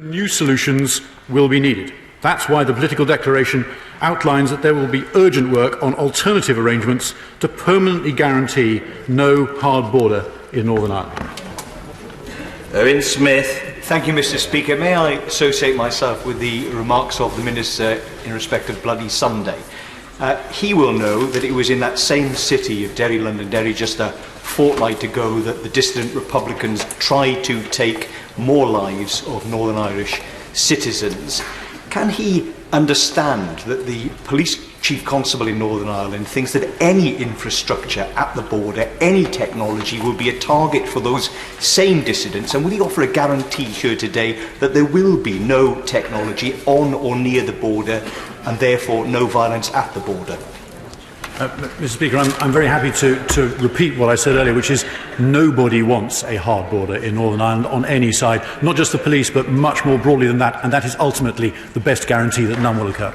New solutions will be needed. That's why the political declaration outlines that there will be urgent work on alternative arrangements to permanently guarantee no hard border in Northern Ireland. Owen Smith. Thank you, Mr. Speaker. May I associate myself with the remarks of the Minister in respect of Bloody Sunday? He will know that it was in that same city of Derry, Londonderry, just a fortnight ago that the dissident Republicans tried to take more lives of Northern Irish citizens. Can he understand that the police chief constable in Northern Ireland thinks that any infrastructure at the border, any technology, will be a target for those same dissidents? And will he offer a guarantee here today that there will be no technology on or near the border and therefore no violence at the border? Mr. Speaker, I'm very happy to repeat what I said earlier, which is nobody wants a hard border in Northern Ireland on any side, not just the police, but much more broadly than that, and that is ultimately the best guarantee that none will occur.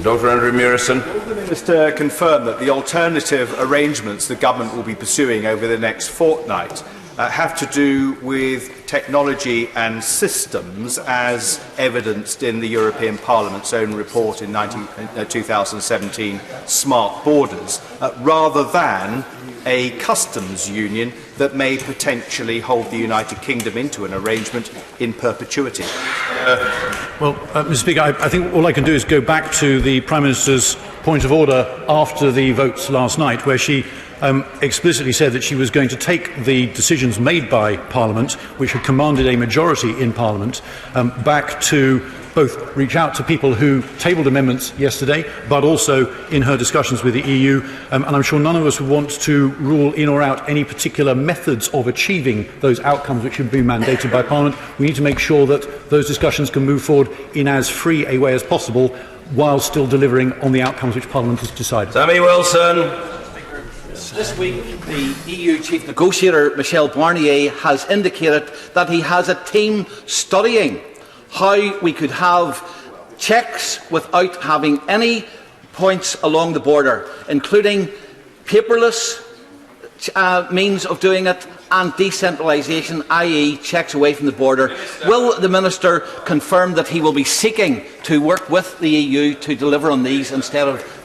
Dr. Andrew Murison. Will the Minister confirm that the alternative arrangements the Government will be pursuing over the next fortnight have to do with technology and systems as evidenced in the European Parliament's own report in 2017, Smart Borders, rather than a customs union that may potentially hold the United Kingdom into an arrangement in perpetuity? Mr. Speaker, I think all I can do is go back to the Prime Minister's point of order after the votes last night, where she explicitly said that she was going to take the decisions made by Parliament, which had commanded a majority in Parliament, back to both reach out to people who tabled amendments yesterday, but also in her discussions with the EU. And I'm sure none of us would want to rule in or out any particular methods of achieving those outcomes which have been mandated by Parliament. We need to make sure that those discussions can move forward in as free a way as possible, while still delivering on the outcomes which Parliament has decided. Sammy Wilson. This week, the EU chief negotiator, Michel Barnier, has indicated that he has a team studying how we could have checks without having any points along the border, including paperless means of doing it and decentralisation, i.e. checks away from the border. Will the Minister confirm that he will be seeking to work with the EU to deliver on these instead of...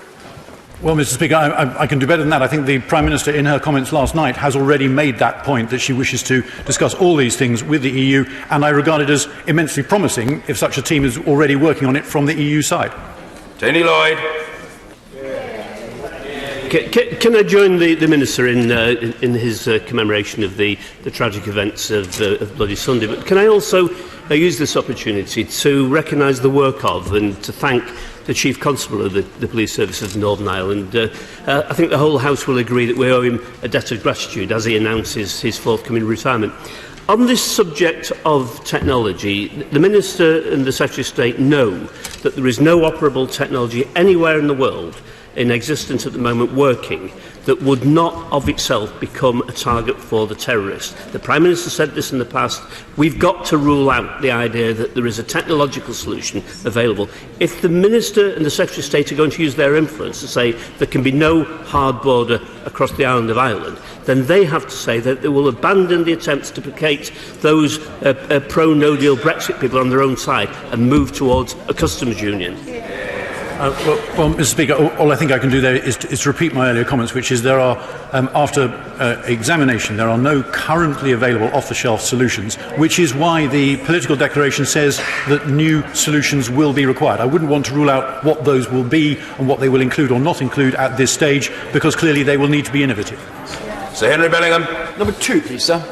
Well, Mr. Speaker, I can do better than that. I think the Prime Minister, in her comments last night, has already made that point, that she wishes to discuss all these things with the EU, and I regard it as immensely promising if such a team is already working on it from the EU side. Tony Lloyd. Can I join the Minister in his commemoration of the tragic events of Bloody Sunday? But can I also use this opportunity to recognise the work of and to thank the Chief Constable of the Police Services of Northern Ireland. I think the whole House will agree that we owe him a debt of gratitude as he announces his forthcoming retirement. On this subject of technology, the Minister and the Secretary of State know that there is no operable technology anywhere in the world in existence at the moment working that would not of itself become a target for the terrorists. The Prime Minister said this in the past. We've got to rule out the idea that there is a technological solution available. If the Minister and the Secretary of State are going to use their influence to say there can be no hard border across the island of Ireland, then they have to say that they will abandon the attempts to placate those pro-no deal Brexit people on their own side and move towards a customs union. Well, Mr. Speaker, all I think I can do there is to repeat my earlier comments, which is there are, after examination, there are no currently available off-the-shelf solutions, which is why the political declaration says that new solutions will be required. I wouldn't want to rule out what those will be and what they will include or not include at this stage, because clearly they will need to be innovative. Sir Henry Bellingham. Number 2, please, sir.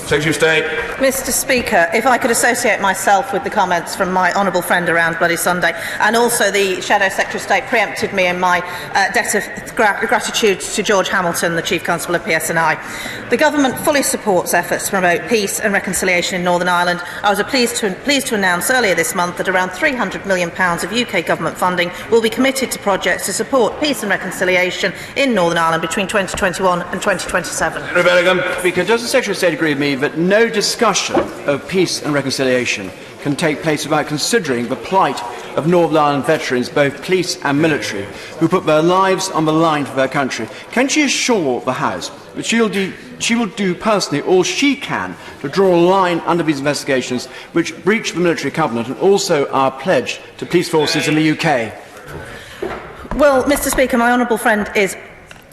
Secretary of State. Mr. Speaker, if I could associate myself with the comments from my honourable friend around Bloody Sunday, and also the Shadow Secretary of State preempted me in my debt of gratitude to George Hamilton, the Chief Constable of PSNI. The Government fully supports efforts to promote peace and reconciliation in Northern Ireland. I was pleased to announce earlier this month that around £300 million of UK Government funding will be committed to projects to support peace and reconciliation in Northern Ireland between 2021 and 2027. Speaker, does the Secretary of State agree with me that no discussion of peace and reconciliation can take place without considering the plight of Northern Ireland veterans, both police and military, who put their lives on the line for their country. Can she assure the House that she will do personally all she can to draw a line under these investigations which breach the military covenant and also our pledge to police forces in the UK? Well, Mr. Speaker, my honourable friend is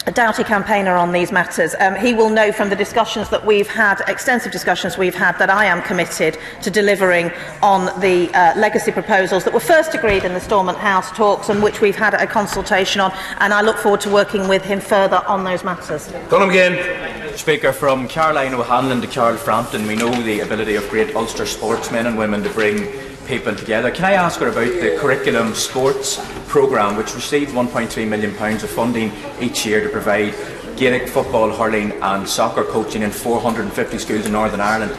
a doughty campaigner on these matters. He will know from the discussions that we've had, extensive discussions we've had, that I am committed to delivering on the legacy proposals that were first agreed in the Stormont House talks and which we've had a consultation on, and I look forward to working with him further on those matters. Call him again. Speaker, from Caroline O'Hanlon to Carol Frampton, we know the ability of great Ulster sportsmen and women to bring people together. Can I ask her about the curriculum sports programme, which receives £1.3 million of funding each year to provide Gaelic football, hurling and soccer coaching in 450 schools in Northern Ireland?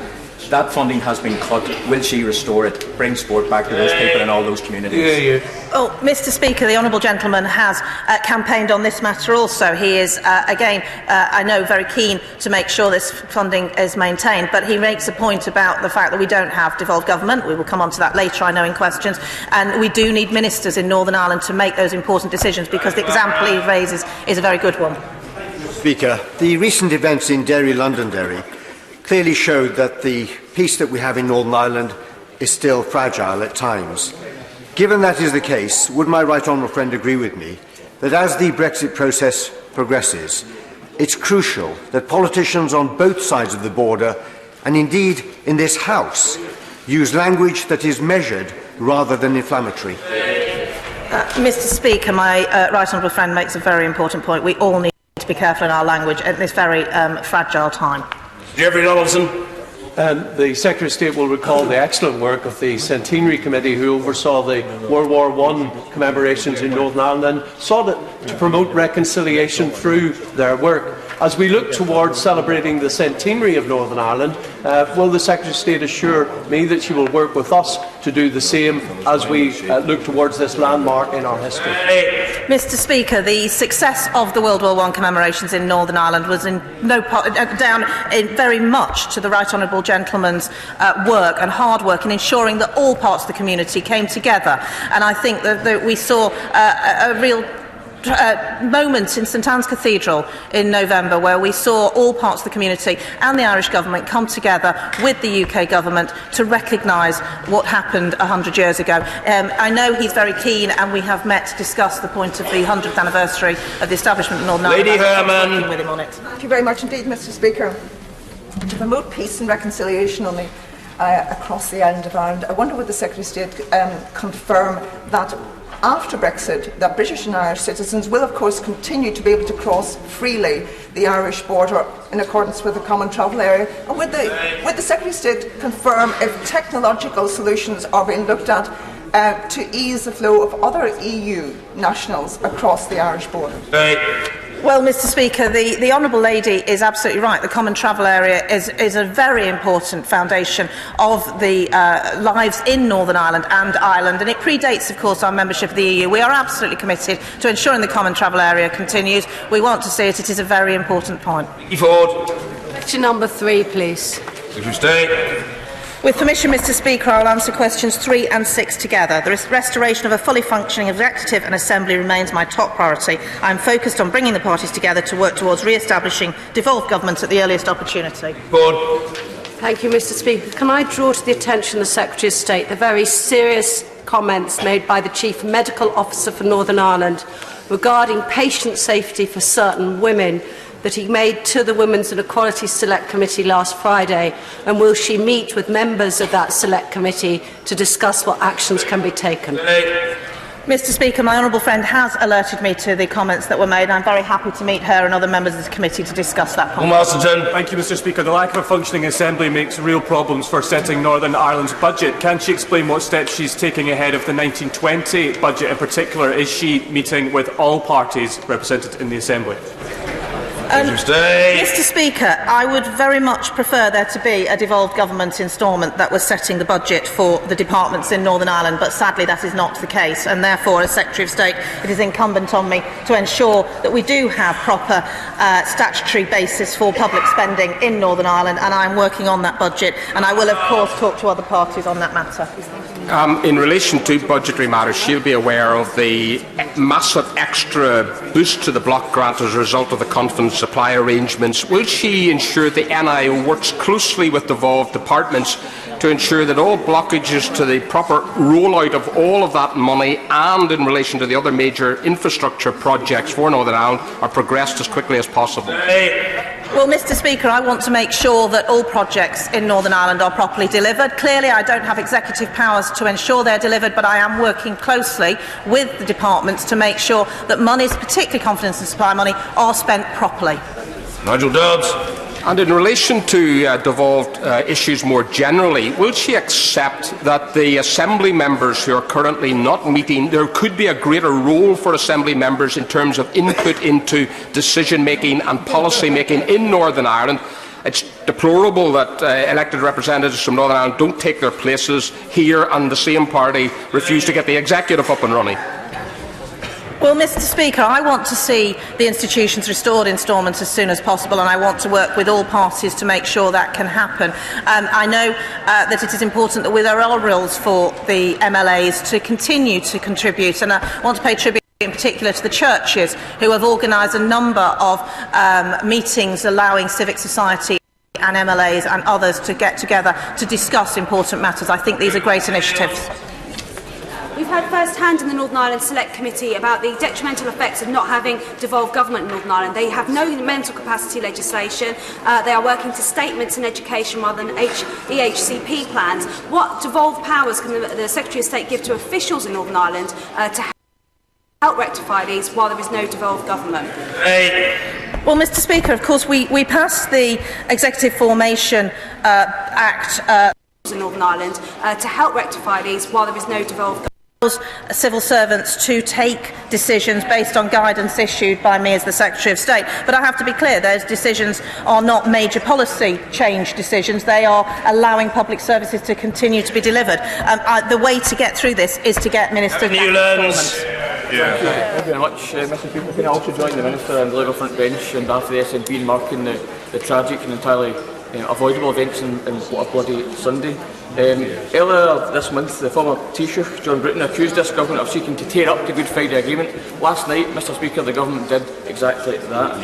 That funding has been cut. Will she restore it, bring sport back to those people in all those communities? Oh, Mr. Speaker, the honourable gentleman has campaigned on this matter also. He is, again, I know, very keen to make sure this funding is maintained, but he makes a point about the fact that we don't have devolved government. We will come on to that later, I know, in questions. And we do need ministers in Northern Ireland to make those important decisions, because the example he raises is a very good one. Speaker, the recent events in Derry, Londonderry, clearly showed that the peace that we have in Northern Ireland is still fragile at times. Given that is the case, would my right honourable friend agree with me that as the Brexit process progresses, it's crucial that politicians on both sides of the border, and indeed in this House, use language that is measured rather than inflammatory? Mr. Speaker, my right honourable friend makes a very important point. We all need to be careful in our language at this very fragile time. Jeffrey Donaldson. The Secretary of State will recall the excellent work of the Centenary Committee, who oversaw the World War I commemorations in Northern Ireland and sought to promote reconciliation through their work. As we look towards celebrating the centenary of Northern Ireland, will the Secretary of State assure me that she will work with us to do the same as we look towards this landmark in our history? Mr. Speaker, the success of the World War I commemorations in Northern Ireland was in no part, down in very much to the right honourable gentleman's work and hard work in ensuring that all parts of the community came together. And I think that we saw a real moment in St Anne's Cathedral in November, where we saw all parts of the community and the Irish government come together with the UK government to recognise what happened 100 years ago. I know he's very keen, and we have met to discuss the point of the 100th anniversary of the establishment of Northern Ireland. Lady Herman. With him on it. Thank you very much indeed, Mr. Speaker. To promote peace and reconciliation on the, across the island of Ireland, I wonder would the Secretary of State confirm that after Brexit, that British and Irish citizens will, of course, continue to be able to cross freely the Irish border in accordance with the Common Travel Area? And would the Secretary of State confirm if technological solutions are being looked at to ease the flow of other EU nationals across the Irish border? Well, Mr. Speaker, the Honourable Lady is absolutely right. The Common Travel Area is a very important foundation of the lives in Northern Ireland and Ireland, and it predates, of course, our membership of the EU. We are absolutely committed to ensuring the Common Travel Area continues. We want to see it. It is a very important point. Ford. Question number 3, please. Secretary of State. With permission, Mr. Speaker, I will answer questions 3 and 6 together. The restoration of a fully functioning executive and assembly remains my top priority. I am focused on bringing the parties together to work towards re-establishing devolved government at the earliest opportunity. Ford. Thank you, Mr. Speaker. Can I draw to the attention of the Secretary of State the very serious comments made by the Chief Medical Officer for Northern Ireland regarding patient safety for certain women that he made to the Women's and Equality Select Committee last Friday, and will she meet with members of that Select Committee to discuss what actions can be taken? Mr. Speaker, my honourable friend has alerted me to the comments that were made. I'm very happy to meet her and other members of the committee to discuss that point. Wollaston. Thank you, Mr. Speaker. The lack of a functioning assembly makes real problems for setting Northern Ireland's budget. Can she explain what steps she's taking ahead of the 1920 budget in particular? Is she meeting with all parties represented in the assembly? Mr. Speaker, I would very much prefer there to be a devolved government instalment that was setting the budget for the departments in Northern Ireland, but sadly that is not the case, and therefore, as Secretary of State, it is incumbent on me to ensure that we do have proper statutory basis for public spending in Northern Ireland, and I am working on that budget, and I will of course talk to other parties on that matter. In relation to budgetary matters, she'll be aware of the massive extra boost to the block grant as a result of the confidence supply arrangements. Will she ensure the NIO works closely with devolved departments to ensure that all blockages to the proper rollout of all of that money and in relation to the other major infrastructure projects for Northern Ireland are progressed as quickly as possible? Well, Mr. Speaker, I want to make sure that all projects in Northern Ireland are properly delivered. Clearly, I don't have executive powers to ensure they're delivered, but I am working closely with the departments to make sure that monies, particularly confidence and supply money, are spent properly. Nigel Dodds. And in relation to devolved issues more generally, will she accept that the Assembly members who are currently not meeting, there could be a greater role for Assembly members in terms of input into decision-making and policy-making in Northern Ireland? It's deplorable that elected representatives from Northern Ireland don't take their places here and the same party refuse to get the executive up and running. Well, Mr. Speaker, I want to see the institutions restored instalments as soon as possible, and I want to work with all parties to make sure that can happen. I know that it is important that there are rules for the MLAs to continue to contribute, and I want to pay tribute in particular to the churches who have organised a number of meetings allowing civic society and MLAs and others to get together to discuss important matters. I think these are great initiatives. We've heard first-hand in the Northern Ireland Select Committee about the detrimental effects of not having devolved government in Northern Ireland. They have no mental capacity legislation. They are working to statements in education rather than EHCP plans. What devolved powers can the Secretary of State give to officials in Northern Ireland to help rectify these while there is no devolved government? Well, Mr. Speaker, of course, we passed the Executive Formation Act in Northern Ireland to help rectify these while there is no devolved government. Civil servants to take decisions based on guidance issued by me as the Secretary of State. But I have to be clear, those decisions are not major policy change decisions. They are allowing public services to continue to be delivered. The way to get through this is to get Minister Newlands. Thank you very much, Mr. Speaker. Can I also join the Minister and the Labour front bench on behalf of the SNP in marking the tragic and entirely avoidable events in What a Bloody Sunday. Earlier this month, the former Taoiseach, John Bruton, accused this government of seeking to tear up the Good Friday Agreement. Last night, Mr. Speaker, the government did exactly that.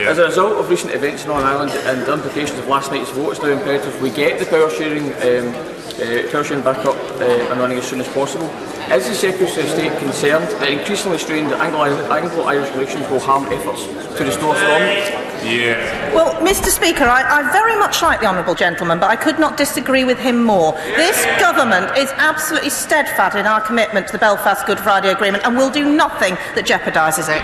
As a result of recent events in Northern Ireland and the implications of last night's vote, it's now imperative we get the power sharing back up and running as soon as possible. Is the Secretary of State concerned that increasingly strained Anglo-Irish relations will harm efforts to restore from? Well, Mr. Speaker, I very much like the honourable gentleman, but I could not disagree with him more. This government is absolutely steadfast in our commitment to the Belfast Good Friday Agreement and will do nothing that jeopardises it.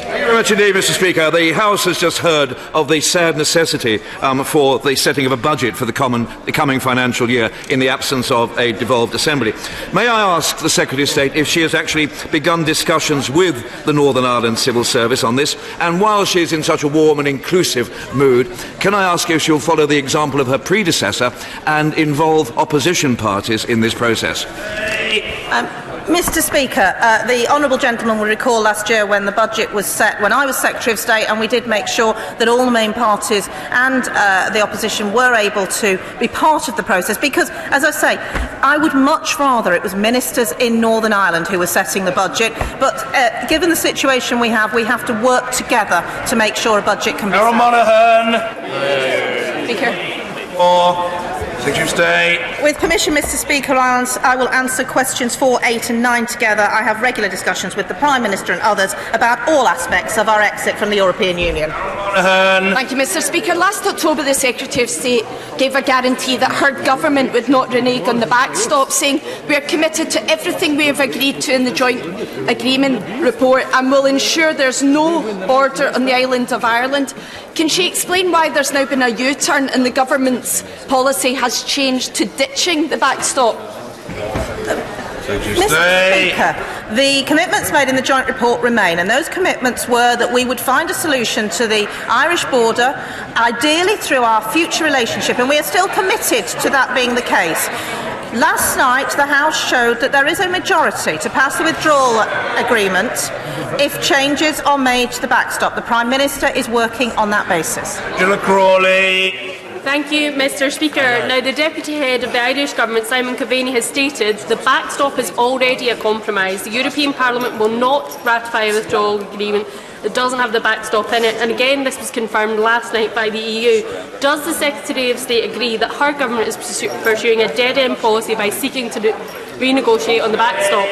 Thank you very much indeed, Mr. Speaker. The House has just heard of the sad necessity for the setting of a budget for the coming financial year in the absence of a devolved Assembly. May I ask the Secretary of State if she has actually begun discussions with the Northern Ireland Civil Service on this, and while she is in such a warm and inclusive mood, can I ask if she will follow the example of her predecessor and involve opposition parties in this process? Mr. Speaker, the honourable gentleman will recall last year when the budget was set, when I was Secretary of State, and we did make sure that all the main parties and the opposition were able to be part of the process because, as I say, I would much rather it was ministers in Northern Ireland who were setting the budget, but given the situation we have to work together to make sure a budget can be set. Monaghan. Speaker. Secretary of State. With permission, Mr. Speaker, I will answer questions 4, 8 and 9 together. I have regular discussions with the Prime Minister and others about all aspects of our exit from the European Union. Thank you, Mr. Speaker. Last October, the Secretary of State gave a guarantee that her government would not renege on the backstop, saying we are committed to everything we have agreed to in the joint agreement report and will ensure there is no border on the island of Ireland. Can she explain why there has now been a U-turn and the government's policy has changed to ditching the backstop? Mr. Speaker, The commitments made in the joint report remain, and those commitments were that we would find a solution to the Irish border, ideally through our future relationship, and we are still committed to that being the case. Last night, the House showed that there is a majority to pass the withdrawal agreement if changes are made to the backstop. The Prime Minister is working on that basis. General Crawley. Thank you, Mr. Speaker. Now, the Deputy Head of the Irish Government, Simon Coveney, has stated the backstop is already a compromise. The European Parliament will not ratify a withdrawal agreement that doesn't have the backstop in it. And again, this was confirmed last night by the EU. Does the Secretary of State agree that her government is pursuing a dead-end policy by seeking to renegotiate on the backstop?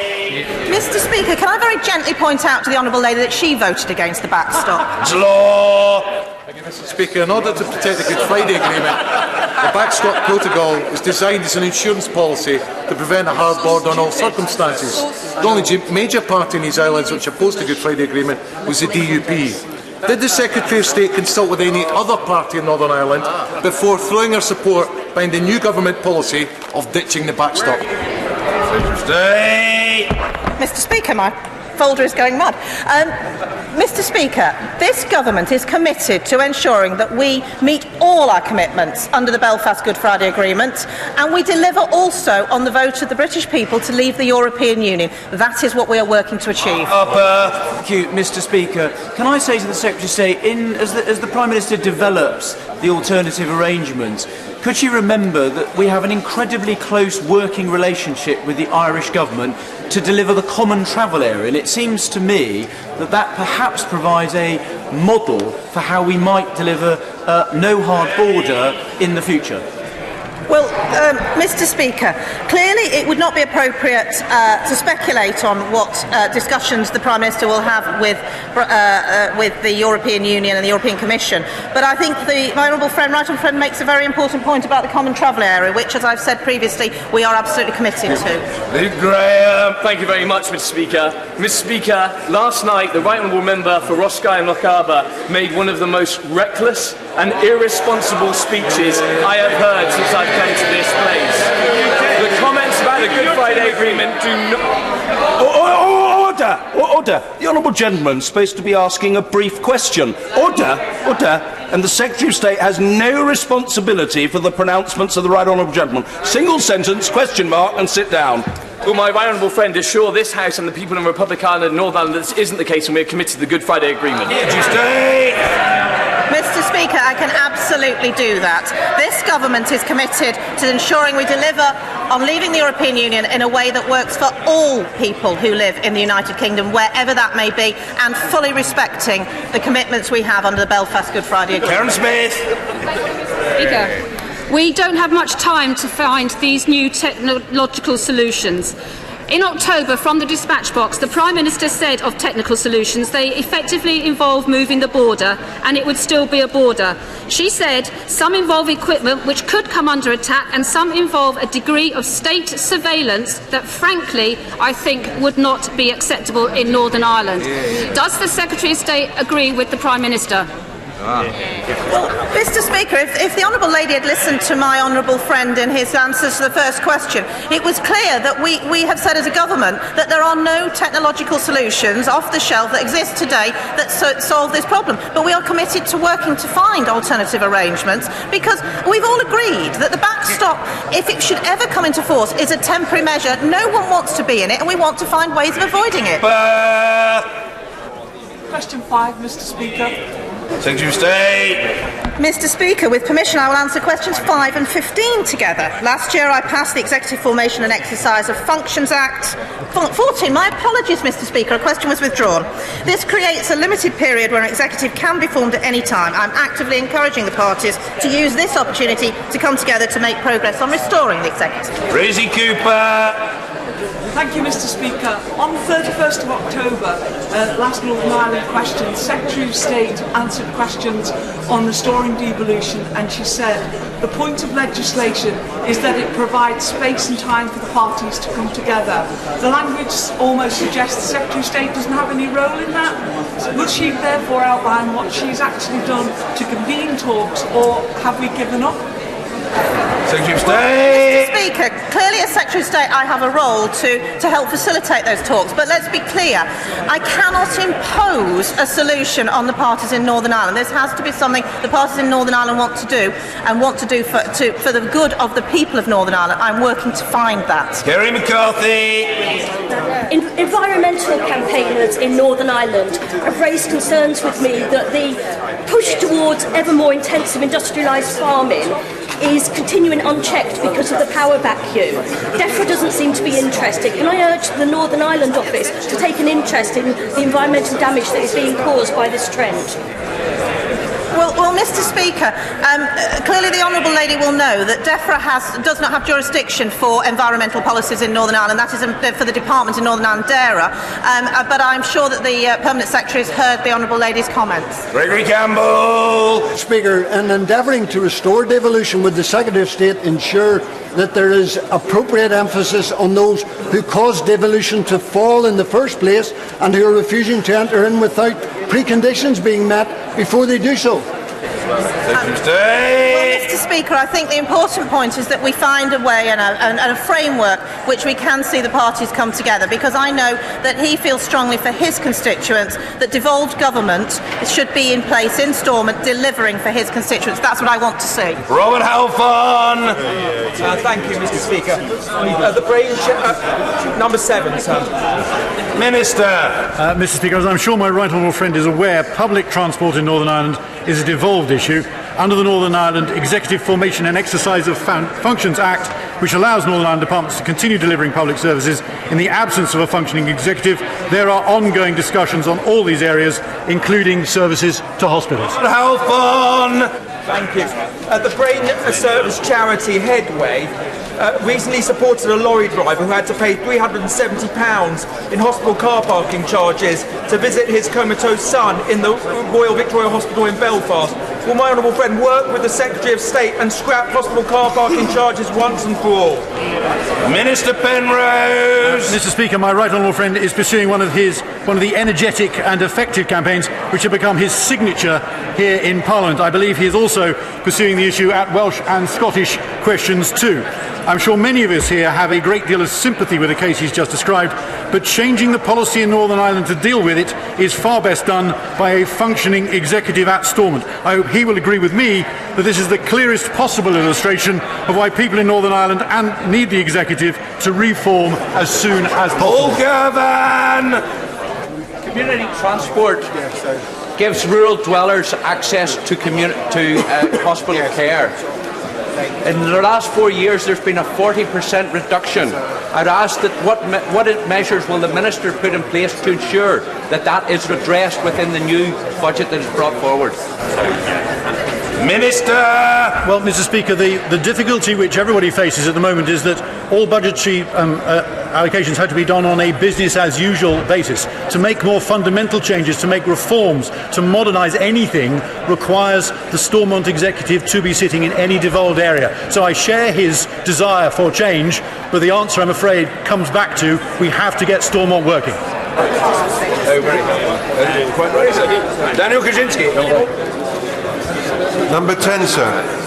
Mr. Speaker, can I very gently point out to the Honourable Lady that she voted against the backstop? Law. Mr. Speaker, in order to protect the Good Friday Agreement, the backstop protocol was designed as an insurance policy to prevent a hard border in all circumstances. The only major party in these islands which opposed the Good Friday Agreement was the DUP. Did the Secretary of State consult with any other party in Northern Ireland before throwing her support behind the new government policy of ditching the backstop? Mr. Speaker, my folder is going mad. Mr. Speaker, this government is committed to ensuring that we meet all our commitments under the Belfast Good Friday Agreement, and we deliver also on the vote of the British people to leave the European Union. That is what we are working to achieve. Thank you, Mr. Speaker. Can I say to the Secretary of State, as the Prime Minister develops the alternative arrangements, could she remember that we have an incredibly close working relationship with the Irish Government to deliver the common travel area? And it seems to me that that perhaps provides a model for how we might deliver no hard border in the future. Well, Mr. Speaker, clearly it would not be appropriate to speculate on what discussions the Prime Minister will have with the European Union and the European Commission. But I think my honourable friend, right honourable friend, makes a very important point about the common travel area, which, as I've said previously, we are absolutely committed to. Luke Graham. Thank you very much, Mr. Speaker. Mr. Speaker, last night the right honourable member for Roscoe and Lochaber made one of the most reckless and irresponsible speeches I have heard since I've come to this place. The comments about the Good Friday Agreement do not... Order! The Honourable Gentleman's supposed to be asking a brief question. Order! And the Secretary of State has no responsibility for the pronouncements of the Right Honourable Gentleman. Single sentence, question mark, and sit down. Will my right honourable friend assure this House and the people in Republic of Ireland and Northern Ireland that this isn't the case when we are committed to the Good Friday Agreement? Mr. Speaker, I can absolutely do that. This government is committed to ensuring we deliver on leaving the European Union in a way that works for all people who live in the United Kingdom, wherever that may be, and fully respecting the commitments we have under the Belfast Good Friday Agreement. Karen Smith. Speaker, we don't have much time to find these new technological solutions. In October, from the dispatch box, the Prime Minister said of technical solutions they effectively involve moving the border, and it would still be a border. She said some involve equipment which could come under attack, and some involve a degree of state surveillance that, frankly, I think would not be acceptable in Northern Ireland. Does the Secretary of State agree with the Prime Minister? Well, Mr. Speaker, if the Honourable Lady had listened to my honourable friend in his answers to the first question, it was clear that we have said as a government that there are no technological solutions off the shelf that exist today that solve this problem. But we are committed to working to find alternative arrangements, because we've all agreed that the backstop, if it should ever come into force, is a temporary measure. No one wants to be in it, and we want to find ways of avoiding it. Question 5, Mr. Speaker. Secretary of State. Mr. Speaker, with permission, I will answer questions 5 and 15 together. Last year, I passed the Executive Formation and Exercise of Functions Act. 14, my apologies, Mr. Speaker, a question was withdrawn. This creates a limited period where an executive can be formed at any time. I'm actively encouraging the parties to use this opportunity to come together to make progress on restoring the executive. Rosie Cooper. Thank you, Mr. Speaker. On 31st of October, last Northern Ireland question, Secretary of State answered questions on restoring devolution, and she said the point of legislation is that it provides space and time for the parties to come together. The language almost suggests the Secretary of State doesn't have any role in that. Will she therefore outline what she's actually done to convene talks, or have we given up? Secretary of State. Mr. Speaker, clearly as Secretary of State I have a role to help facilitate those talks, but let's be clear, I cannot impose a solution on the parties in Northern Ireland. This has to be something the parties in Northern Ireland want to do, and want to do for the good of the people of Northern Ireland. I'm working to find that. Kerry McCarthy. Environmental campaigners in Northern Ireland have raised concerns with me that the push towards ever more intensive industrialised farming is continuing unchecked because of the power vacuum. DEFRA doesn't seem to be interested. Can I urge the Northern Ireland office to take an interest in the environmental damage that is being caused by this trend? Well, Mr. Speaker, clearly the Honourable Lady will know that DEFRA does not have jurisdiction for environmental policies in Northern Ireland. That is for the Department in Northern Ireland, DERA. But I'm sure that the Permanent Secretary has heard the Honourable Lady's comments. Gregory Campbell. Speaker, in endeavouring to restore devolution, would the Secretary of State ensure that there is appropriate emphasis on those who caused devolution to fall in the first place and who are refusing to enter in without preconditions being met before they do so? Well, Mr. Speaker, I think the important point is that we find a way and a framework which we can see the parties come together, because I know that he feels strongly for his constituents that devolved government should be in place in Stormont delivering for his constituents. That's what I want to see. Robert Halfon. Thank you, Mr. Speaker. The Brain number 7, sir. Minister. Mr. Speaker, as I'm sure my right honourable friend is aware, public transport in Northern Ireland is a devolved issue. Under the Northern Ireland Executive Formation and Exercise of Functions Act, which allows Northern Ireland departments to continue delivering public services in the absence of a functioning executive, there are ongoing discussions on all these areas, including services to hospitals. Halfon. Thank you. The Brain Service charity Headway recently supported a lorry driver who had to pay £370 in hospital car parking charges to visit his comatose son in the Royal Victoria Hospital in Belfast. Will my honourable friend work with the Secretary of State and scrap hospital car parking charges once and for all? Minister Penrose. Mr. Speaker, my right honourable friend is pursuing one of the energetic and effective campaigns which have become his signature here in Parliament. I believe he is also pursuing the issue at Welsh and Scottish questions too. I'm sure many of us here have a great deal of sympathy with the case he's just described, but changing the policy in Northern Ireland to deal with it is far best done by a functioning executive at Stormont. I hope he will agree with me that this is the clearest possible illustration of why people in Northern Ireland need the executive to reform as soon as possible. Community transport gives rural dwellers access to hospital care. In the last 4 years, there's been a 40% reduction. I'd ask that what measures will the Minister put in place to ensure that that is addressed within the new budget that is brought forward? Minister. Well, Mr. Speaker, the difficulty which everybody faces at the moment is that all budgetary allocations have to be done on a business-as-usual basis. To make more fundamental changes, to make reforms, to modernise anything requires the Stormont executive to be sitting in any devolved area. So I share his desire for change, but the answer, I'm afraid, comes back to we have to get Stormont working. Daniel Kaczynski. Number 10, sir.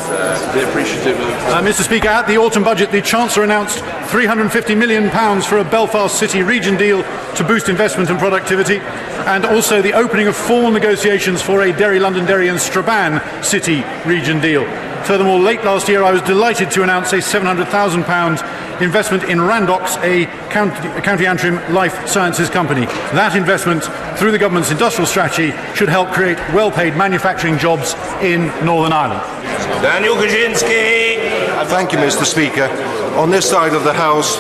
Mr. Speaker, at the autumn budget, the Chancellor announced £350 million for a Belfast City region deal to boost investment and productivity, and also the opening of formal negotiations for a Derry, Londonderry and Strabane City region deal. Furthermore, late last year I was delighted to announce a £700,000 investment in Randox, a County Antrim life sciences company. That investment, through the government's industrial strategy, should help create well-paid manufacturing jobs in Northern Ireland. Daniel Kaczynski. Thank you, Mr. Speaker. On this side of the House,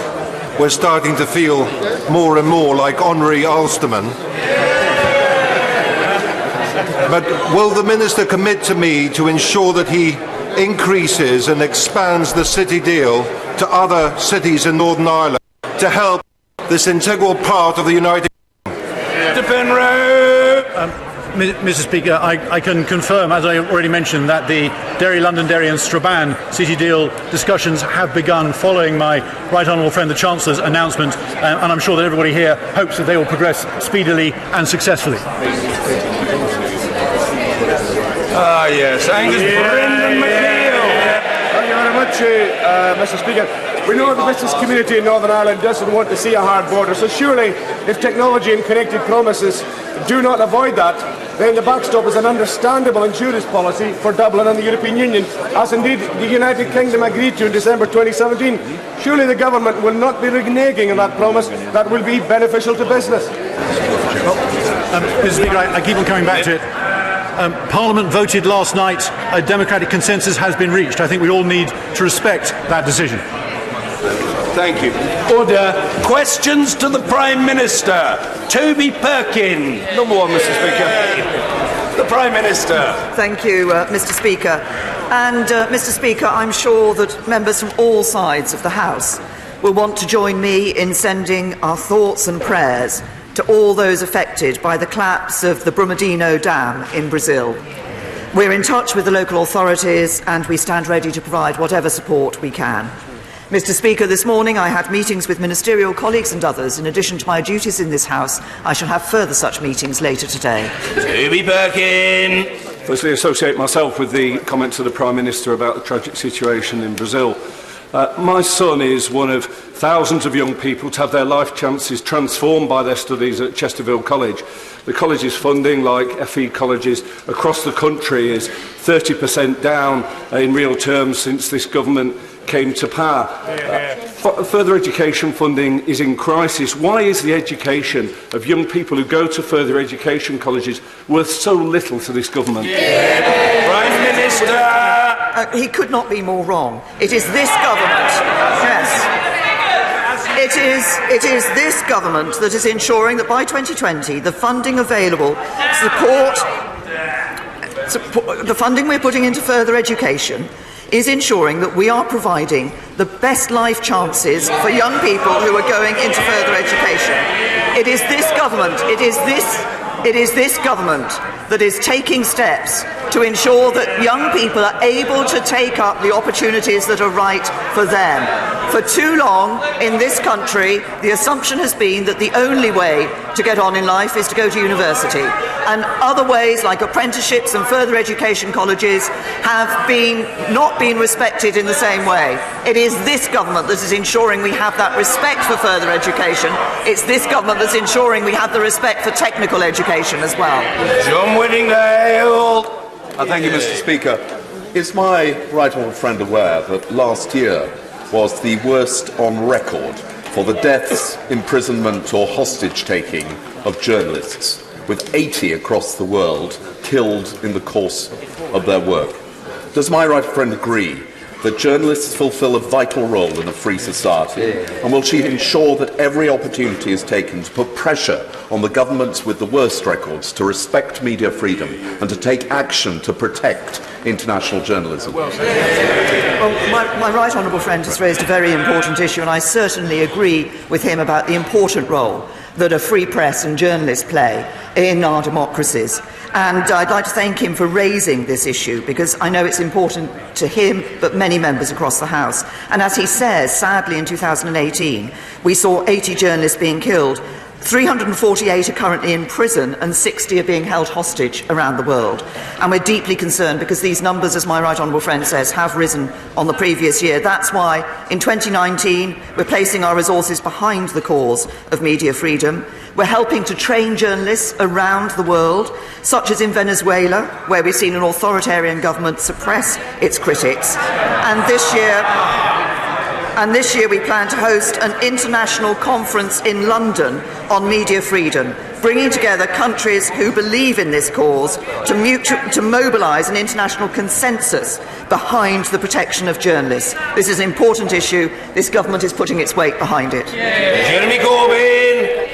we're starting to feel more and more like Henri Alsterman. But will the Minister commit to me to ensure that he increases and expands the city deal to other cities in Northern Ireland to help this integral part of the United Kingdom? Mr. Speaker, I can confirm, as I already mentioned, that the Derry, Londonderry and Strabane City deal discussions have begun following my right honourable friend the Chancellor's announcement, and I'm sure that everybody here hopes that they will progress speedily and successfully. Yes, Angus Brendan McNeill. very much, Mr. Speaker. We know the business community in Northern Ireland doesn't want to see a hard border, so surely if technology and connected promises do not avoid that, then the backstop is an understandable insurance policy for Dublin and the European Union, as indeed the United Kingdom agreed to in December 2017. Surely the government will not be reneging on that promise that will be beneficial to business. Mr. Speaker, I keep on coming back to it. Parliament voted last night, a democratic consensus has been reached. I think we all need to respect that decision. Thank you. Order. Questions to the Prime Minister. Toby Perkin. Number one, Mr. Speaker. The Prime Minister. Thank you, Mr. Speaker. And, Mr. Speaker, I'm sure that members from all sides of the House will want to join me in sending our thoughts and prayers to all those affected by the collapse of the Brumadinho Dam in Brazil. We're in touch with the local authorities and we stand ready to provide whatever support we can. Mr. Speaker, this morning I had meetings with ministerial colleagues and others. In addition to my duties in this House, I shall have further such meetings later today. Toby Perkin. Firstly, associate myself with the comments of the Prime Minister about the tragic situation in Brazil. My son is one of thousands of young people to have their life chances transformed by their studies at Chesterfield College. The college's funding, like FE colleges across the country, is 30% down in real terms since this government came to power. Further education funding is in crisis. Why is the education of young people who go to further education colleges worth so little to this government? Prime Minister! He could not be more wrong. It is this government, yes, it is this government that is ensuring that by 2020 the funding available support the funding we're putting into further education is ensuring that we are providing the best life chances for young people who are going into further education. It is this government, it is this government that is taking steps to ensure that young people are able to take up the opportunities that are right for them. For too long in this country, the assumption has been that the only way to get on in life is to go to university. And other ways, like apprenticeships and further education colleges, have not been respected in the same way. It is this government that is ensuring we have that respect for further education. It's this government that's ensuring we have the respect for technical education as well. John Whittingdale. Thank you, Mr. Speaker. Is my right honourable friend aware that last year was the worst on record for the deaths, imprisonment or hostage-taking of journalists, with 80 across the world killed in the course of their work? Does my right friend agree that journalists fulfil a vital role in a free society? And will she ensure that every opportunity is taken to put pressure on the governments with the worst records to respect media freedom and to take action to protect international journalism? Well, my right honourable friend has raised a very important issue, and I certainly agree with him about the important role that a free press and journalists play in our democracies. And I'd like to thank him for raising this issue, because I know it's important to him, but many members across the House. And as he says, sadly in 2018, we saw 80 journalists being killed. 348 are currently in prison and 60 are being held hostage around the world. And we're deeply concerned because these numbers, as my right honourable friend says, have risen on the previous year. That's why in 2019 we're placing our resources behind the cause of media freedom. We're helping to train journalists around the world, such as in Venezuela, where we've seen an authoritarian government suppress its critics. And this year we plan to host an international conference in London on media freedom, bringing together countries who believe in this cause to mobilise an international consensus behind the protection of journalists. This is an important issue. This government is putting its weight behind it. Jeremy Corbyn.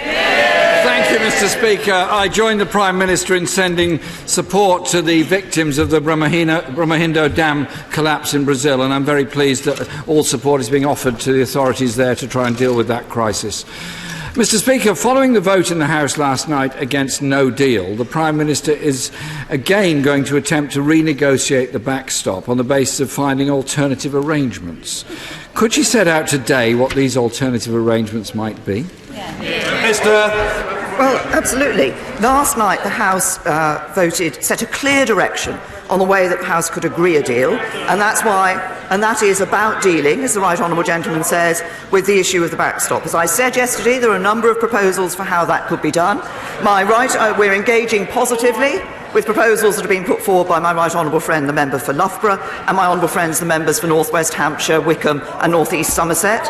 Thank you, Mr. Speaker. I join the Prime Minister in sending support to the victims of the Brumadinho Dam collapse in Brazil, and I'm very pleased that all support is being offered to the authorities there to try and deal with that crisis. Mr. Speaker, following the vote in the House last night against no deal, the Prime Minister is again going to attempt to renegotiate the backstop on the basis of finding alternative arrangements. Could she set out today what these alternative arrangements might be? Well, absolutely. Last night the House set a clear direction on the way that the House could agree a deal, and that's why and that is about dealing, as the Right Honourable Gentleman says, with the issue of the backstop. As I said yesterday, there are a number of proposals for how that could be done. We're engaging positively with proposals that have been put forward by my right honourable friend, the member for Loughborough, and my honourable friends, the members for North West Hampshire, Wickham and North East Somerset.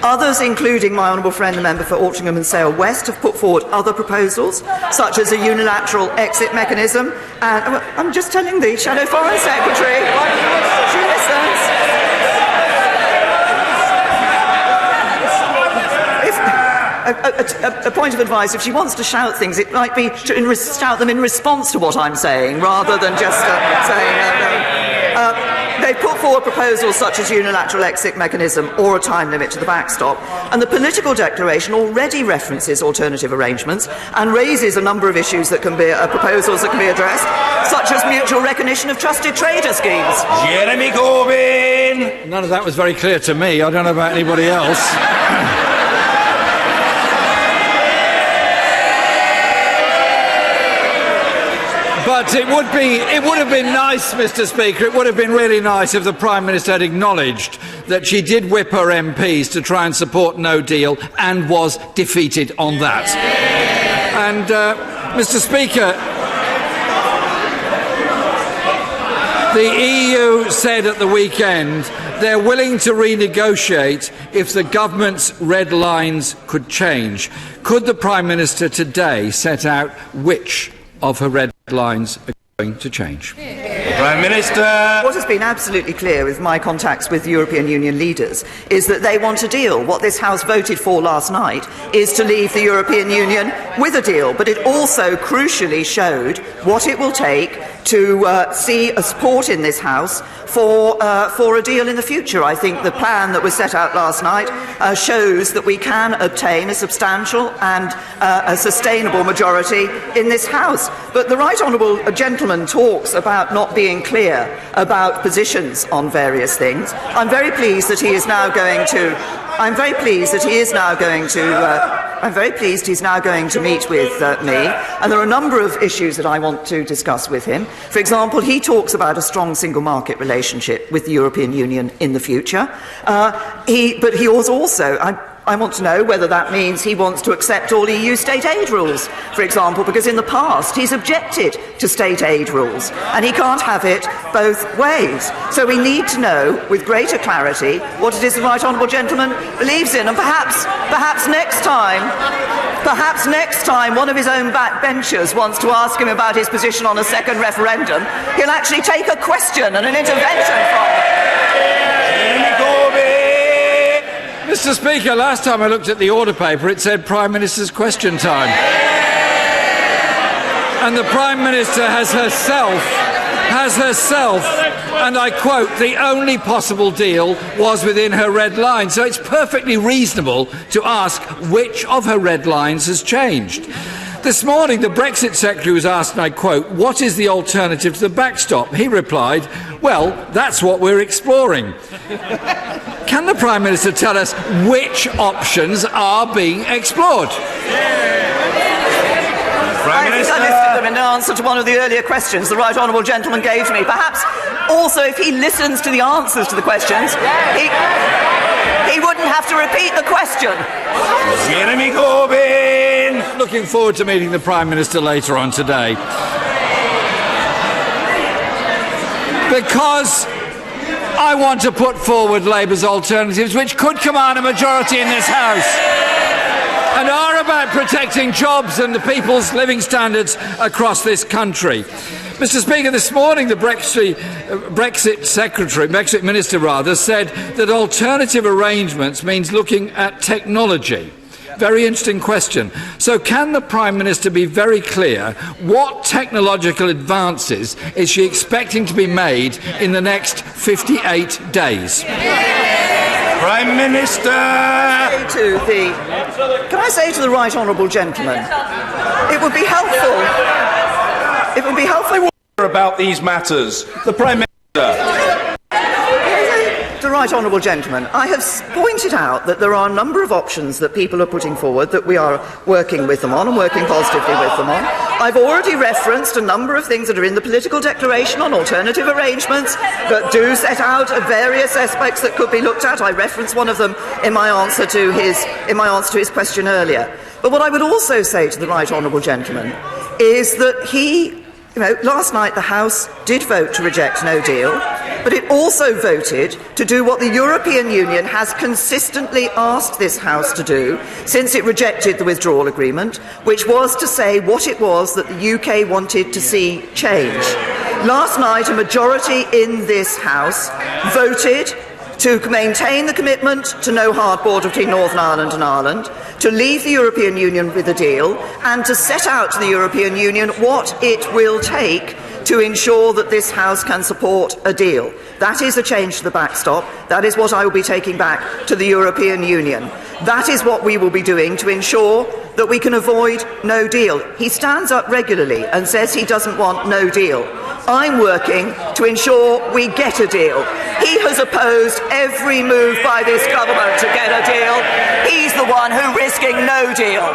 Others, including my honourable friend, the member for Altrincham and Sale West, have put forward other proposals, such as a unilateral exit mechanism. And I'm just telling the Shadow Foreign Secretary, she listens. A point of advice, if she wants to shout things, it might be to shout them in response to what I'm saying, rather than just saying... They put forward proposals such as unilateral exit mechanism or a time limit to the backstop, and the political declaration already references alternative arrangements and raises a number of issues that can be proposals that can be addressed, such as mutual recognition of trusted trader schemes. Jeremy Corbyn! None of that was very clear to me. I don't know about anybody else. But it would have been nice, Mr. Speaker, it would have been really nice if the Prime Minister had acknowledged that she did whip her MPs to try and support no deal and was defeated on that. And, Mr. Speaker, the EU said at the weekend they're willing to renegotiate if the government's red lines could change. Could the Prime Minister today set out which of her red lines are going to change? Prime Minister. What has been absolutely clear with my contacts with European Union leaders is that they want a deal. What this House voted for last night is to leave the European Union with a deal, but it also crucially showed what it will take to see a support in this House for a deal in the future. I think the plan that was set out last night shows that we can obtain a substantial and a sustainable majority in this House. But the Right Honourable Gentleman talks about not being clear about positions on various things. I'm very pleased that he is now going to meet with me, and there are a number of issues that I want to discuss with him. For example, he talks about a strong single market relationship with the European Union in the future. But he was also... I want to know whether that means he wants to accept all EU state aid rules, for example, because in the past he's objected to state aid rules, and he can't have it both ways. So we need to know with greater clarity what it is the Right Honourable Gentleman believes in, and perhaps next time one of his own backbenchers wants to ask him about his position on a second referendum, he'll actually take a question and an intervention from Mr. Speaker, last time I looked at the order paper, it said Prime Minister's question time. And the Prime Minister has herself, and I quote, the only possible deal was within her red line. So it's perfectly reasonable to ask which of her red lines has changed. This morning, the Brexit Secretary was asked, and I quote, what is the alternative to the backstop? He replied, well, that's what we're exploring. Can the Prime Minister tell us which options are being explored? I think I listed them in answer to one of the earlier questions the Right Honourable Gentleman gave me. Perhaps also if he listens to the answers to the questions, he wouldn't have to repeat the question. Jeremy Corbyn! Looking forward to meeting the Prime Minister later on today. Because I want to put forward Labour's alternatives which could command a majority in this House and are about protecting jobs and the people's living standards across this country. Mr. Speaker, this morning the Brexit Minister said that alternative arrangements means looking at technology. Very interesting question. So can the Prime Minister be very clear what technological advances is she expecting to be made in the next 58 days? Prime Minister! Can I say to the Right Honourable Gentleman, it would be helpful about these matters. The Prime Minister. The Right Honourable Gentleman, I have pointed out that there are a number of options that people are putting forward that we are working with them on and working positively with them on. I've already referenced a number of things that are in the political declaration on alternative arrangements that do set out various aspects that could be looked at. I referenced one of them in my answer to his question earlier. But what I would also say to the right honourable gentleman is that last night the House did vote to reject no deal, but it also voted to do what the European Union has consistently asked this House to do since it rejected the withdrawal agreement, which was to say what it was that the UK wanted to see change. Last night, a majority in this House voted to maintain the commitment to no hard border between Northern Ireland and Ireland, to leave the European Union with a deal, and to set out to the European Union what it will take to ensure that this House can support a deal. That is a change to the backstop. That is what I will be taking back to the European Union. That is what we will be doing to ensure that we can avoid no deal. He stands up regularly and says he doesn't want no deal. I'm working to ensure we get a deal. He has opposed every move by this government to get a deal. He's the one who's risking no deal.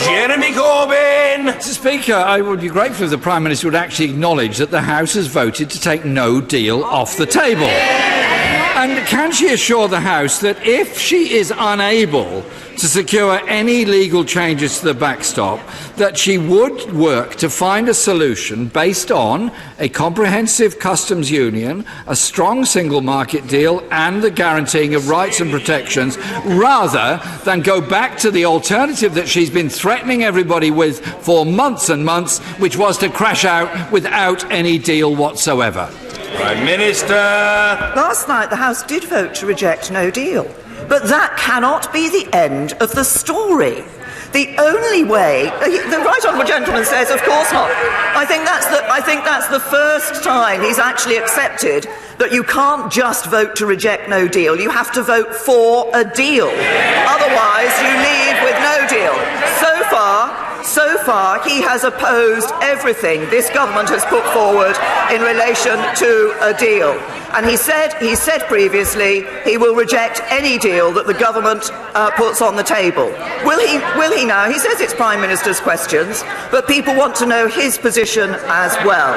Jeremy Corbyn! Mr. Speaker, I would be grateful if the Prime Minister would actually acknowledge that the House has voted to take no deal off the table. And can she assure the House that if she is unable to secure any legal changes to the backstop, that she would work to find a solution based on a comprehensive customs union, a strong single market deal and the guaranteeing of rights and protections, rather than go back to the alternative that she's been threatening everybody with for months and months, which was to crash out without any deal whatsoever? Prime Minister! Last night the House did vote to reject no deal. But that cannot be the end of the story. The only way, the right honourable gentleman says, of course not. I think that's the first time he's actually accepted that you can't just vote to reject no deal. You have to vote for a deal. Otherwise, you leave with no deal. So far, he has opposed everything this government has put forward in relation to a deal. And he said previously he will reject any deal that the government puts on the table. Will he now? He says it's Prime Minister's questions, but people want to know his position as well.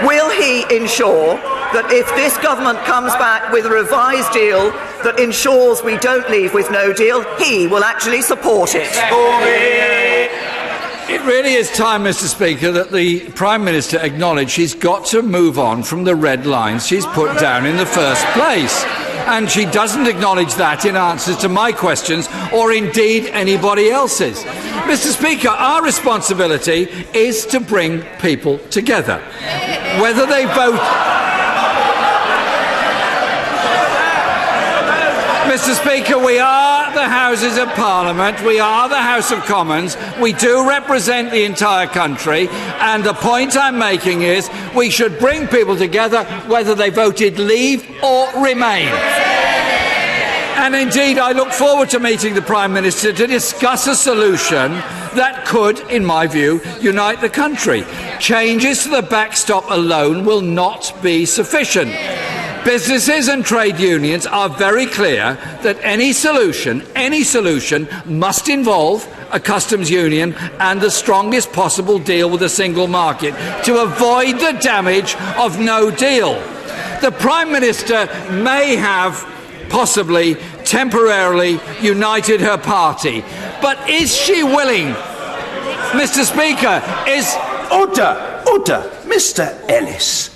Will he ensure that if this government comes back with a revised deal that ensures we don't leave with no deal, he will actually support it? It really is time, Mr. Speaker, that the Prime Minister acknowledge she's got to move on from the red lines she's put down in the first place. And she doesn't acknowledge that in answers to my questions or indeed anybody else's. Mr. Speaker, our responsibility is to bring people together. Whether they vote... Mr. Speaker, we are the Houses of Parliament, we are the House of Commons, we do represent the entire country, and the point I'm making is we should bring people together whether they voted leave or remain. And indeed, I look forward to meeting the Prime Minister to discuss a solution that could, in my view, unite the country. Changes to the backstop alone will not be sufficient. Businesses and trade unions are very clear that any solution must involve a customs union and the strongest possible deal with a single market to avoid the damage of no deal. The Prime Minister may have possibly temporarily united her party, but is she willing, Mr. Speaker, Order! Mr. Ellis.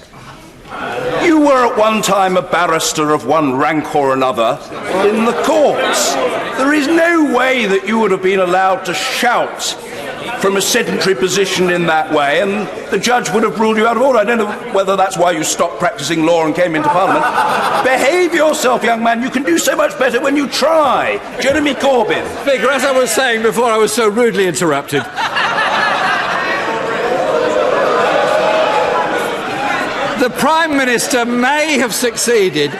You were at one time a barrister of one rank or another in the courts. There is no way that you would have been allowed to shout from a sedentary position in that way, and the judge would have ruled you out of order. I don't know whether that's why you stopped practising law and came into Parliament. Behave yourself, young man. You can do so much better when you try. Jeremy Corbyn. Speaker, as I was saying before I was so rudely interrupted. The Prime Minister may have succeeded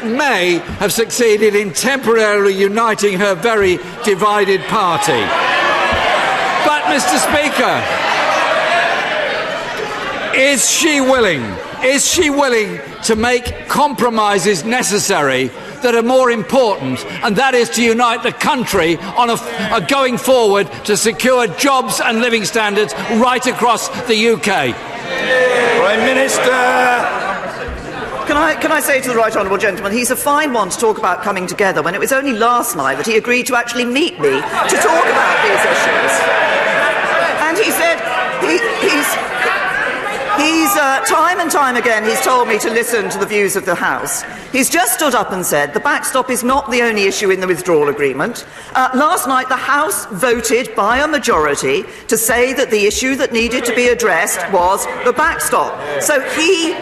in temporarily uniting her very divided party. But, Mr. Speaker, is she willing is she willing to make compromises necessary that are more important, and that is to unite the country on a going forward to secure jobs and living standards right across the UK? Prime Minister. Can I say to the right honourable gentleman, he's a fine one to talk about coming together when it was only last night that he agreed to actually meet me to talk about these issues. And he said he's time and time again he's told me to listen to the views of the House. He's just stood up and said the backstop is not the only issue in the withdrawal agreement. Last night the House voted by a majority to say that the issue that needed to be addressed was the backstop. So he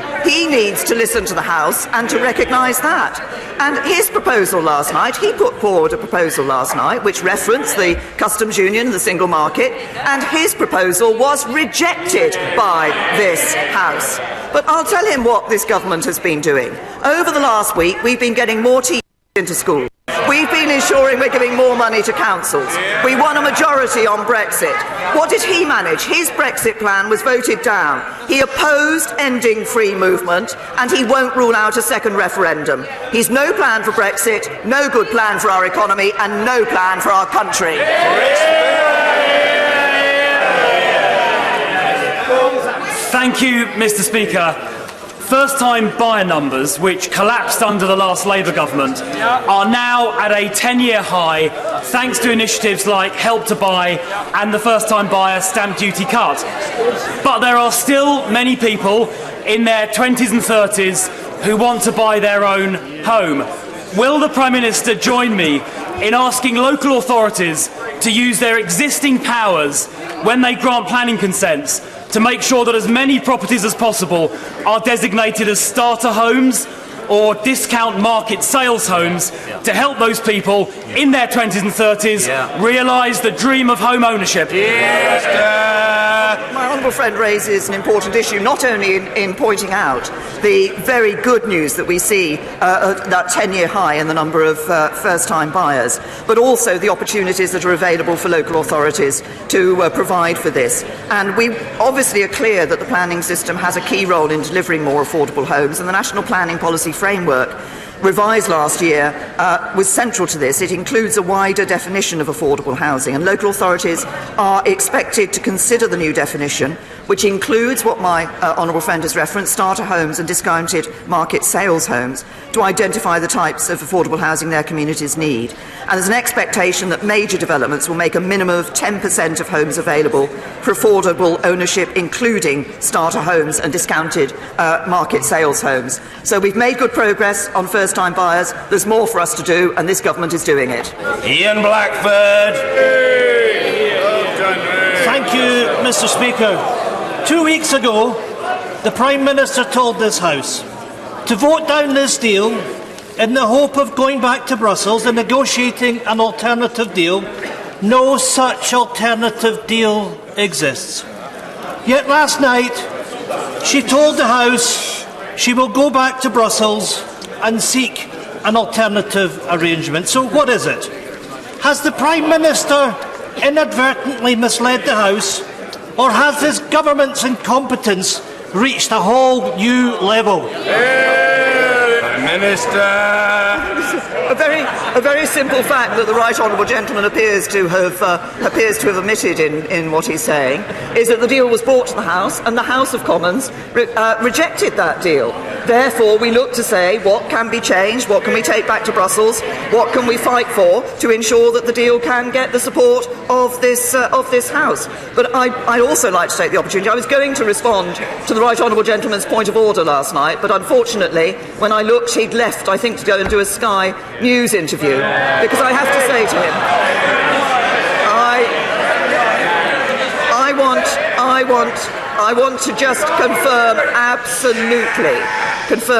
needs to listen to the House and to recognise that. And his proposal last night, he put forward a proposal last night which referenced the customs union, the single market, and his proposal was rejected by this House. But I'll tell him what this government has been doing. Over the last week, we've been getting more teachers into schools. We've been ensuring we're giving more money to councils. We won a majority on Brexit. What did he manage? His Brexit plan was voted down. He opposed ending free movement, and he won't rule out a second referendum. He's no plan for Brexit, no good plan for our economy, and no plan for our country. Thank you, Mr. Speaker. First-time buyer numbers, which collapsed under the last Labour government, are now at a 10-year high thanks to initiatives like Help to Buy and the first-time buyer stamp duty cut. But there are still many people in their 20s and 30s who want to buy their own home. Will the Prime Minister join me in asking local authorities to use their existing powers when they grant planning consents to make sure that as many properties as possible are designated as starter homes or discount market sales homes to help those people in their 20s and 30s realise the dream of home ownership? My honourable friend raises an important issue, not only in pointing out the very good news that we see that 10-year high in the number of first-time buyers, but also the opportunities that are available for local authorities to provide for this. And we obviously are clear that the planning system has a key role in delivering more affordable homes, and the National Planning Policy Framework, revised last year, was central to this. It includes a wider definition of affordable housing, and local authorities are expected to consider the new definition, which includes what my honourable friend has referenced, starter homes and discounted market sales homes, to identify the types of affordable housing their communities need. And there's an expectation that major developments will make a minimum of 10% of homes available for affordable ownership, including starter homes and discounted market sales homes. So we've made good progress on first-time buyers. There's more for us to do, and this government is doing it. Ian Blackford. Thank you, Mr. Speaker. 2 weeks ago, the Prime Minister told this House to vote down this deal in the hope of going back to Brussels and negotiating an alternative deal. No such alternative deal exists. Yet last night, she told the House she will go back to Brussels and seek an alternative arrangement. So what is it? Has the Prime Minister inadvertently misled the House, or has this government's incompetence reached a whole new level? Prime Minister. A very simple fact that the right honourable gentleman appears to have omitted in what he's saying is that the deal was brought to the House, and the House of Commons rejected that deal. Therefore, we look to say what can be changed, what can we take back to Brussels, what can we fight for to ensure that the deal can get the support of this House. But I'd also like to take the opportunity. I was going to respond to the right honourable gentleman's point of order last night, but unfortunately, when I looked, he'd left, I think, to go and do a Sky News interview, because I have to say to him, I want to just confirm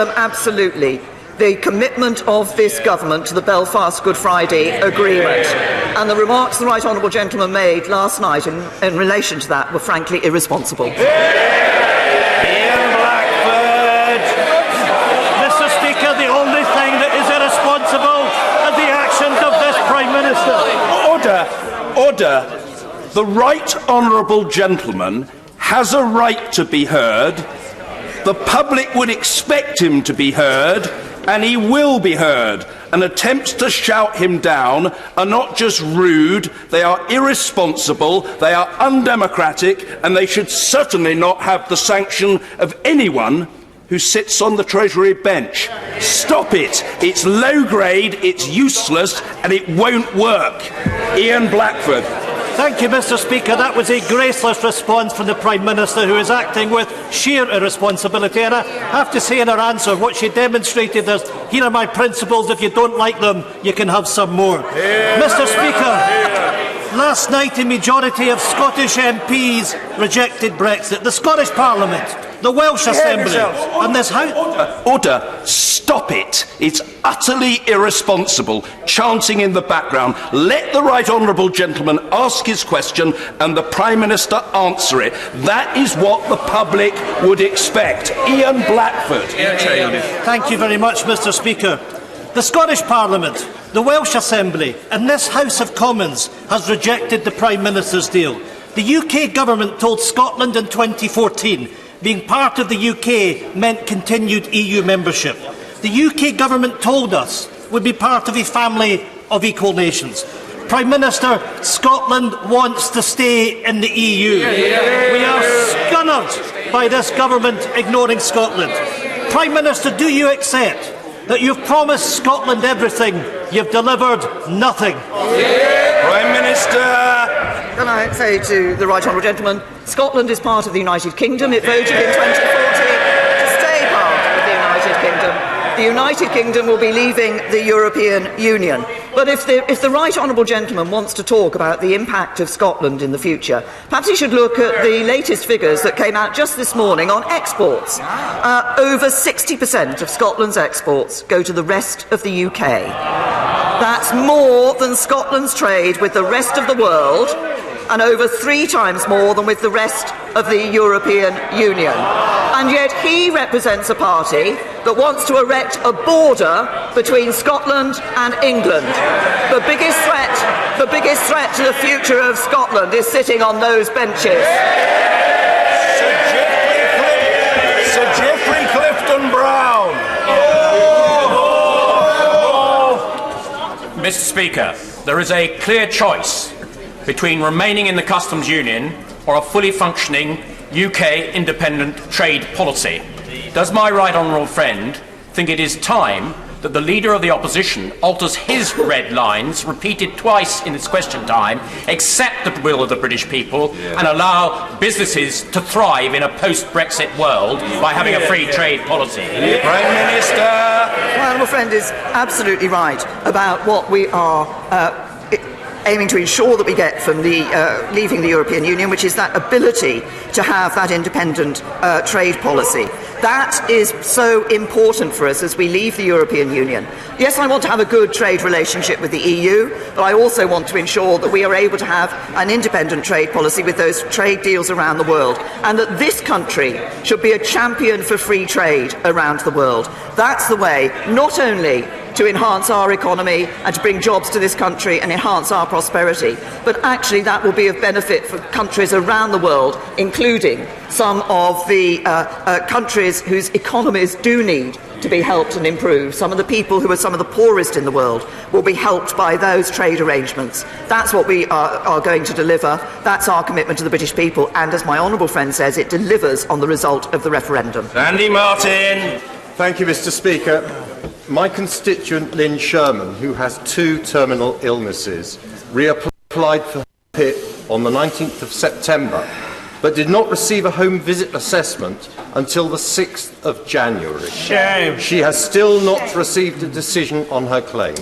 absolutely the commitment of this government to the Belfast Good Friday Agreement. And the remarks the right honourable gentleman made last night in relation to that were frankly irresponsible. Ian Blackford. Mr. Speaker, the only thing that is irresponsible are the actions of this Prime Minister. Order. The right honourable gentleman has a right to be heard. The public would expect him to be heard, and he will be heard. And attempts to shout him down are not just rude, they are irresponsible, they are undemocratic, and they should certainly not have the sanction of anyone who sits on the Treasury bench. Stop it. It's low grade, it's useless, and it won't work. Ian Blackford. Thank you, Mr. Speaker. That was a graceless response from the Prime Minister, who is acting with sheer irresponsibility. And I have to say in her answer, what she demonstrated is, here are my principles, if you don't like them, you can have some more. Mr. Speaker, last night a majority of Scottish MPs rejected Brexit. The Scottish Parliament, the Welsh Assembly, and this House... Order. Stop it. It's utterly irresponsible, chanting in the background. Let the right honourable gentleman ask his question and the Prime Minister answer it. That is what the public would expect. Ian Blackford. Thank you very much, Mr. Speaker. The Scottish Parliament, the Welsh Assembly, and this House of Commons has rejected the Prime Minister's deal. The UK Government told Scotland in 2014 being part of the UK meant continued EU membership. The UK Government told us we'd be part of a family of equal nations. Prime Minister, Scotland wants to stay in the EU. We are scunnered by this Government ignoring Scotland. Prime Minister, do you accept that you've promised Scotland everything, you've delivered nothing? Prime Minister. Can I say to the right honourable gentleman, Scotland is part of the United Kingdom. It voted in 2014 to stay part of the United Kingdom. The United Kingdom will be leaving the European Union. But if the right honourable gentleman wants to talk about the impact of Scotland in the future, perhaps he should look at the latest figures that came out just this morning on exports. Over 60% of Scotland's exports go to the rest of the UK. That's more than Scotland's trade with the rest of the world, and over 3 times more than with the rest of the European Union. And yet he represents a party that wants to erect a border between Scotland and England. The biggest threat to the future of Scotland is sitting on those benches. Sir Geoffrey Clifton Brown. Mr. Speaker, there is a clear choice between remaining in the customs union or a fully functioning UK independent trade policy. Does my right honourable friend think it is time that the Leader of the Opposition alters his red lines, repeated twice in its question time, accept the will of the British people and allow businesses to thrive in a post-Brexit world by having a free trade policy? Prime Minister. My honourable friend is absolutely right about what we are aiming to ensure that we get from leaving the European Union, which is that ability to have that independent trade policy. That is so important for us as we leave the European Union. Yes, I want to have a good trade relationship with the EU, but I also want to ensure that we are able to have an independent trade policy with those trade deals around the world, and that this country should be a champion for free trade around the world. That's the way, not only to enhance our economy and to bring jobs to this country and enhance our prosperity, but actually that will be of benefit for countries around the world, including some of the countries whose economies do need to be helped and improved. Some of the people who are some of the poorest in the world will be helped by those trade arrangements. That's what we are going to deliver. That's our commitment to the British people, and as my honourable friend says, it delivers on the result of the referendum. Andy Martin. Thank you, Mr. Speaker. My constituent Lynn Sherman, who has 2 terminal illnesses, reapplied for PIP on the 19th of September, but did not receive a home visit assessment until the 6th of January. Shame. She has still not received a decision on her claim.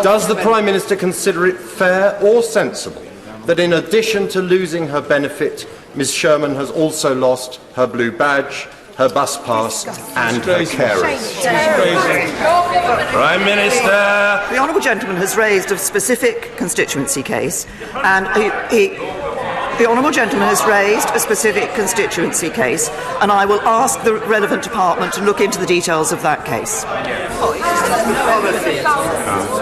Does the Prime Minister consider it fair or sensible that in addition to losing her benefit, Ms Sherman has also lost her blue badge, her bus pass and her carers? Prime Minister. The honourable gentleman has raised a specific constituency case, and the honourable gentleman has raised a specific constituency case, and I will ask the relevant department to look into the details of that case.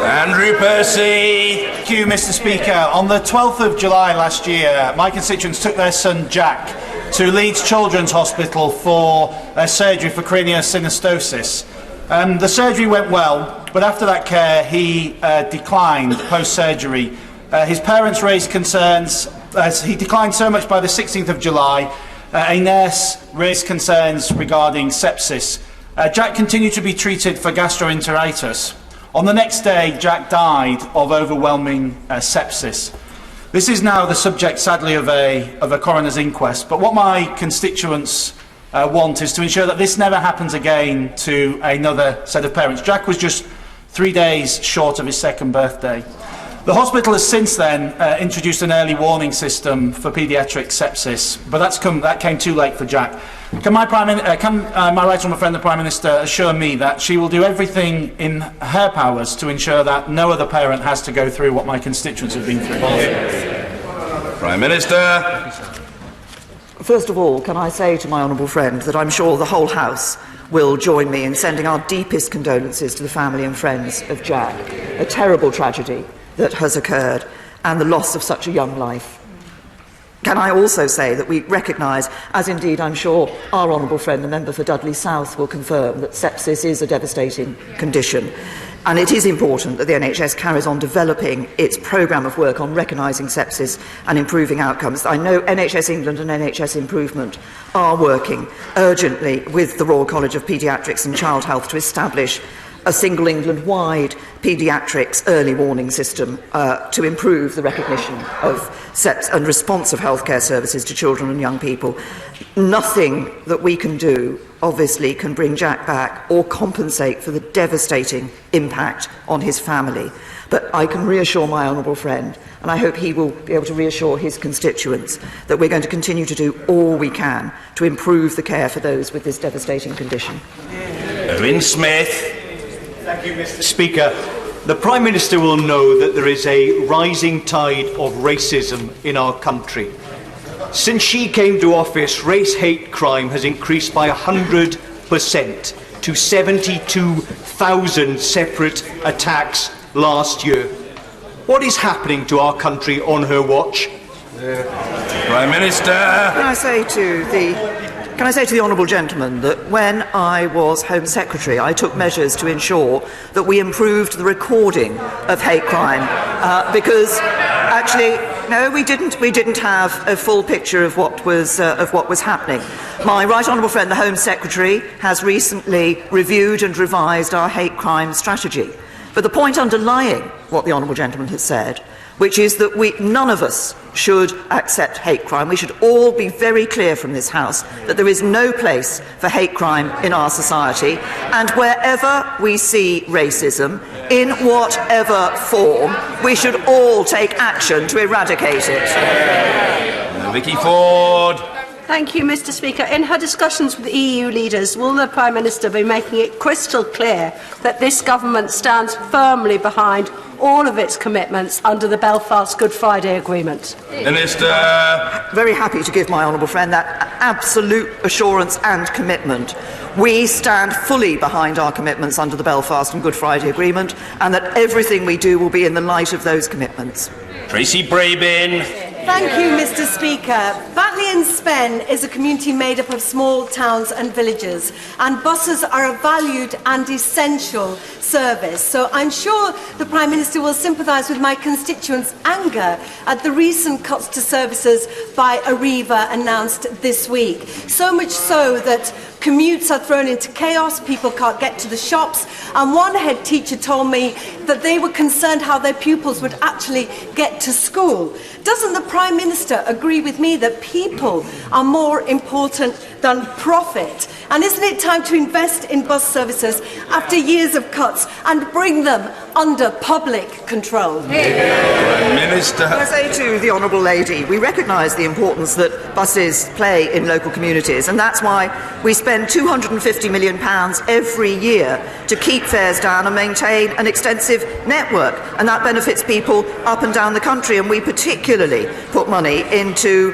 Andrew Percy. Thank you, Mr. Speaker. On the 12th of July last year, my constituents took their son Jack to Leeds Children's Hospital for surgery for craniosynostosis. The surgery went well, but after that care he declined post-surgery. His parents raised concerns. He declined so much by the 16th of July. A nurse raised concerns regarding sepsis. Jack continued to be treated for gastroenteritis. On the next day, Jack died of overwhelming sepsis. This is now the subject, sadly, of a coroner's inquest. But what my constituents want is to ensure that this never happens again to another set of parents. Jack was just 3 days short of his second birthday. The hospital has since then introduced an early warning system for paediatric sepsis, but that came too late for Jack. Can my right honourable friend, the Prime Minister, assure me that she will do everything in her powers to ensure that no other parent has to go through what my constituents have been through? Prime Minister. First of all, can I say to my honourable friend that I'm sure the whole House will join me in sending our deepest condolences to the family and friends of Jack. A terrible tragedy that has occurred and the loss of such a young life. Can I also say that we recognise, as indeed I'm sure our honourable friend, the member for Dudley South, will confirm, that sepsis is a devastating condition. And it is important that the NHS carries on developing its programme of work on recognising sepsis and improving outcomes. I know NHS England and NHS Improvement are working urgently with the Royal College of Paediatrics and Child Health to establish a single England-wide paediatrics early warning system to improve the recognition of sepsis and response of healthcare services to children and young people. Nothing that we can do, obviously, can bring Jack back or compensate for the devastating impact on his family. But I can reassure my honourable friend, and I hope he will be able to reassure his constituents, that we're going to continue to do all we can to improve the care for those with this devastating condition. Owen Smith. Thank you, Mr. Speaker. The Prime Minister will know that there is a rising tide of racism in our country. Since she came to office, race-hate crime has increased by 100% to 72,000 separate attacks last year. What is happening to our country on her watch? Prime Minister. Can I say to the honourable gentleman that when I was Home Secretary, I took measures to ensure that we improved the recording of hate crime because actually, no, we didn't have a full picture of what was happening. My right honourable friend, the Home Secretary, has recently reviewed and revised our hate crime strategy. But the point underlying what the honourable gentleman has said, which is that none of us should accept hate crime. We should all be very clear from this House that there is no place for hate crime in our society, and wherever we see racism, in whatever form, we should all take action to eradicate it. Vicky Ford. Thank you, Mr. Speaker. In her discussions with EU leaders, will the Prime Minister be making it crystal clear that this government stands firmly behind all of its commitments under the Belfast Good Friday Agreement? Minister. Very happy to give my honourable friend that absolute assurance and commitment. We stand fully behind our commitments under the Belfast and Good Friday Agreement, and that everything we do will be in the light of those commitments. Tracy Brabin. Thank you, Mr. Speaker. Batley and Spen is a community made up of small towns and villages, and buses are a valued and essential service. So I'm sure the Prime Minister will sympathise with my constituents' anger at the recent cuts to services by Arriva announced this week. So much so that commutes are thrown into chaos, people can't get to the shops, and one head teacher told me that they were concerned how their pupils would actually get to school. Doesn't the Prime Minister agree with me that people are more important than profit? And isn't it time to invest in bus services after years of cuts and bring them under public control? Minister. Can I say to the honourable lady, we recognise the importance that buses play in local communities, and that's why we spend £250 million every year to keep fares down and maintain an extensive network, and that benefits people up and down the country. And we particularly put money into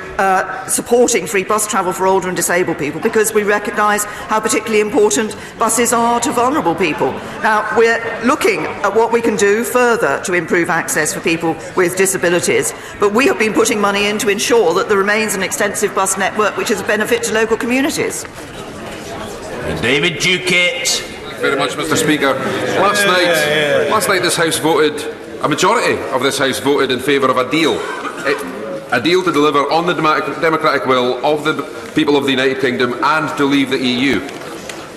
supporting free bus travel for older and disabled people, because we recognise recognise how particularly important buses are to vulnerable people. Now, we're looking at what we can do further to improve access for people with disabilities, but we have been putting money in to ensure that there remains an extensive bus network which is a benefit to local communities. David Duquette. Thank you very much, Mr. Speaker. Last night this House voted, a majority of this House voted in favour of a deal. A deal to deliver on the democratic will of the people of the United Kingdom and to leave the EU.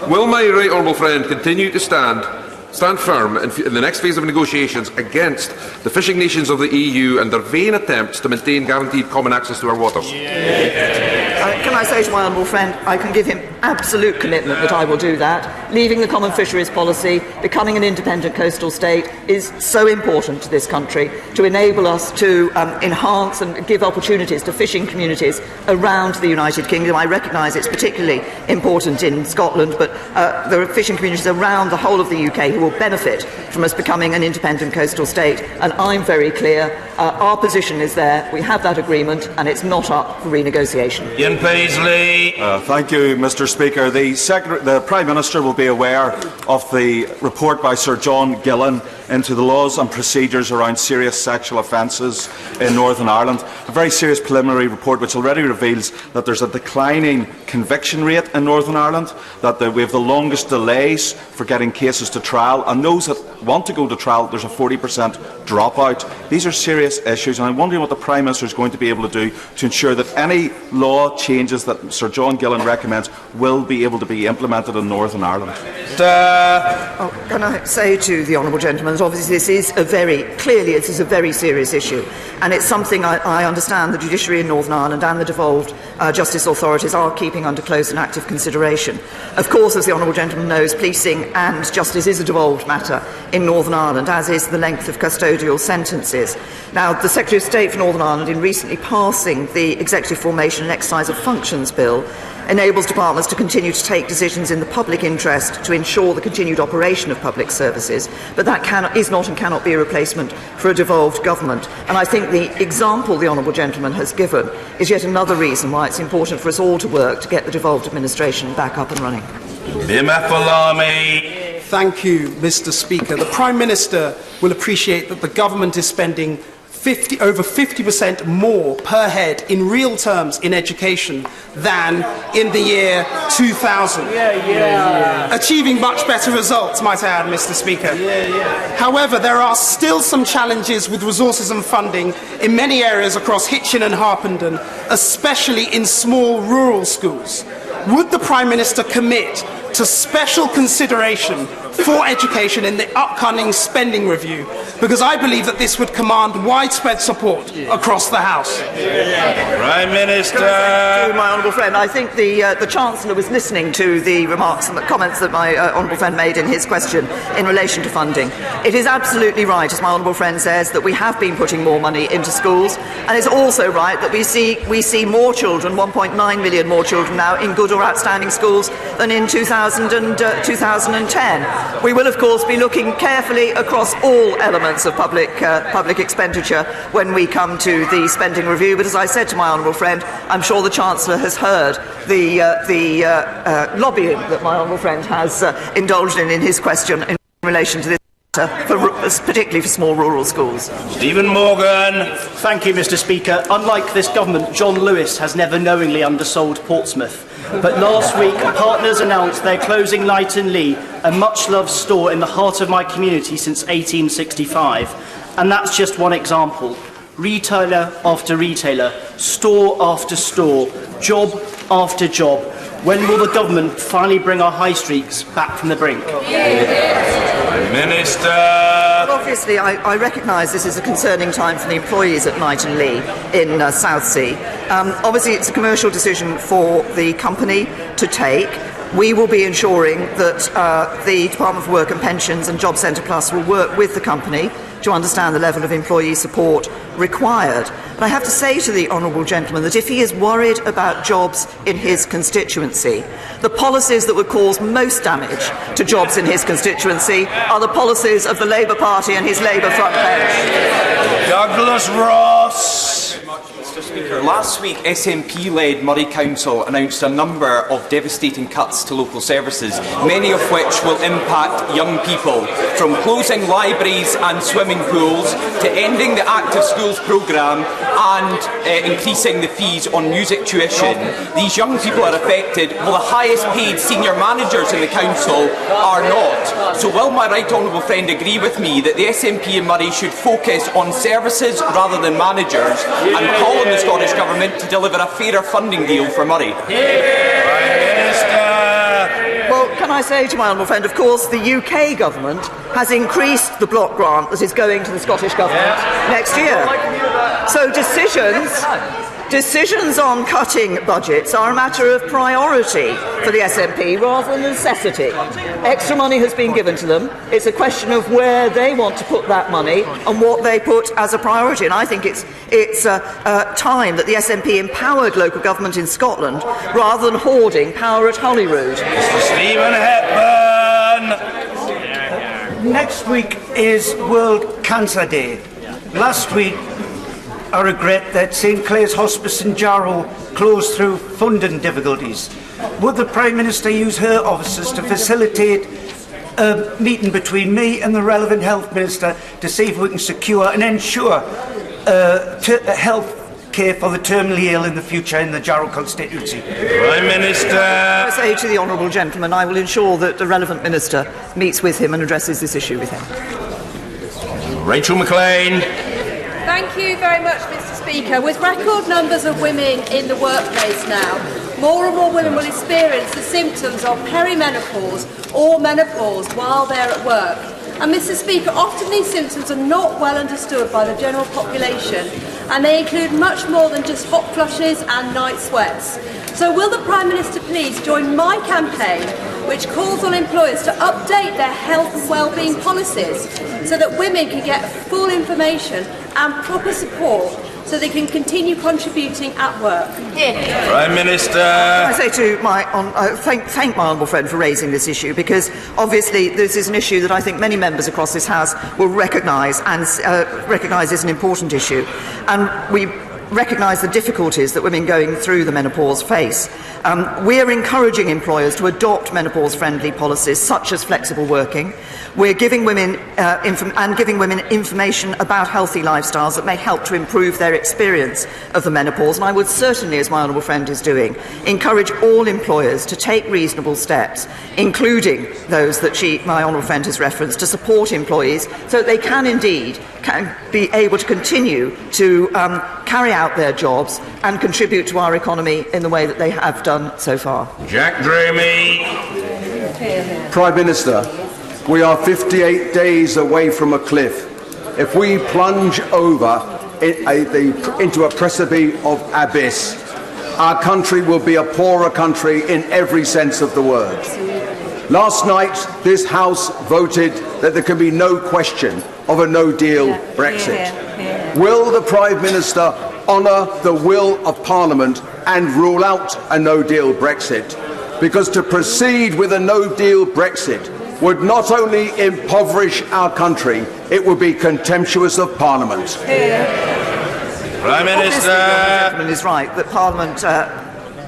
Will my right honourable friend continue to stand firm in the next phase of negotiations against the fishing nations of the EU and their vain attempts to maintain guaranteed common access to our waters? Can I say to my honourable friend, I can give him absolute commitment that I will do that. Leaving the common fisheries policy, becoming an independent coastal state is so important to this country to enable us to enhance and give opportunities to fishing communities around the United Kingdom. I recognise it's particularly important in Scotland, but there are fishing communities around the whole of the UK who will benefit from us becoming an independent coastal state. And I'm very clear, our position is there, we have that agreement, and it's not up for renegotiation. Ian Paisley. Thank you, Mr. Speaker. The Prime Minister will be aware of the report by Sir John Gillan into the laws and procedures around serious sexual offences in Northern Ireland. A very serious preliminary report which already reveals that there's a declining conviction rate in Northern Ireland, that we have the longest delays for getting cases to trial, and those that want to go to trial, there's a 40% dropout. These are serious issues, and I'm wondering what the Prime Minister is going to be able to do to ensure that any law changes that Sir John Gillan recommends will be able to be implemented in Northern Ireland. Can I say to the honourable gentleman that obviously this is a very serious issue, and it's something I understand the judiciary in Northern Ireland and the devolved justice authorities are keeping under close and active consideration. Of course, as the honourable gentleman knows, policing and justice is a devolved matter in Northern Ireland, as is the length of custodial sentences. Now, the Secretary of State for Northern Ireland, in recently passing the Executive Formation and Exercise of Functions Bill, enables departments to continue to take decisions in the public interest to ensure the continued operation of public services, but that is not and cannot be a replacement for a devolved government. And I think the example the honourable gentleman has given is yet another reason why it's important for us all to work to get the devolved administration back up and running. Thank you, Mr. Speaker. The Prime Minister will appreciate that the government is spending over 50% more per head in real terms in education than in the year 2000. Achieving much better results, might I add, Mr. Speaker. However, there are still some challenges with resources and funding in many areas across Hitchin and Harpenden, especially in small rural schools. Would the Prime Minister commit to special consideration for education in the upcoming spending review, because I believe that this would command widespread support across the House. Prime Minister. To my honourable friend, I think the Chancellor was listening to the remarks and the comments that my honourable friend made in his question in relation to funding. It is absolutely right, as my honourable friend says, that we have been putting more money into schools, and it's also right that we see more children, 1.9 million more children now, in good or outstanding schools than in 2010. We will, of course, be looking carefully across all elements of public expenditure when we come to the spending review. But as I said to my honourable friend, I'm sure the Chancellor has heard the lobbying that my honourable friend has indulged in his question in relation to this matter, particularly for small rural schools. Stephen Morgan. Thank you, Mr. Speaker. Unlike this government, John Lewis has never knowingly undersold Portsmouth. But last week, partners announced they're closing Knighton Lee, a much-loved store in the heart of my community since 1865. And that's just one example. Retailer after retailer, store after store, job after job. When will the government finally bring our high streets back from the brink? Minister. Well, obviously, I recognise this is a concerning time for the employees at Knighton Lee in Southsea. Obviously, it's a commercial decision for the company to take. We will be ensuring that the Department for Work and Pensions and Job Centre Plus will work with the company to understand the level of employee support required. But I have to say to the honourable gentleman that if he is worried about jobs in his constituency, the policies that would cause most damage to jobs in his constituency are the policies of the Labour Party and his Labour front bench. Douglas Ross. Speaker, last week SNP-led Moray Council announced a number of devastating cuts to local services, many of which will impact young people, from closing libraries and swimming pools to ending the Active Schools programme and increasing the fees on music tuition. These young people are affected, while the highest paid senior managers in the council are not. So will my right honourable friend agree with me that the SNP in Moray should focus on services rather than managers, and call on the Scottish Government to deliver a fairer funding deal for Moray? Well, can I say to my honourable friend, of course, the UK Government has increased the block grant that is going to the Scottish Government next year. So decisions on cutting budgets are a matter of priority for the SNP rather than necessity. Extra money has been given to them. It's a question of where they want to put that money and what they put as a priority. And I think it's time that the SNP empowered local government in Scotland rather than hoarding power at Holyrood. Mr. Stephen Hepburn. Next week is World Cancer Day. Last week, I regret that St Clair's Hospice in Jarrow closed through funding difficulties. Would the Prime Minister use her officers to facilitate a meeting between me and the relevant Health Minister to see if we can secure and ensure health care for the terminally ill in the future in the Jarrow constituency? Prime Minister. I say to the honourable gentleman, I will ensure that the relevant minister meets with him and addresses this issue with him. Rachel McLean. Thank you very much, Mr. Speaker. With record numbers of women in the workplace now, more and more women will experience the symptoms of perimenopause or menopause while they're at work. And Mr. Speaker, often these symptoms are not well understood by the general population, and they include much more than just hot flushes and night sweats. So will the Prime Minister please join my campaign, which calls on employers to update their health and wellbeing policies so that women can get full information and proper support so they can continue contributing at work? Prime Minister. I say to thank my honourable friend for raising this issue, because obviously this is an issue that I think many members across this House will recognise and recognise as an important issue, and we recognise the difficulties that women going through the menopause face. We are encouraging employers to adopt menopause-friendly policies such as flexible working. We're giving women information about healthy lifestyles that may help to improve their experience of the menopause. And I would certainly, as my honourable friend is doing, encourage all employers to take reasonable steps, including those that my honourable friend has referenced, to support employees so that they can indeed be able to continue to carry out their jobs and contribute to our economy in the way that they have done so far. Jack Dramey. Prime Minister, we are 58 days away from a cliff. If we plunge over into a precipice of abyss, our country will be a poorer country in every sense of the word. Last night, this House voted that there can be no question of a no-deal Brexit. Will the Prime Minister honour the will of Parliament and rule out a no-deal Brexit? Because to proceed with a no-deal Brexit would not only impoverish our country, it would be contemptuous of Parliament. Prime Minister. The gentleman is right that Parliament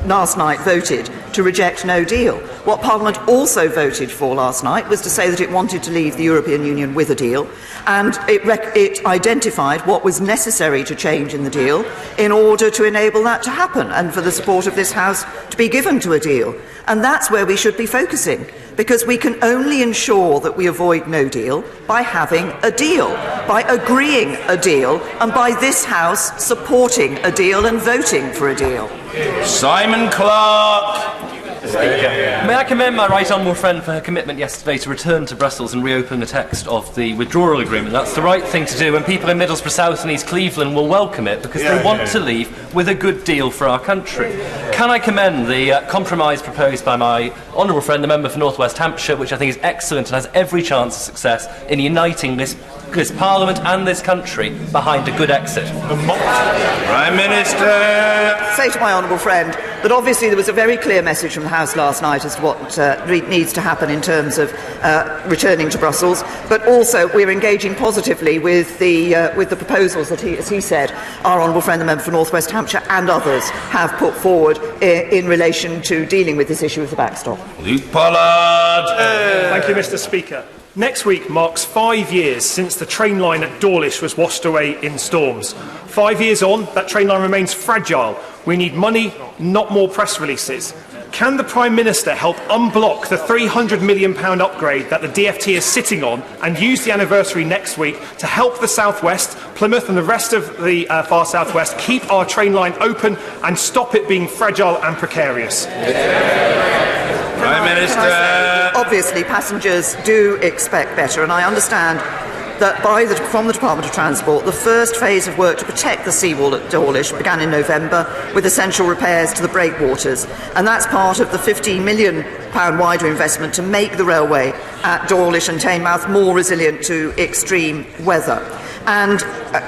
last night voted to reject no deal. What Parliament also voted for last night was to say that it wanted to leave the European Union with a deal, and it identified what was necessary to change in the deal in order to enable that to happen and for the support of this House to be given to a deal. And that's where we should be focusing, because we can only ensure that we avoid no deal by having a deal, by agreeing a deal, and by this House supporting a deal and voting for a deal. Simon Clark. May I commend my right honourable friend for her commitment yesterday to return to Brussels and reopen the text of the withdrawal agreement. That's the right thing to do, and people in Middlesbrough South and East Cleveland will welcome it because they want to leave with a good deal for our country. Can I commend the compromise proposed by my honourable friend, the member for North West Hampshire, which I think is excellent and has every chance of success in uniting this this Parliament and this country behind a good exit. Prime Minister. Say to my honourable friend that obviously there was a very clear message from the House last night as to what needs to happen in terms of returning to Brussels, but also we're engaging positively with the proposals that, as he said, our honourable friend, the member for North West Hampshire, and others have put forward in relation to dealing with this issue of the backstop. Luke Pollard. Thank you, Mr. Speaker. Next week marks 5 years since the train line at Dawlish was washed away in storms. 5 years on, that train line remains fragile. We need money, not more press releases. Can the Prime Minister help unblock the £300 million upgrade that the DfT is sitting on and use the anniversary next week to help the South West, Plymouth and the rest of the far South West keep our train line open and stop it being fragile and precarious? Prime Minister. Obviously, passengers do expect better, and I understand that from the Department of Transport, the first phase of work to protect the seawall at Dawlish began in November with essential repairs to the breakwaters, and that's part of the £15 million wider investment to make the railway at Dawlish and Teignmouth more resilient to extreme weather. And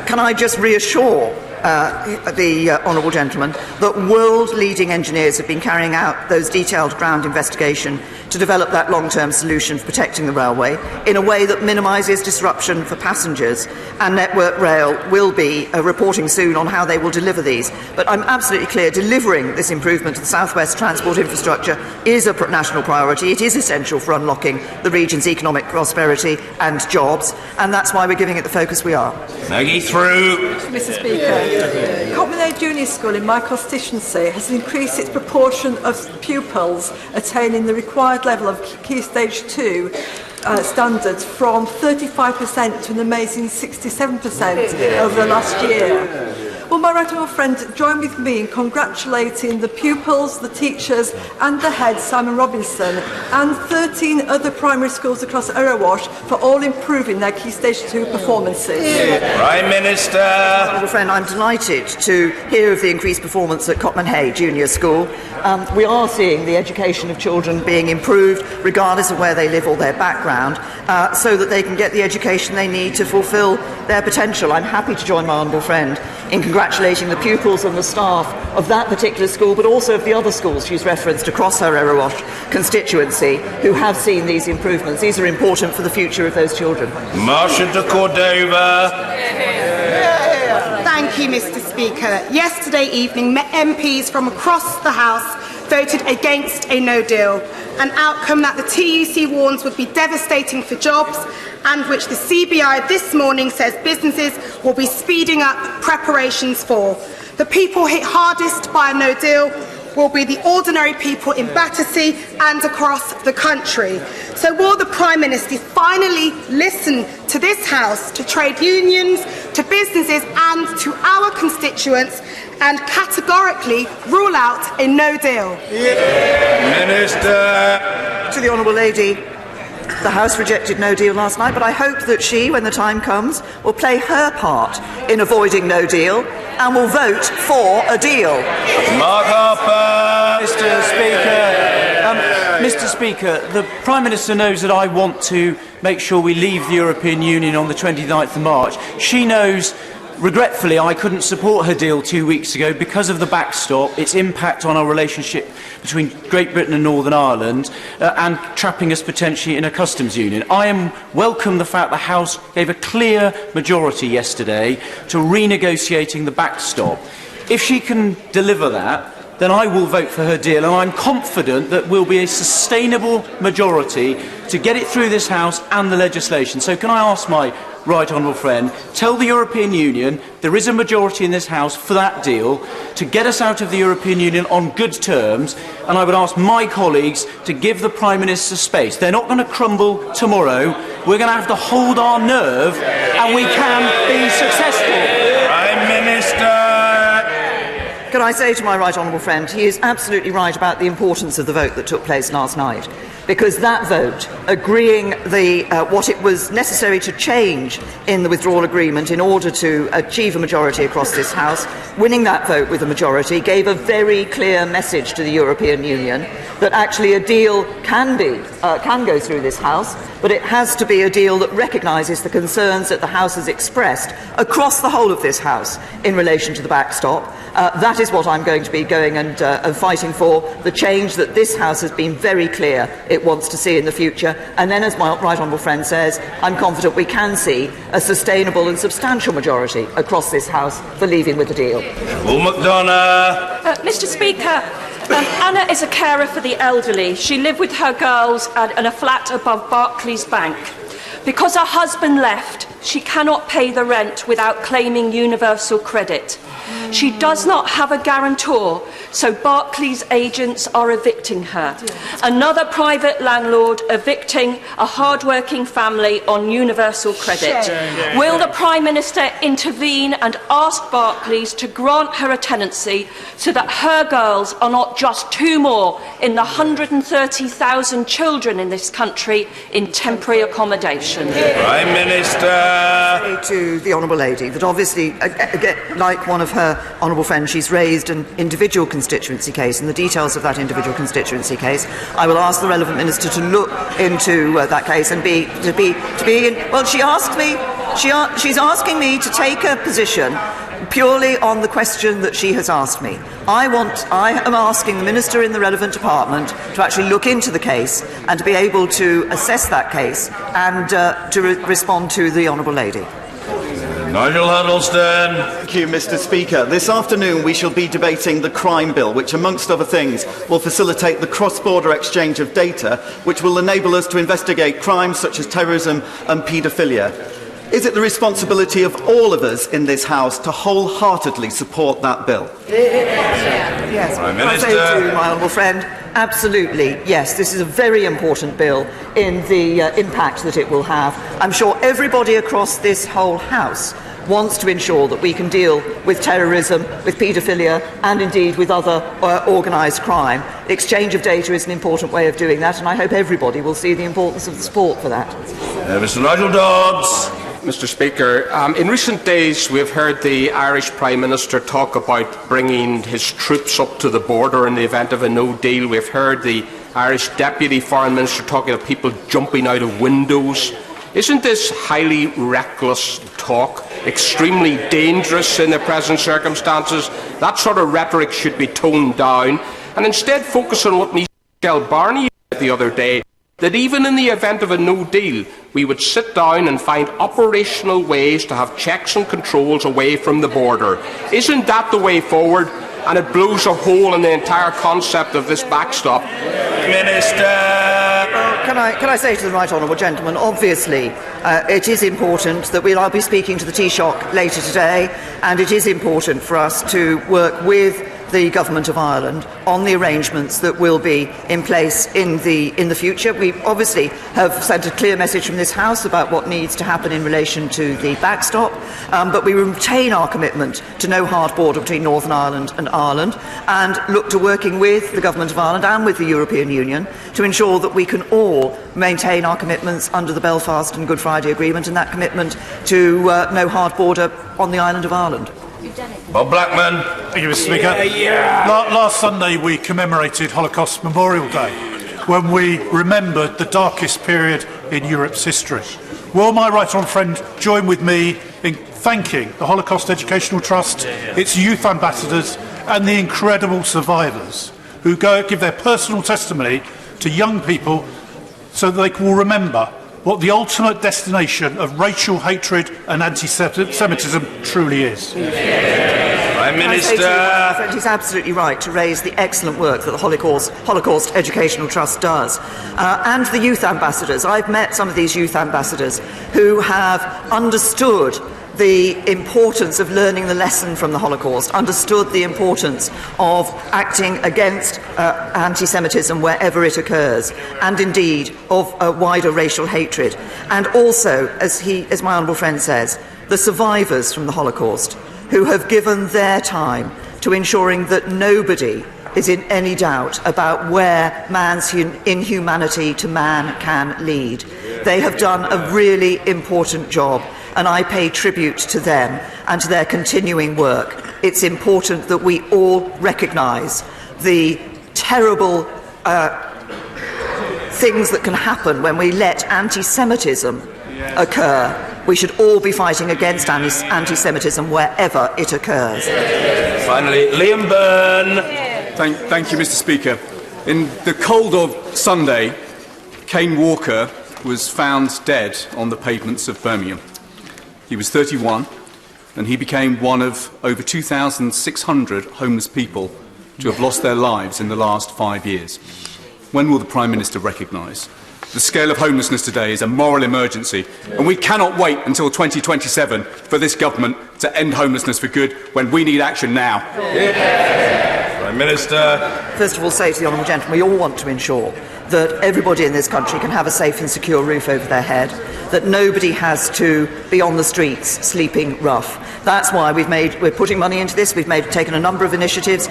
can I just reassure the honourable gentleman that world-leading engineers have been carrying out those detailed ground investigation to develop that long-term solution for protecting the railway in a way that minimises disruption for passengers, and Network Rail will be reporting soon on how they will deliver these. But I'm absolutely clear delivering this improvement to the South West transport infrastructure is a national priority. It is essential for unlocking the region's economic prosperity and jobs, and that's why we're giving it the focus we are. Maggie through. Mr. Speaker, Copmanhede Junior School in my constituency has increased its proportion of pupils attaining the required level of Key Stage 2 standards from 35% to an amazing 67% over the last year. Will my right honourable friend join with me in congratulating the pupils, the teachers and the head, Simon Robinson, and 13 other primary schools across Erewash for all improving their Key Stage 2 performances? Prime Minister. Honourable friend, I'm delighted to hear of the increased performance at Copmanhede Junior School. We are seeing the education of children being improved regardless of where they live or their background, so that they can get the education they need to fulfil their potential. I'm happy to join my honourable friend in congratulating the pupils and the staff of that particular school, but also of the other schools she's referenced across her Erewash constituency who have seen these improvements. These are important for the future of those children. Marcia de Cordova. Thank you, Mr. Speaker. Yesterday evening, MPs from across the House voted against a no deal, an outcome that the TUC warns would be devastating for jobs and which the CBI this morning says businesses will be speeding up preparations for. The people hit hardest by a no deal will be the ordinary people in Battersea and across the country. So will the Prime Minister finally listen to this House, to trade unions, to businesses and to our constituents, and categorically rule out a no deal? Minister. To the honourable lady, the House rejected no deal last night, but I hope that she, when the time comes, will play her part in avoiding no deal and will vote for a deal. Mark Harper. Mr. Speaker, the Prime Minister knows that I want to make sure we leave the European Union on the 29th of March. She knows, regretfully, I couldn't support her deal 2 weeks ago because of the backstop, its impact on our relationship between Great Britain and Northern Ireland, and trapping us potentially in a customs union. I welcome the fact the House gave a clear majority yesterday to renegotiating the backstop. If she can deliver that, then I will vote for her deal, and I'm confident that will be a sustainable majority to get it through this House and the legislation. So can I ask my right honourable friend, tell the European Union there is a majority in this House for that deal to get us out of the European Union on good terms, and I would ask my colleagues to give the Prime Minister space. They're not going to crumble tomorrow. We're going to have to hold our nerve, and we can be successful. Prime Minister. Can I say to my right honourable friend, he is absolutely right about the importance of the vote that took place last night. because that vote, agreeing what it was necessary to change in the withdrawal agreement in order to achieve a majority across this House, winning that vote with a majority gave a very clear message to the European Union that actually a deal can go through this House, but it has to be a deal that recognises the concerns that the House has expressed across the whole of this House in relation to the backstop. That is what I'm going to be going and fighting for, the change that this House has been very clear it wants to see in the future. And then, as my right honourable friend says, I'm confident we can see a sustainable and substantial majority across this House for leaving with the deal. Mr. Speaker, Anna is a carer for the elderly. She lived with her girls in a flat above Barclays Bank. Because her husband left, she cannot pay the rent without claiming universal credit. She does not have a guarantor, so Barclays agents are evicting her. Another private landlord evicting a hard-working family on universal credit. Will the Prime Minister intervene and ask Barclays to grant her a tenancy so that her girls are not just two more in the 130,000 children in this country in temporary accommodation? Prime Minister. To the Honourable Lady, that obviously, again, like one of her honourable friends, she's raised an individual constituency case, and the details of that individual constituency case, I will ask the relevant minister to look into that case and be in. Well, she's asking me to take a position purely on the question that she has asked me. I am asking the minister in the relevant department to actually look into the case and to be able to assess that case and to respond to the honourable lady. Nigel Huddleston. Thank you, Mr. Speaker. This afternoon we shall be debating the crime bill, which amongst other things will facilitate the cross-border exchange of data, which will enable us to investigate crimes such as terrorism and paedophilia. Is it the responsibility of all of us in this House to wholeheartedly support that bill? Yes, Prime I say to my honourable friend, absolutely, yes. This is a very important bill in the impact that it will have. I'm sure everybody across this whole House wants to ensure that we can deal with terrorism, with paedophilia, and indeed with other organised crime. The exchange of data is an important way of doing that, and I hope everybody will see the importance of the support for that. Mr. Nigel Dodds. Mr. Speaker, in recent days we've heard the Irish Prime Minister talk about bringing his troops up to the border in the event of a no deal. We've heard the Irish Deputy Foreign Minister talking of people jumping out of windows. Isn't this highly reckless talk, extremely dangerous in the present circumstances? That sort of rhetoric should be toned down and instead focus on what Michel Barnier said the other day, that even in the event of a no deal, we would sit down and find operational ways to have checks and controls away from the border. Isn't that the way forward? And it blows a hole in the entire concept of this backstop. Minister! Can I say to the right honourable gentleman, obviously it is important that I'll be speaking to the Taoiseach later today, and it is important for us to work with the Government of Ireland on the arrangements that will be in place in the future. We obviously have sent a clear message from this House about what needs to happen in relation to the backstop, but we retain our commitment to no hard border between Northern Ireland and Ireland, and look to working with the Government of Ireland and with the European Union to ensure that we can all maintain our commitments under the Belfast and Good Friday Agreement, and that commitment to no hard border on the island of Ireland. Bob Blackman. Thank you, Mr. Speaker. Last Sunday we commemorated Holocaust Memorial Day, when we remembered the darkest period in Europe's history. Will my right honourable friend join with me in thanking the Holocaust Educational Trust, its youth ambassadors, and the incredible survivors who give their personal testimony to young people so that they will remember what the ultimate destination of racial hatred and anti-Semitism truly is. Prime Minister. He's absolutely right to raise the excellent work that the Holocaust Educational Trust does. And the youth ambassadors. I've met some of these youth ambassadors who have understood the importance of learning the lesson from the Holocaust, understood the importance of acting against anti-Semitism wherever it occurs, and indeed of wider racial hatred. And also, as my honourable friend says, the survivors from the Holocaust who have given their time to ensuring that nobody is in any doubt about where man's inhumanity to man can lead. They have done a really important job, and I pay tribute to them and to their continuing work. It's important that we all recognise the terrible things that can happen when we let anti-Semitism occur. We should all be fighting against anti-Semitism wherever it occurs. Finally, Liam Byrne. Thank you, Mr. Speaker. In the cold of Sunday, Kane Walker was found dead on the pavements of Birmingham. He was 31, and he became one of over 2,600 homeless people to have lost their lives in the last 5 years. When will the Prime Minister recognise the scale of homelessness today is a moral emergency, and we cannot wait until 2027 for this government to end homelessness for good, when we need action now? Prime Minister. First of all, say to the honourable gentleman, we all want to ensure that everybody in this country can have a safe and secure roof over their head, that nobody has to be on the streets sleeping rough. That's why we're putting money into this. We've taken a number of initiatives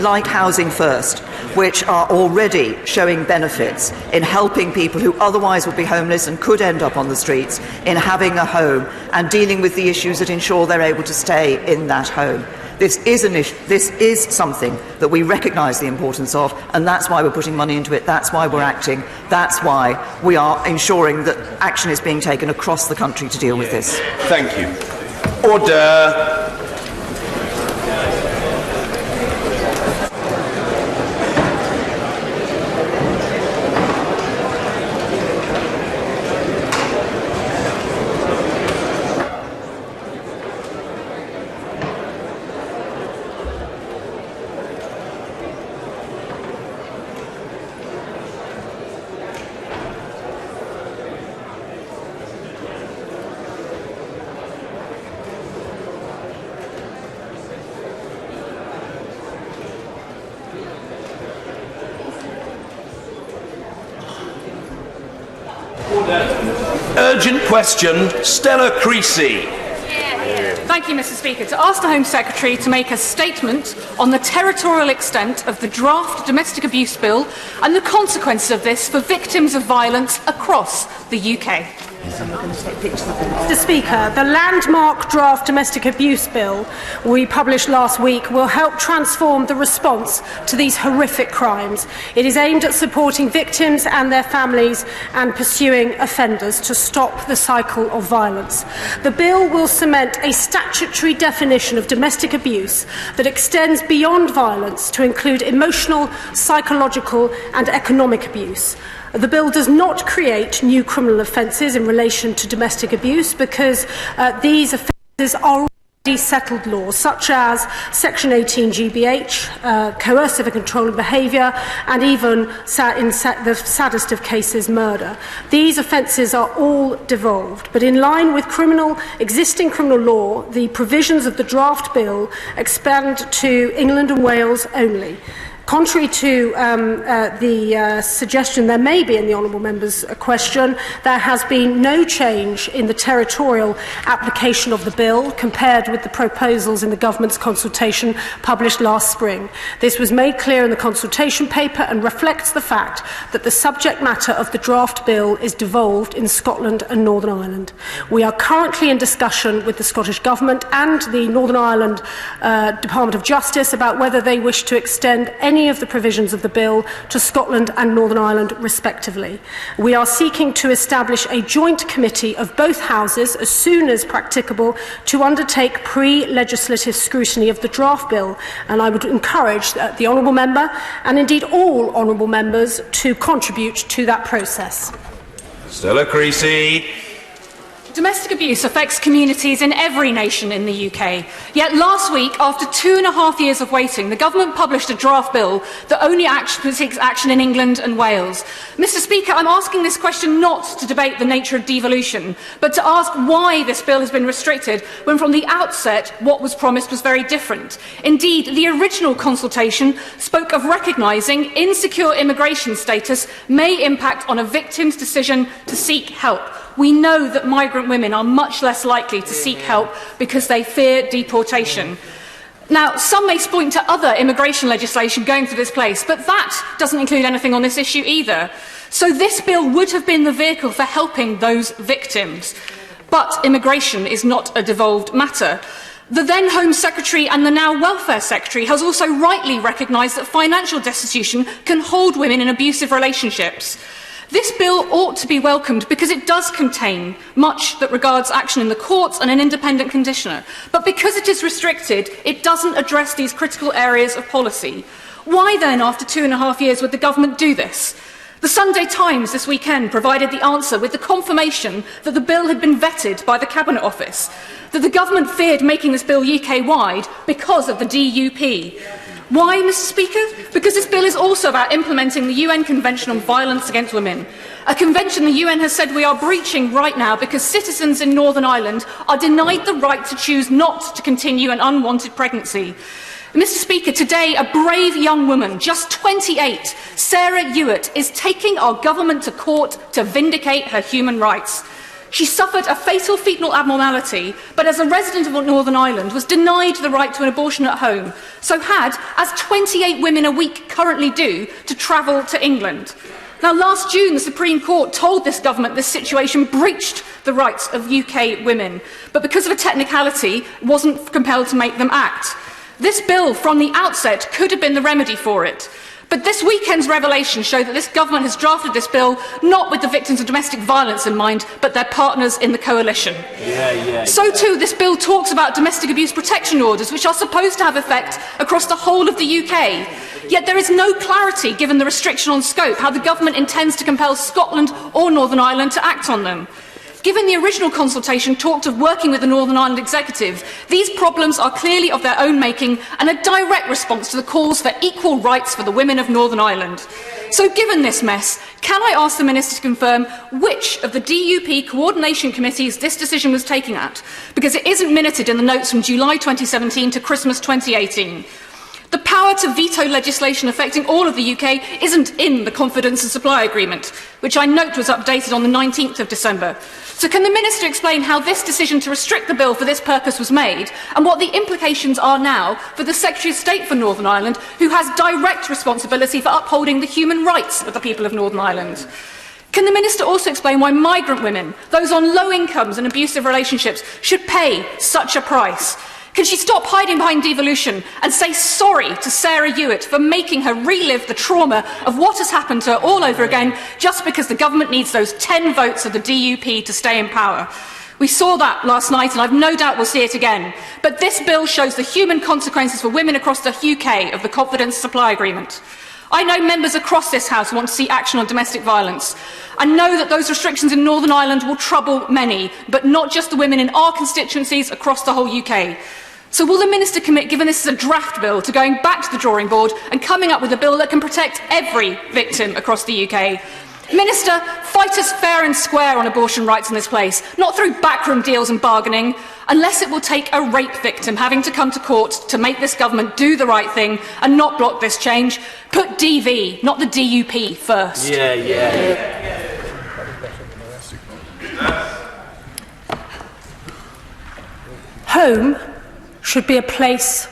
like Housing First, which are already showing benefits in helping people who otherwise would be homeless and could end up on the streets in having a home and dealing with the issues that ensure they're able to stay in that home. This is something that we recognise the importance of, and that's why we're putting money into it, that's why we're acting, that's why we are ensuring that action is being taken across the country to deal with this. Thank you. Order. Urgent question, Stella Creasy. Thank you, Mr. Speaker. To ask the Home Secretary to make a statement on the territorial extent of the draft domestic abuse bill and the consequences of this for victims of violence across the UK. Mr. Speaker, the landmark draft domestic abuse bill we published last week will help transform the response to these horrific crimes. It is aimed at supporting victims and their families and pursuing offenders to stop the cycle of violence. The bill will cement a statutory definition of domestic abuse that extends beyond violence to include emotional, psychological and economic abuse. The bill does not create new criminal offences in relation to domestic abuse because these offences are already settled laws, such as Section 18 GBH, coercive and controlling behaviour, and even, in the saddest of cases, murder. These offences are all devolved, but in line with existing criminal law, the provisions of the draft bill expand to England and Wales only. Contrary to the suggestion there may be in the honourable member's question, there has been no change in the territorial application of the bill compared with the proposals in the government's consultation published last spring. This was made clear in the consultation paper and reflects the fact that the subject matter of the draft bill is devolved in Scotland and Northern Ireland. We are currently in discussion with the Scottish Government and the Northern Ireland Department of Justice about whether they wish to extend any of the provisions of the bill to Scotland and Northern Ireland respectively. We are seeking to establish a joint committee of both houses as soon as practicable to undertake pre-legislative scrutiny of the draft bill, and I would encourage the honourable member and indeed all honourable members to contribute to that process. Stella Creasy. Domestic abuse affects communities in every nation in the UK. Yet last week, after 2.5 years of waiting, the government published a draft bill that only takes action in England and Wales. Mr. Speaker, I'm asking this question not to debate the nature of devolution, but to ask why this bill has been restricted when from the outset what was promised was very different. Indeed, the original consultation spoke of recognising insecure immigration status may impact on a victim's decision to seek help. We know that migrant women are much less likely to seek help because they fear deportation. Now, some may point to other immigration legislation going through this place, but that doesn't include anything on this issue either. So this bill would have been the vehicle for helping those victims. But immigration is not a devolved matter. The then Home Secretary and the now Welfare Secretary has also rightly recognised that financial destitution can hold women in abusive relationships. This bill ought to be welcomed because it does contain much that regards action in the courts and an independent conditioner. But because it is restricted, it doesn't address these critical areas of policy. Why then, after 2.5 years, would the government do this? The Sunday Times this weekend provided the answer with the confirmation that the bill had been vetted by the Cabinet Office, that the government feared making this bill UK-wide because of the DUP. Why, Mr. Speaker? Because this bill is also about implementing the UN Convention on Violence Against Women, a convention the UN has said we are breaching right now because citizens in Northern Ireland are denied the right to choose not to continue an unwanted pregnancy. Mr. Speaker, today a brave young woman, just 28, Sarah Hewitt, is taking our government to court to vindicate her human rights. She suffered a fatal fetal abnormality, but as a resident of Northern Ireland was denied the right to an abortion at home, so had, as 28 women a week currently do, to travel to England. Now, last June, the Supreme Court told this government this situation breached the rights of UK women, but because of a technicality, wasn't compelled to make them act. This bill, from the outset, could have been the remedy for it. But this weekend's revelations show that this government has drafted this bill not with the victims of domestic violence in mind, but their partners in the coalition. So too, this bill talks about domestic abuse protection orders, which are supposed to have effect across the whole of the UK. Yet there is no clarity, given the restriction on scope, how the government intends to compel Scotland or Northern Ireland to act on them. Given the original consultation talked of working with the Northern Ireland Executive, these problems are clearly of their own making and a direct response to the calls for equal rights for the women of Northern Ireland. So given this mess, can I ask the Minister to confirm which of the DUP coordination committees this decision was taken at? Because it isn't minuted in the notes from July 2017 to Christmas 2018. The power to veto legislation affecting all of the UK isn't in the Confidence and Supply Agreement, which I note was updated on the 19th of December. So can the Minister explain how this decision to restrict the bill for this purpose was made, and what the implications are now for the Secretary of State for Northern Ireland, who has direct responsibility for upholding the human rights of the people of Northern Ireland? Can the Minister also explain why migrant women, those on low incomes and abusive relationships, should pay such a price? Can she stop hiding behind devolution and say sorry to Sarah Hewitt for making her relive the trauma of what has happened to her all over again just because the government needs those 10 votes of the DUP to stay in power? We saw that last night and I've no doubt we'll see it again. But this bill shows the human consequences for women across the UK of the Confidence Supply Agreement. I know members across this House want to see action on domestic violence. I know that those restrictions in Northern Ireland will trouble many, but not just the women in our constituencies across the whole UK. So will the Minister commit, given this is a draft bill, to going back to the drawing board and coming up with a bill that can protect every victim across the UK? Minister, fight us fair and square on abortion rights in this place, not through backroom deals and bargaining, unless it will take a rape victim having to come to court to make this government do the right thing and not block this change. Put DV, not the DUP, first. Home should be a place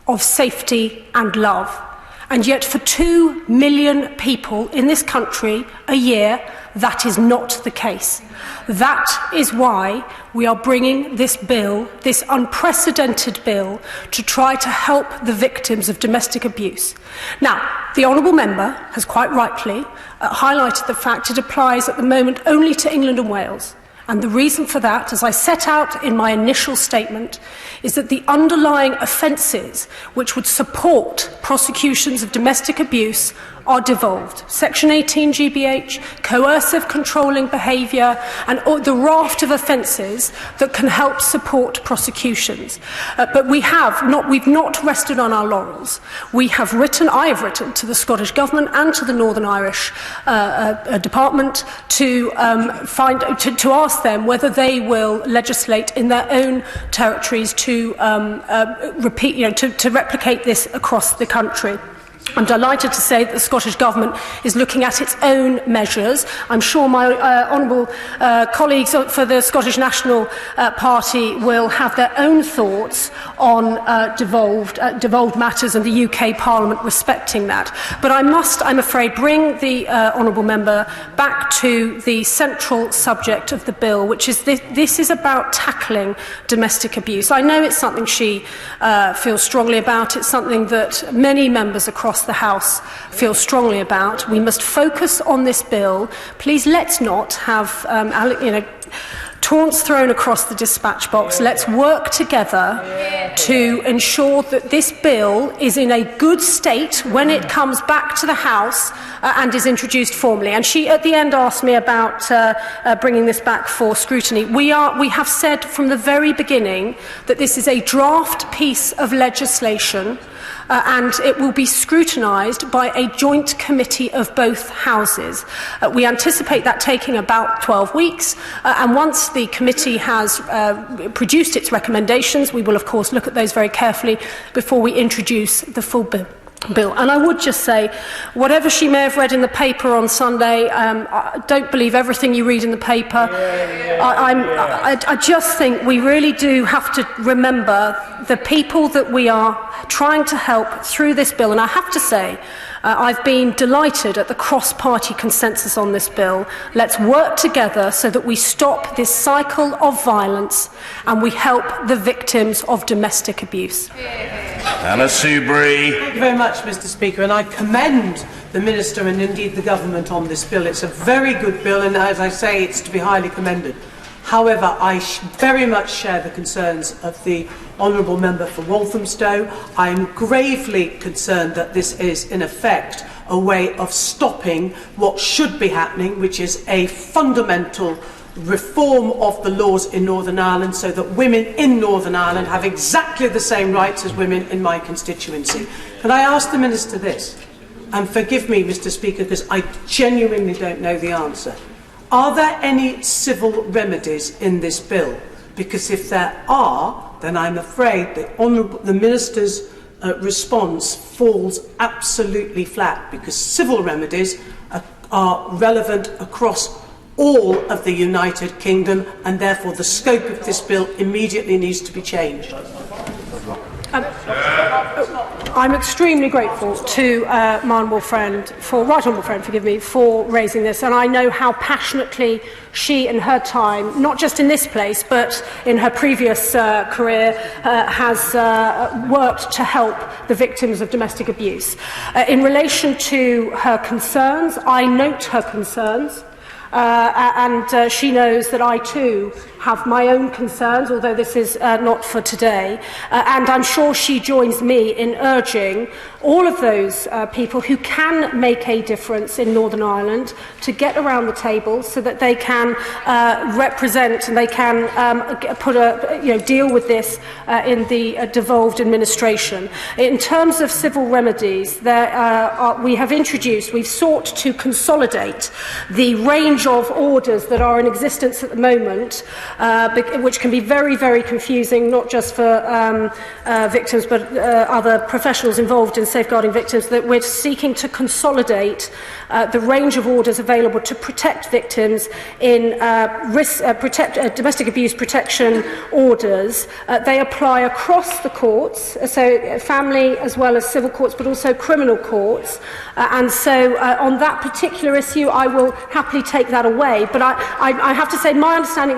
of safety and love. And yet for 2 million people in this country a year, that is not the case. That is why we are bringing this bill, this unprecedented bill, to try to help the victims of domestic abuse. Now, the Honourable Member has quite rightly highlighted the fact it applies at the moment only to England and Wales. And the reason for that, as I set out in my initial statement, is that the underlying offences which would support prosecutions of domestic abuse are devolved. Section 18 GBH, coercive controlling behaviour, and the raft of offences that can help support prosecutions. But we've not rested on our laurels. I have written to the Scottish Government and to the Northern Irish Department to ask them whether they will legislate in their own territories to replicate this across the country. I'm delighted to say that the Scottish Government is looking at its own measures. I'm sure my honourable colleagues for the Scottish National Party will have their own thoughts on devolved matters and the UK Parliament respecting that. But I must, I'm afraid, bring the honourable member back to the central subject of the bill, which is this is about tackling domestic abuse. I know it's something she feels strongly about. It's something that many members across the House feel strongly about. We must focus on this bill. Please, let's not have taunts thrown across the dispatch box. Let's work together to ensure that this bill is in a good state when it comes back to the House and is introduced formally. And she, at the end, asked me about bringing this back for scrutiny. We have said from the very beginning that this is a draft piece of legislation and it will be scrutinised by a joint committee of both houses. We anticipate that taking about 12 weeks, and once the committee has produced its recommendations, we will of course look at those very carefully before we introduce the full bill. And I would just say, whatever she may have read in the paper on Sunday, don't believe everything you read in the paper. I just think we really do have to remember the people that we are trying to help through this bill. And I have to say, I've been delighted at the cross-party consensus on this bill. Let's work together so that we stop this cycle of violence and we help the victims of domestic abuse. Anna Soubry. Thank you very much, Mr. Speaker, and I commend the Minister and indeed the Government on this bill. It's a very good bill, and as I say, it's to be highly commended. However, I very much share the concerns of the Honourable Member for Walthamstow. I am gravely concerned that this is, in effect, a way of stopping what should be happening, which is a fundamental reform of the laws in Northern Ireland so that women in Northern Ireland have exactly the same rights as women in my constituency. Can I ask the Minister this? And forgive me, Mr. Speaker, because I genuinely don't know the answer. Are there any civil remedies in this bill? Because if there are, then I'm afraid the Minister's response falls absolutely flat, because civil remedies are relevant across all of the United Kingdom, and therefore the scope of this bill immediately needs to be changed. I'm extremely grateful to right honourable friend, for raising this, and I know how passionately she, in her time, not just in this place, but in her previous career, has worked to help the victims of domestic abuse. In relation to her concerns, I note her concerns. And she knows that I too have my own concerns, although this is not for today. And I'm sure she joins me in urging all of those people who can make a difference in Northern Ireland to get around the table so that they can represent and they can deal with this in the devolved administration. In terms of civil remedies, we've sought to consolidate the range of orders that are in existence at the moment, which can be very, very confusing, not just for victims but other professionals involved in safeguarding victims, that we're seeking to consolidate the range of orders available to protect victims in domestic abuse protection orders. They apply across the courts, so family as well as civil courts, but also criminal courts. And so on that particular issue, I will happily take that away. But I have to say, my understanding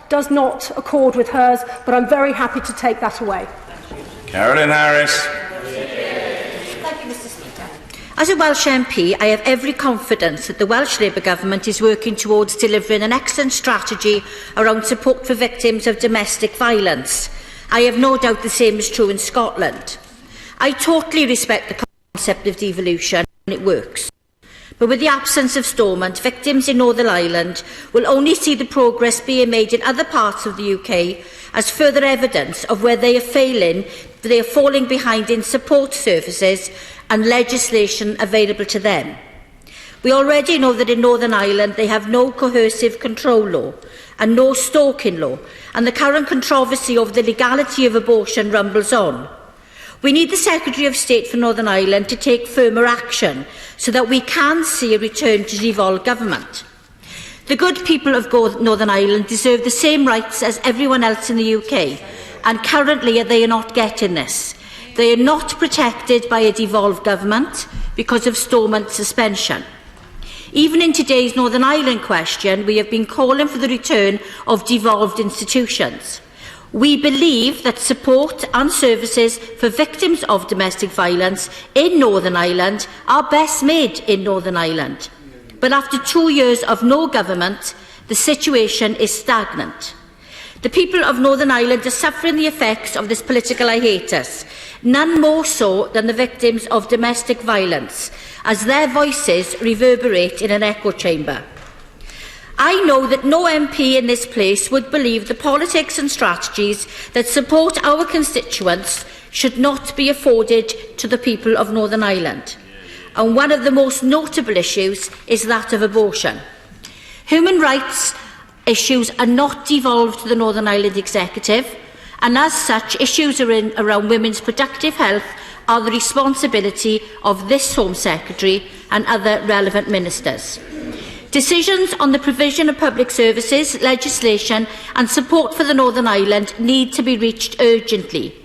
does not accord with hers, but I'm very happy to take that away. Carolyn Harris. Thank you, Mr. Speaker. As a Welsh MP, I have every confidence that the Welsh Labour Government is working towards delivering an excellent strategy around support for victims of domestic violence. I have no doubt the same is true in Scotland. I totally respect the concept of devolution, and it works. But with the absence of Stormont, victims in Northern Ireland will only see the progress being made in other parts of the UK as further evidence of where they are falling behind in support services and legislation available to them. We already know that in Northern Ireland they have no coercive control law and no stalking law, and the current controversy over the legality of abortion rumbles on. We need the Secretary of State for Northern Ireland to take firmer action so that we can see a return to devolved government. The good people of Northern Ireland deserve the same rights as everyone else in the UK, and currently they are not getting this. They are not protected by a devolved government because of Stormont suspension. Even in today's Northern Ireland question, we have been calling for the return of devolved institutions. We believe that support and services for victims of domestic violence in Northern Ireland are best made in Northern Ireland. But after 2 years of no government, the situation is stagnant. The people of Northern Ireland are suffering the effects of this political hiatus, none more so than the victims of domestic violence, as their voices reverberate in an echo chamber. I know that no MP in this place would believe the politics and strategies that support our constituents should not be afforded to the people of Northern Ireland. And one of the most notable issues is that of abortion. Human rights issues are not devolved to the Northern Ireland Executive, and as such, issues around women's productive health are the responsibility of this Home Secretary and other relevant ministers. Decisions on the provision of public services, legislation and support for the Northern Ireland need to be reached urgently.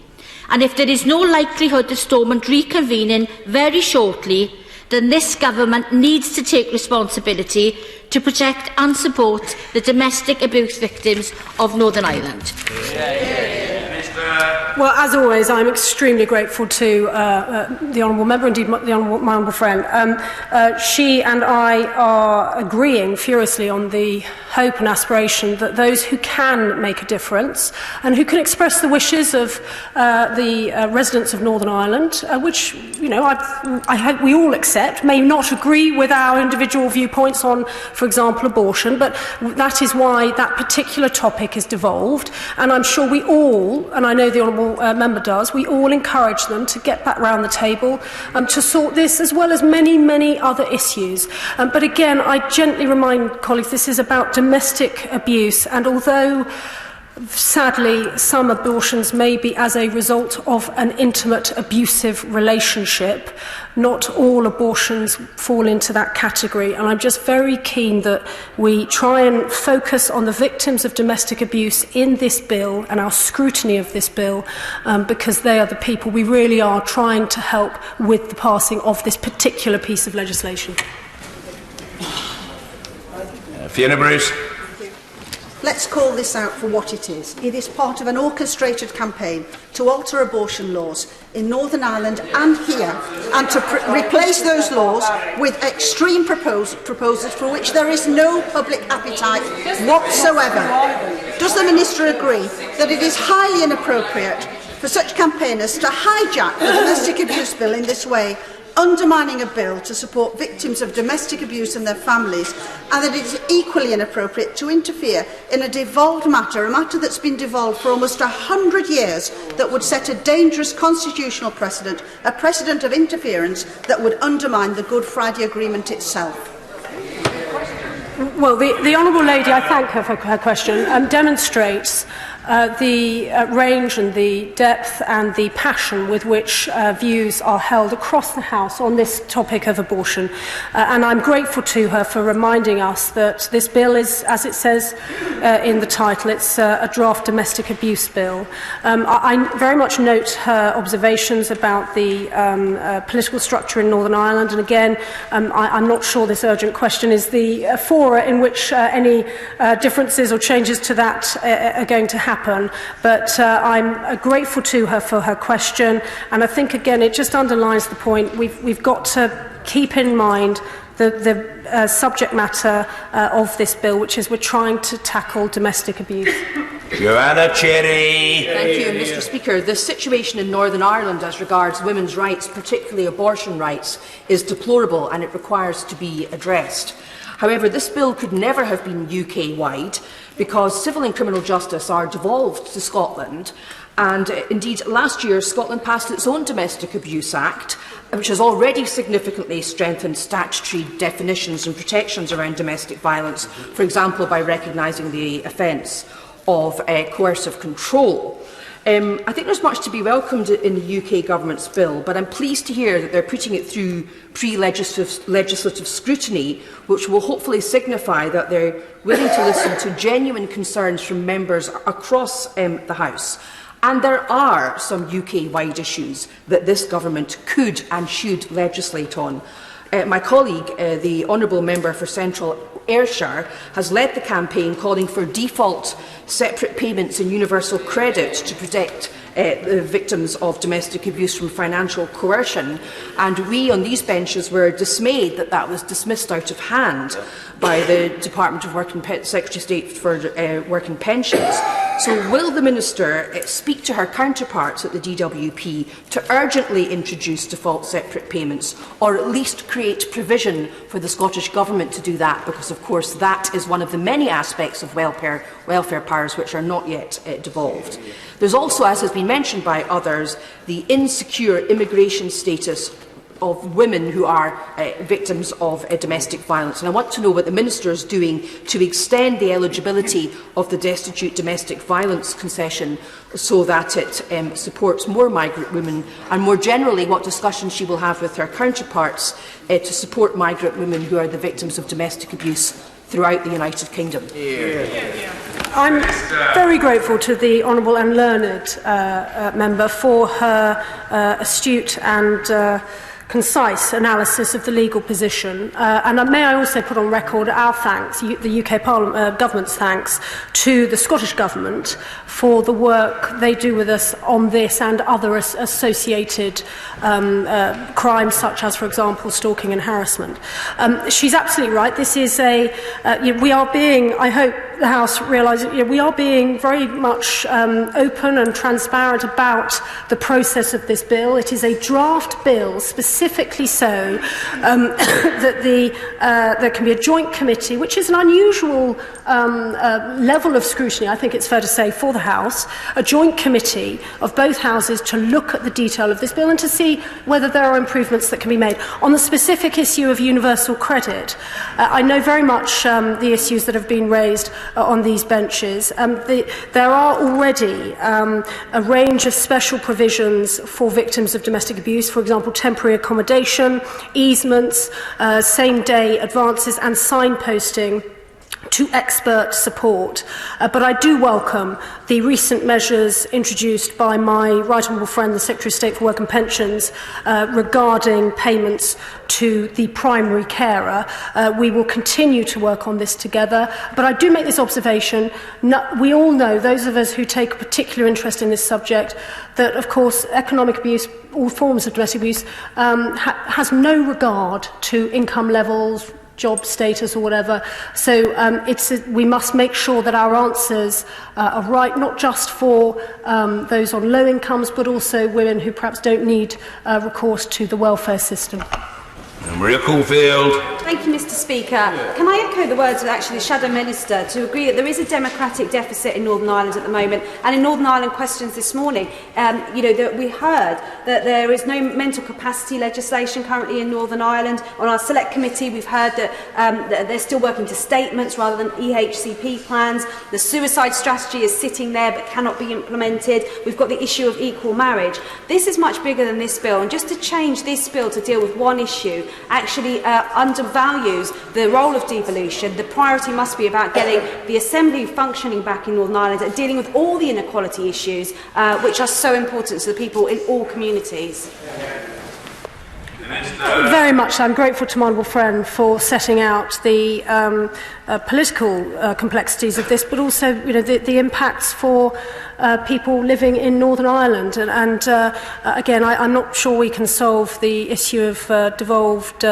And if there is no likelihood of Stormont reconvening very shortly, then this government needs to take responsibility to protect and support the domestic abuse victims of Northern Ireland. Well, as always, I'm extremely grateful to the honourable member, indeed my honourable friend. She and I are agreeing furiously on the hope and aspiration that those who can make a difference and who can express the wishes of the residents of Northern Ireland, which I hope we all accept, may not agree with our individual viewpoints on, for example, abortion, but that is why that particular topic is devolved. And I'm sure we all, and I know the honourable member does, we all encourage them to get back round the table to sort this as well as many, many other issues. But again, I gently remind colleagues this is about domestic abuse, and although sadly some abortions may be as a result of an intimate abusive relationship, not all abortions fall into that category, and I'm just very keen that we try and focus on the victims of domestic abuse in this bill and our scrutiny of this bill, because they are the people we really are trying to help with the passing of this particular piece of legislation. Fiona Bruce. Let's call this out for what it is. It is part of an orchestrated campaign to alter abortion laws in Northern Ireland and here, and to replace those laws with extreme proposals for which there is no public appetite whatsoever. Does the Minister agree that it is highly inappropriate for such campaigners to hijack the domestic abuse bill in this way, undermining a bill to support victims of domestic abuse and their families, and that it is equally inappropriate to interfere in a devolved matter, a matter that's been devolved for almost 100 years, that would set a dangerous constitutional precedent, a precedent of interference that would undermine the Good Friday Agreement itself? Well, the honourable lady, I thank her for her question, demonstrates the range and the depth and the passion with which views are held across the House on this topic of abortion. And I'm grateful to her for reminding us that this bill is, as it says in the title, it's a draft domestic abuse bill. I very much note her observations about the political structure in Northern Ireland, and again, I'm not sure this urgent question is the fora in which any differences or changes to that are going to happen. But I'm grateful to her for her question, and I think again it just underlines the point we've got to keep in mind the subject matter of this bill, which is we're trying to tackle domestic abuse. Joanna Cherry. Thank you, Mr. Speaker. The situation in Northern Ireland as regards women's rights, particularly abortion rights, is deplorable and it requires to be addressed. However, this bill could never have been UK-wide because civil and criminal justice are devolved to Scotland, and indeed last year Scotland passed its own Domestic Abuse Act, which has already significantly strengthened statutory definitions and protections around domestic violence, for example by recognising the offence of coercive control. I think there's much to be welcomed in the UK Government's bill, but I'm pleased to hear that they're putting it through pre-legislative scrutiny, which will hopefully signify that they're willing to listen to genuine concerns from members across the House. And there are some UK-wide issues that this government could and should legislate on. My colleague, the Honourable Member for Central Ayrshire, has led the campaign calling for default separate payments and universal credit to protect the victims of domestic abuse from financial coercion, and we on these benches were dismayed that that was dismissed out of hand by the Department of Work and Secretary of State for Work and Pensions. So will the Minister speak to her counterparts at the DWP to urgently introduce default separate payments, or at least create provision for the Scottish Government to do that, because of course that is one of the many aspects of welfare powers which are not yet devolved. There's also, as has been mentioned by others, the insecure immigration status of women who are victims of domestic violence. And I want to know what the Minister is doing to extend the eligibility of the destitute domestic violence concession so that it supports more migrant women, and more generally what discussions she will have with her counterparts to support migrant women who are the victims of domestic abuse throughout the United Kingdom. I'm very grateful to the Honourable and Learned member for her astute and concise analysis of the legal position. And may I also put on record our thanks, the UK Government's thanks, to the Scottish Government for the work they do with us on this and other associated crimes, such as, for example, stalking and harassment. She's absolutely right. This is we are being, I hope the House realises, we are being very much open and transparent about the process of this bill. It is a draft bill, specifically so that there can be a joint committee, which is an unusual level of scrutiny, I think it's fair to say, for the House, a joint committee of both Houses to look at the detail of this bill and to see whether there are improvements that can be made. On the specific issue of universal credit, I know very much the issues that have been raised on these benches. There are already a range of special provisions for victims of domestic abuse, for example, temporary accommodation, easements, same-day advances and signposting to expert support. But I do welcome the recent measures introduced by my right honourable friend, the Secretary of State for Work and Pensions, regarding payments to the primary carer. We will continue to work on this together. But I do make this observation. We all know, those of us who take a particular interest in this subject, that, of course, economic abuse, all forms of domestic abuse, has no regard to income levels, job status or whatever. So we must make sure that our answers are right, not just for those on low incomes, but also women who perhaps don't need recourse to the welfare system. Maria Caulfield. Thank you, Mr. Speaker. Can I echo the words of actually the Shadow Minister to agree that there is a democratic deficit in Northern Ireland at the moment, and in Northern Ireland questions this morning, that we heard that there is no mental capacity legislation currently in Northern Ireland. On our select committee, we've heard that they're still working to statements rather than EHCP plans. The suicide strategy is sitting there but cannot be implemented. We've got the issue of equal marriage. This is much bigger than this bill, and just to change this bill to deal with one issue actually undervalues the role of devolution. The priority must be about getting the Assembly functioning back in Northern Ireland and dealing with all the inequality issues which are so important to the people in all communities. Very much. I'm grateful to my honourable friend for setting out the political complexities of this, but also the impacts for people living in Northern Ireland. And again, I'm not sure we can solve the issue of devolved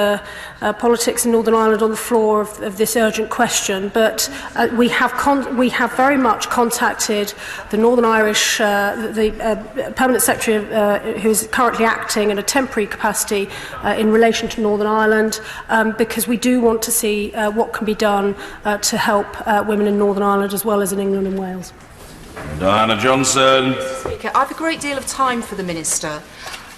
politics in Northern Ireland on the floor of this urgent question, but we have very much contacted the Northern Irish, the Permanent Secretary who is currently acting in a temporary capacity in relation to Northern Ireland, because we do want to see what can be done to help women in Northern Ireland as well as in England and Wales. Diana Johnson. Speaker, I have a great deal of time for the Minister,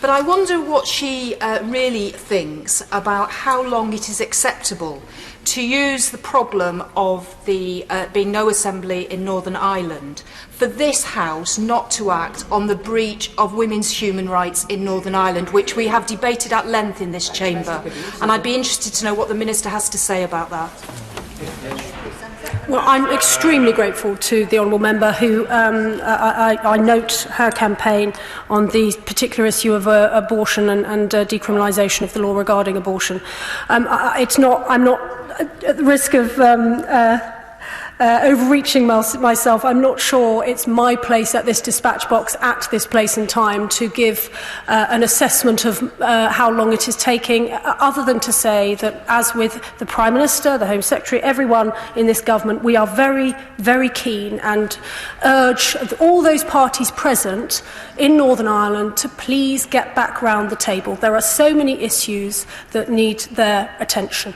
but I wonder what she really thinks about how long it is acceptable to use the problem of the being no assembly in Northern Ireland for this House not to act on the breach of women's human rights in Northern Ireland, which we have debated at length in this chamber. And I'd be interested to know what the Minister has to say about that. Well, I'm extremely grateful to the honourable member who I note her campaign on the particular issue of abortion and decriminalisation of the law regarding abortion. I'm not at the risk of overreaching myself. I'm not sure it's my place at this dispatch box at this place and time to give an assessment of how long it is taking, other than to say that, as with the Prime Minister, the Home Secretary, everyone in this government, we are very, very keen and urge all those parties present in Northern Ireland to please get back round the table. There are so many issues that need their attention.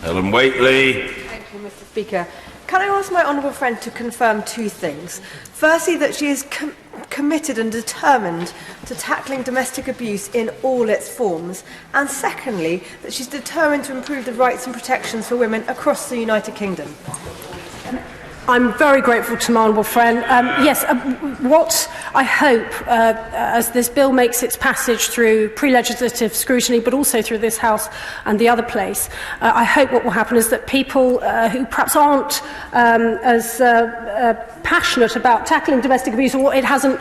Ellen Whately. Mr. Speaker. Can I ask my honourable friend to confirm two things? Firstly, that she is committed and determined to tackling domestic abuse in all its forms, and secondly, that she's determined to improve the rights and protections for women across the United Kingdom. I'm very grateful to my honourable friend. Yes, what I hope, as this bill makes its passage through pre-legislative scrutiny, but also through this House and the other place, I hope what will happen is that people who perhaps aren't as passionate about tackling domestic abuse, or it hasn't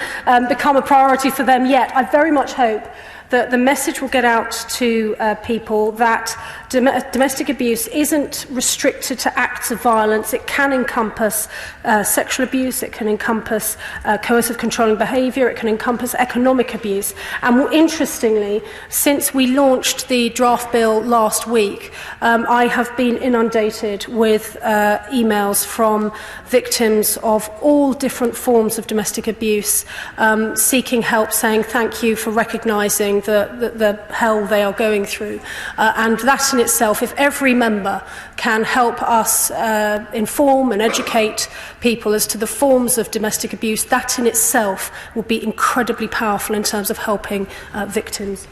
become a priority for them yet, I very much hope that the message will get out to people that domestic abuse isn't restricted to acts of violence. It can encompass sexual abuse, it can encompass coercive controlling behaviour, it can encompass economic abuse. And more interestingly, since we launched the draft bill last week, I have been inundated with emails from victims of all different forms of domestic abuse, seeking help, saying thank you for recognising the hell they are going through. And that in itself, if every member can help us inform and educate people as to the forms of domestic abuse, that in itself will be incredibly powerful in terms of helping victims.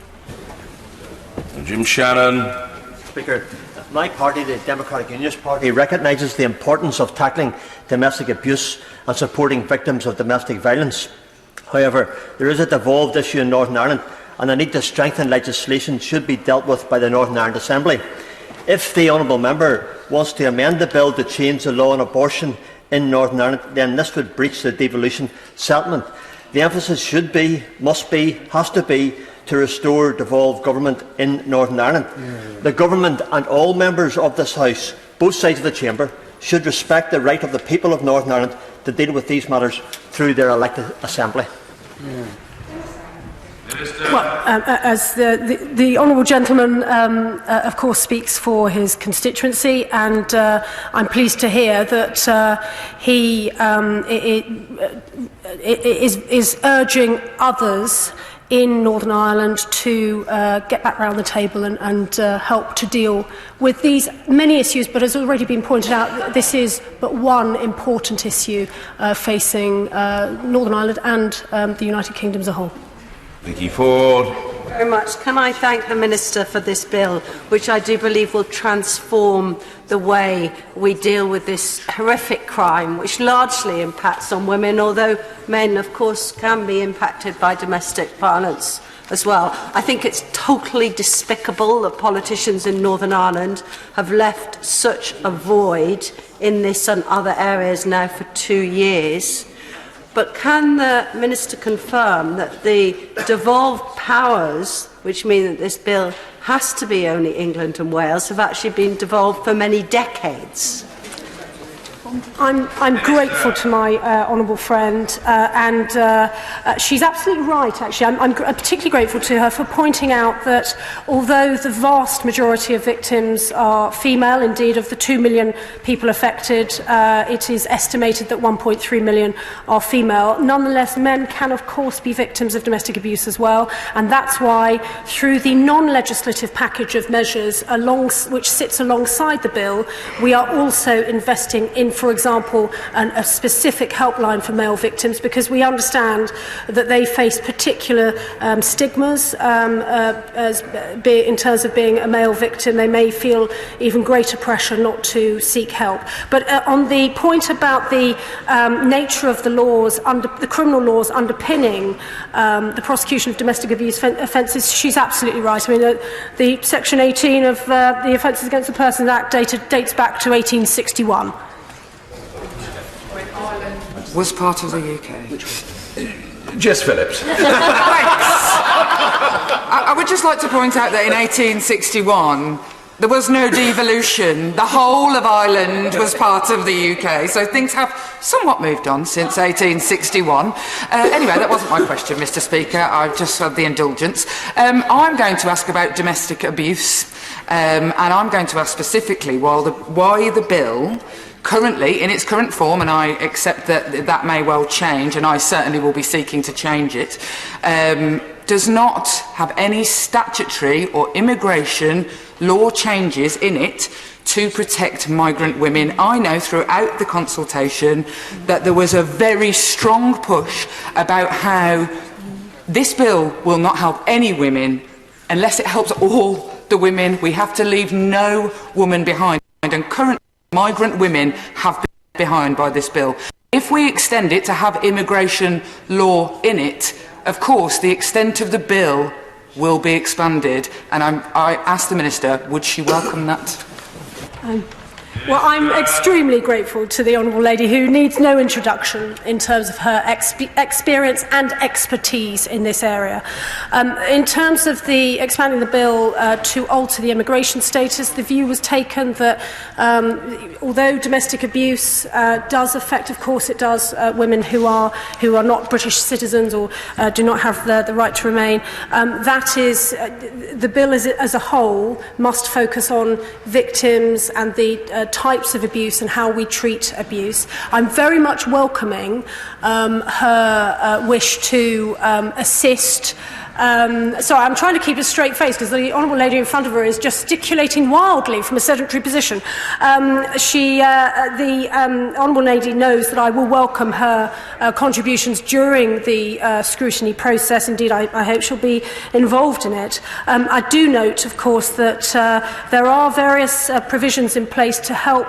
Jim Shannon. Speaker, my party, the Democratic Unionist Party, recognises the importance of tackling domestic abuse and supporting victims of domestic violence. However, there is a devolved issue in Northern Ireland, and the need to strengthen legislation should be dealt with by the Northern Ireland Assembly. If the honourable member wants to amend the bill to change the law on abortion in Northern Ireland, then this would breach the devolution settlement. The emphasis should be, must be, has to be to restore devolved government in Northern Ireland. The government and all members of this House, both sides of the chamber, should respect the right of the people of Northern Ireland to deal with these matters through their elected assembly. Well, as the honourable gentleman, of course, speaks for his constituency, and I'm pleased to hear that he is urging others in Northern Ireland to get back round the table and help to deal with these many issues. But as already been pointed out, this is but one important issue facing Northern Ireland and the United Kingdom as a whole. Vicky Ford. Very much. Can I thank the Minister for this bill, which I do believe will transform the way we deal with this horrific crime, which largely impacts on women, although men, of course, can be impacted by domestic violence as well. I think it's totally despicable that politicians in Northern Ireland have left such a void in this and other areas now for 2 years. But can the Minister confirm that the devolved powers, which mean that this bill has to be only England and Wales, have actually been devolved for many decades? I'm grateful to my honourable friend, and she's absolutely right, actually. I'm particularly grateful to her for pointing out that although the vast majority of victims are female, indeed of the 2 million people affected, it is estimated that 1.3 million are female. Nonetheless, men can, of course, be victims of domestic abuse as well, and that's why, through the non-legislative package of measures which sits alongside the bill, we are also investing in for example, a specific helpline for male victims, because we understand that they face particular stigmas in terms of being a male victim. They may feel even greater pressure not to seek help. But on the point about the nature of the laws, the criminal laws underpinning the prosecution of domestic abuse offences, she's absolutely right. I mean, the Section 18 of the Offences Against the Persons Act dates back to 1861. Was part of the UK. Jess Phillips. Thanks. I would just like to point out that in 1861, there was no devolution. The whole of Ireland was part of the UK, so things have somewhat moved on since 1861. Anyway, that wasn't my question, Mr. Speaker. I just had the indulgence. I'm going to ask about domestic abuse, and I'm going to ask specifically why the bill, currently, in its current form, and I accept that may well change, and I certainly will be seeking to change it, does not have any statutory or immigration law changes in it to protect migrant women. I know throughout the consultation that there was a very strong push about how this bill will not help any women unless it helps all the women. We have to leave no woman behind, and currently migrant women have been left behind by this bill. If we extend it to have immigration law in it, of course the extent of the bill will be expanded, and I asked the Minister, would she welcome that? Well, I'm extremely grateful to the Honourable Lady, who needs no introduction in terms of her experience and expertise in this area. In terms of the expanding the bill to alter the immigration status, the view was taken that although domestic abuse does affect, of course it does, women who are not British citizens or do not have the right to remain, that is, the bill as a whole must focus on victims and the types of abuse and how we treat abuse. I'm very much welcoming her wish to assist. Sorry, I'm trying to keep a straight face because the Honourable Lady in front of her is gesticulating wildly from a sedentary position. The Honourable Lady knows that I will welcome her contributions during the scrutiny process. Indeed, I hope she'll be involved in it. I do note, of course, that there are various provisions in place to help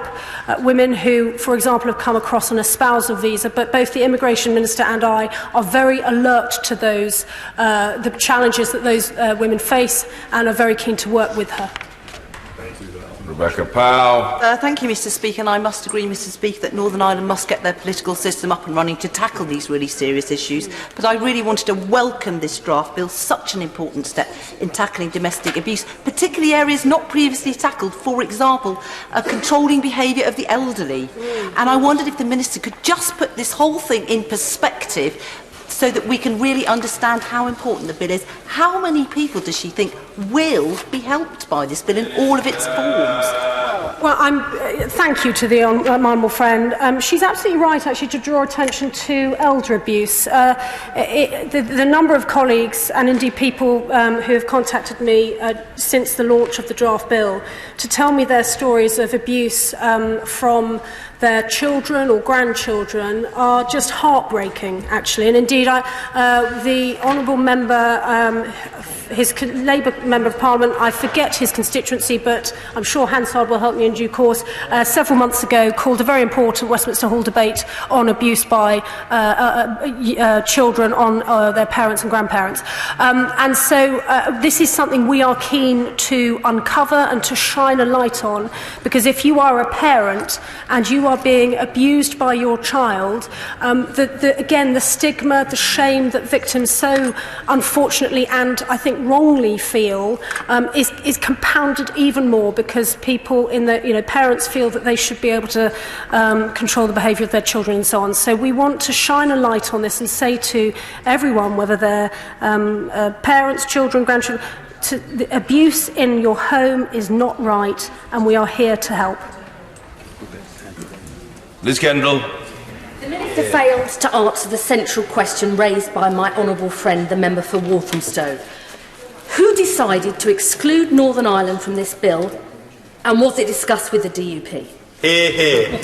women who, for example, have come across on a spousal visa, but both the Immigration Minister and I are very alert to those the challenges that those women face and are very keen to work with her. Rebecca Powell. Thank you, Mr. Speaker, and I must agree, Mr. Speaker, that Northern Ireland must get their political system up and running to tackle these really serious issues. But I really wanted to welcome this draft bill, such an important step in tackling domestic abuse, particularly areas not previously tackled, for example, controlling behaviour of the elderly. And I wondered if the Minister could just put this whole thing in perspective so that we can really understand how important the bill is. How many people does she think will be helped by this bill in all of its forms? Well, thank you to the honourable friend. She's absolutely right, actually, to draw attention to elder abuse. The number of colleagues and indeed people who have contacted me since the launch of the draft bill to tell me their stories of abuse from their children or grandchildren are just heartbreaking, actually. And indeed, the honourable member, his Labour Member of Parliament, I forget his constituency, but I'm sure Hansard will help me in due course, several months ago called a very important Westminster Hall debate on abuse by children on their parents and grandparents. And so this is something we are keen to uncover and to shine a light on, because if you are a parent and you are being abused by your child, again, the stigma, the shame that victims so unfortunately and I think wrongly feel is compounded even more, because people parents feel that they should be able to control the behaviour of their children and so on. So we want to shine a light on this and say to everyone, whether they're parents, children, grandchildren, the abuse in your home is not right, and we are here to help. Liz Kendall. The Minister failed to answer the central question raised by my honourable friend, the member for Walthamstow. Who decided to exclude Northern Ireland from this bill, and was it discussed with the DUP? Hear, hear.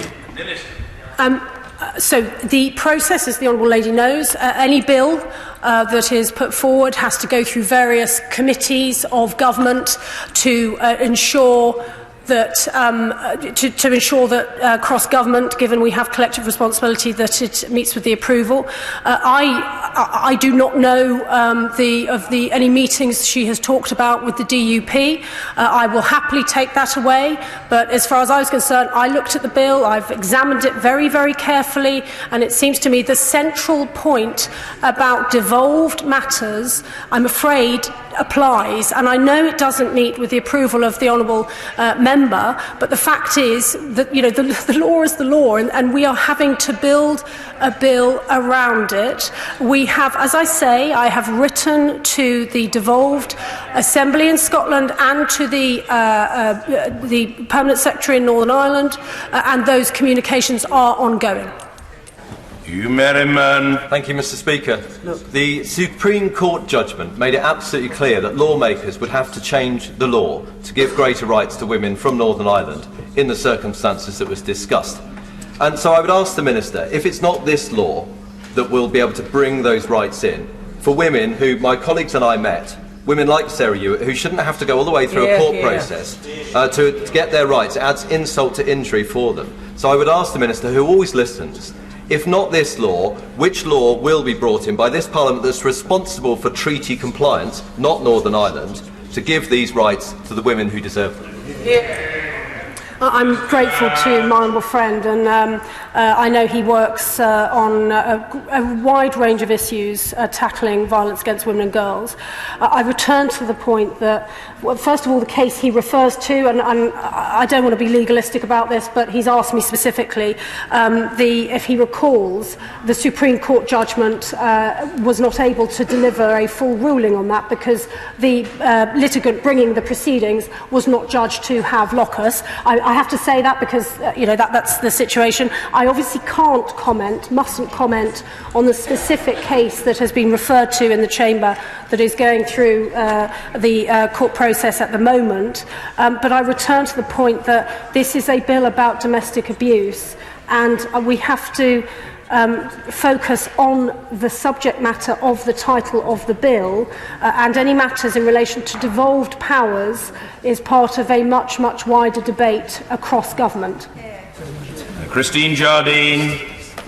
So the process, as the Honourable Lady knows, any bill that is put forward has to go through various committees of government to ensure that to ensure that cross-government, given we have collective responsibility, that it meets with the approval. I do not know any meetings she has talked about with the DUP. I will happily take that away, but as far as I was concerned, I looked at the bill, I've examined it very, very carefully, and it seems to me the central point about devolved matters, I'm afraid, applies, and I know it doesn't meet with the approval of the honourable member, but the fact is that the law is the law, and we are having to build a bill around it. We have, as I say, I have written to the devolved Assembly in Scotland and to the Permanent Secretary in Northern Ireland, and those communications are ongoing. Hugh Merriman. Thank you, Mr. Speaker. The Supreme Court judgment made it absolutely clear that lawmakers would have to change the law to give greater rights to women from Northern Ireland in the circumstances that was discussed. And so I would ask the Minister, if it's not this law that will be able to bring those rights in, for women who my colleagues and I met, women like Sarah Hewitt, who shouldn't have to go all the way through a court process to get their rights, it adds insult to injury for them. So I would ask the Minister, who always listens, if not this law, which law will be brought in by this Parliament that's responsible for treaty compliance, not Northern Ireland, to give these rights to the women who deserve them? I'm grateful to my honourable friend, and I know he works on a wide range of issues tackling violence against women and girls. I return to the point that, well, first of all, the case he refers to, and I don't want to be legalistic about this, but he's asked me specifically, if he recalls, the Supreme Court judgment was not able to deliver a full ruling on that because the litigant bringing the proceedings was not judged to have locus. I have to say that because that's the situation. I obviously can't comment, mustn't comment on the specific case that has been referred to in the Chamber that is going through the court process at the moment. But I return to the point that this is a bill about domestic abuse, and we have to focus on the subject matter of the title of the bill, and any matters in relation to devolved powers is part of a much, much wider debate across government. Christine Jardine.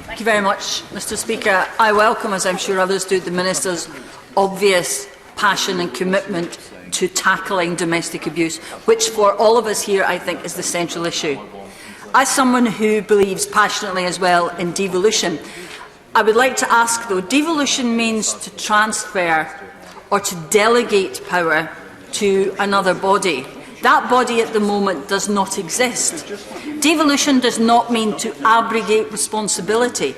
Thank you very much, Mr. Speaker. I welcome, as I'm sure others do, the Minister's obvious passion and commitment to tackling domestic abuse, which for all of us here I think is the central issue. As someone who believes passionately as well in devolution, I would like to ask though, devolution means to transfer or to delegate power to another body. That body at the moment does not exist. Devolution does not mean to abrogate responsibility.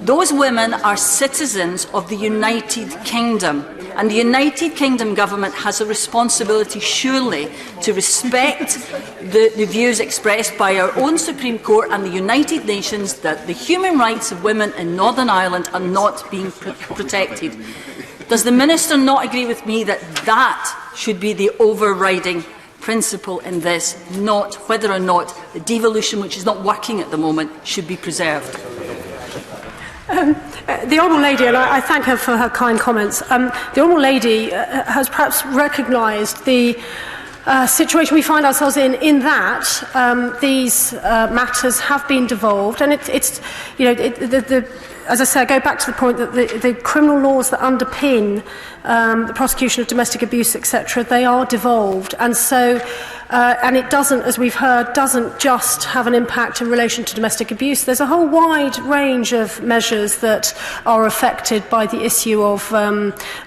Those women are citizens of the United Kingdom, and the United Kingdom government has a responsibility surely to respect the views expressed by our own Supreme Court and the United Nations that the human rights of women in Northern Ireland are not being protected. Does the Minister not agree with me that that should be the overriding principle in this, not whether or not the devolution, which is not working at the moment, should be preserved? The Honourable Lady, and I thank her for her kind comments, the Honourable Lady has perhaps recognised the situation we find ourselves in that these matters have been devolved, and as I say, I go back to the point that the criminal laws that underpin the prosecution of domestic abuse, etc., they are devolved, and so and it doesn't, as we've heard, doesn't just have an impact in relation to domestic abuse. There's a whole wide range of measures that are affected by the issue of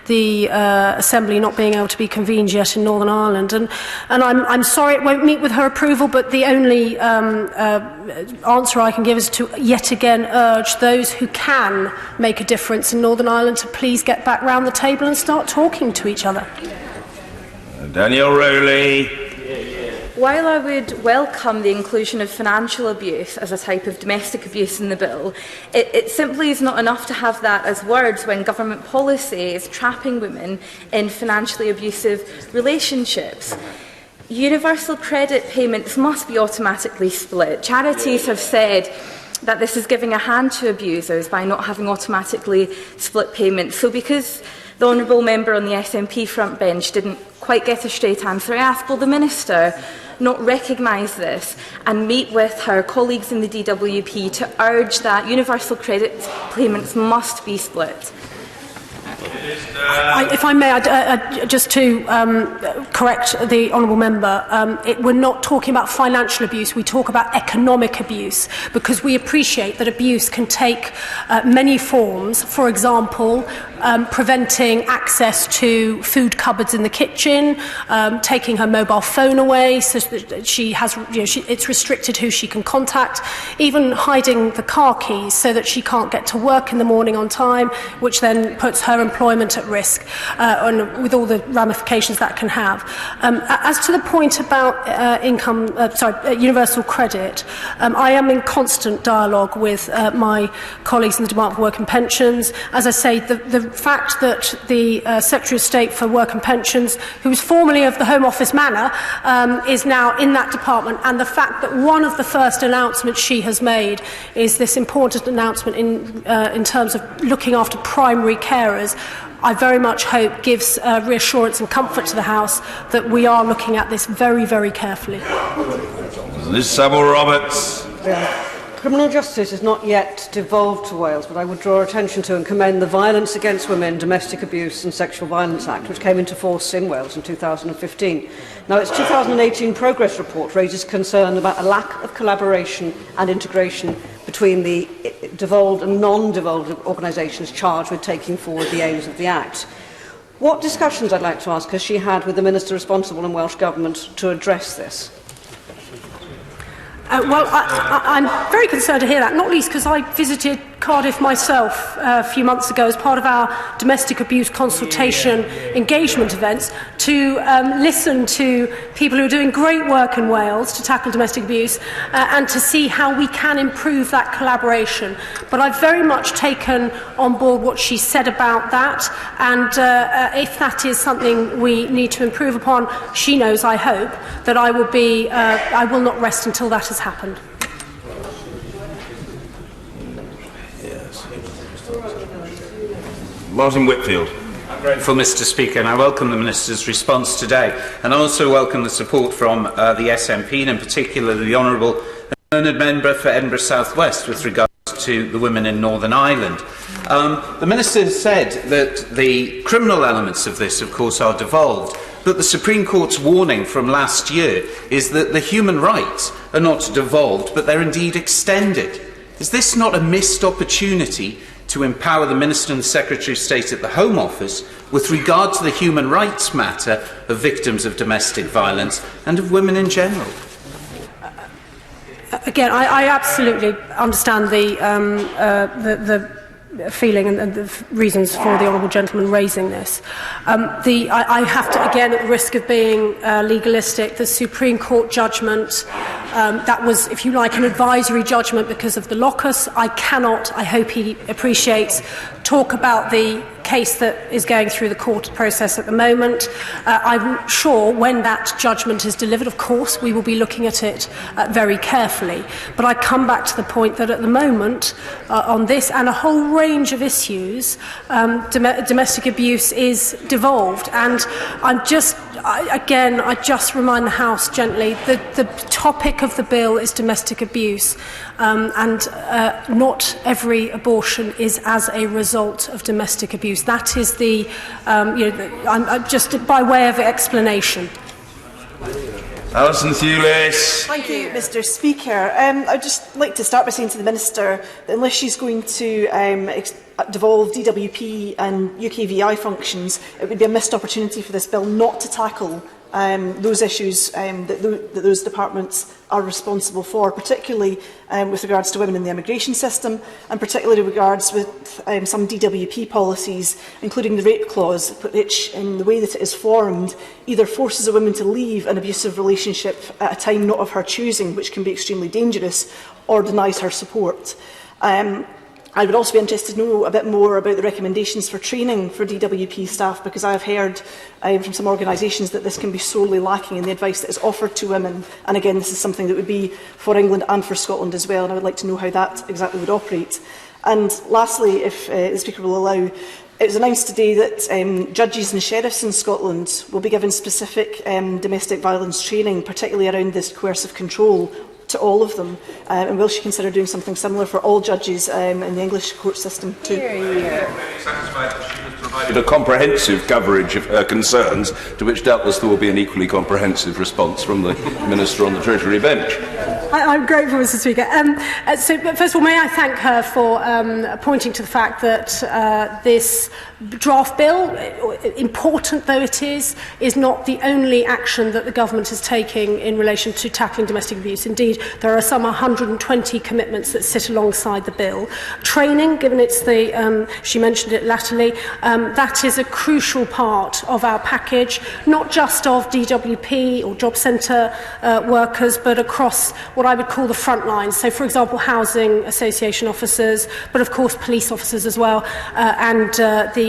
the Assembly not being able to be convened yet in Northern Ireland. And I'm sorry it won't meet with her approval, but the only answer I can give is to yet again urge those who can make a difference in Northern Ireland to please get back round the table and start talking to each other. Daniel Rowley. While I would welcome the inclusion of financial abuse as a type of domestic abuse in the bill, it simply is not enough to have that as words when government policy is trapping women in financially abusive relationships. Universal credit payments must be automatically split. Charities have said that this is giving a hand to abusers by not having automatically split payments. So because the honourable member on the SNP front bench didn't quite get a straight answer, I ask, will the Minister not recognise this and meet with her colleagues in the DWP to urge that universal credit payments must be split? If I may, just to correct the honourable member, we're not talking about financial abuse, we talk about economic abuse, because we appreciate that abuse can take many forms. For example, preventing access to food cupboards in the kitchen, taking her mobile phone away so that she has, it's restricted who she can contact, even hiding the car keys so that she can't get to work in the morning on time, which then puts her employment at risk, with all the ramifications that can have. As to the point about universal credit, I am in constant dialogue with my colleagues in the Department for Work and Pensions. As I say, the fact that the Secretary of State for Work and Pensions, who was formerly of the Home Office manner, is now in that department, and the fact that one of the first announcements she has made is this important announcement in terms of looking after primary carers, I very much hope gives reassurance and comfort to the House that we are looking at this very, very carefully. Liz Saville-Roberts. Criminal justice is not yet devolved to Wales, but I would draw attention to and commend the Violence Against Women, Domestic Abuse and Sexual Violence Act, which came into force in Wales in 2015. Now, its 2018 progress report raises concern about a lack of collaboration and integration between the devolved and non-devolved organisations charged with taking forward the aims of the Act. What discussions, I'd like to ask, has she had with the Minister responsible in Welsh Government to address this? Well, I'm very concerned to hear that, not least because I visited Cardiff myself a few months ago as part of our domestic abuse consultation engagement events to listen to people who are doing great work in Wales to tackle domestic abuse and to see how we can improve that collaboration. But I've very much taken on board what she said about that, and if that is something we need to improve upon, she knows, I hope, that I will not rest until that has happened. Martin Whitfield. I'm grateful, Mr. Speaker, and I welcome the Minister's response today. And I also welcome the support from the SNP, and in particular the Honourable Learned Member for Edinburgh South West with regards to the women in Northern Ireland. The Minister has said that the criminal elements of this, of course, are devolved, but the Supreme Court's warning from last year is that the human rights are not devolved, but they're indeed extended. Is this not a missed opportunity to empower the Minister and the Secretary of State at the Home Office with regard to the human rights matter of victims of domestic violence and of women in general? Again, I absolutely understand the feeling and the reasons for the honourable gentleman raising this. I have to, again, at the risk of being legalistic, the Supreme Court judgment, that was, if you like, an advisory judgment because of the locus. I cannot, I hope he appreciates, talk about the case that is going through the court process at the moment. I'm sure when that judgment is delivered, of course, we will be looking at it very carefully. But I come back to the point that at the moment, on this and a whole range of issues, domestic abuse is devolved. And I just remind the House gently that the topic of the bill is domestic abuse, and not every abortion is as a result of domestic abuse. That is the, I'm just by way of explanation. Alison Thewlis. Thank you, Mr. Speaker. I'd just like to start by saying to the Minister that unless she's going to devolve DWP and UKVI functions, it would be a missed opportunity for this bill not to tackle those issues that those departments are responsible for, particularly with regards to women in the immigration system, and particularly regards with some DWP policies, including the rape clause, which, in the way that it is formed, either forces a woman to leave an abusive relationship at a time not of her choosing, which can be extremely dangerous, or denies her support. I would also be interested to know a bit more about the recommendations for training for DWP staff, because I have heard from some organisations that this can be sorely lacking in the advice that is offered to women. And again, this is something that would be for England and for Scotland as well, and I would like to know how that exactly would operate. And lastly, if the Speaker will allow, it was announced today that judges and sheriffs in Scotland will be given specific domestic violence training, particularly around this coercive control, to all of them. And will she consider doing something similar for all judges in the English court system too? A comprehensive coverage of her concerns, to which doubtless there will be an equally comprehensive response from the Minister on the Treasury bench. I'm grateful, Mr. Speaker. But first of all, may I thank her for pointing to the fact that this draft bill, important though it is not the only action that the government is taking in relation to tackling domestic abuse. Indeed, there are some 120 commitments that sit alongside the bill. Training, given it's the, she mentioned it latterly, that is a crucial part of our package, not just of DWP or job centre workers, but across what I would call the front lines. So, for example, housing association officers, but of course police officers as well, and the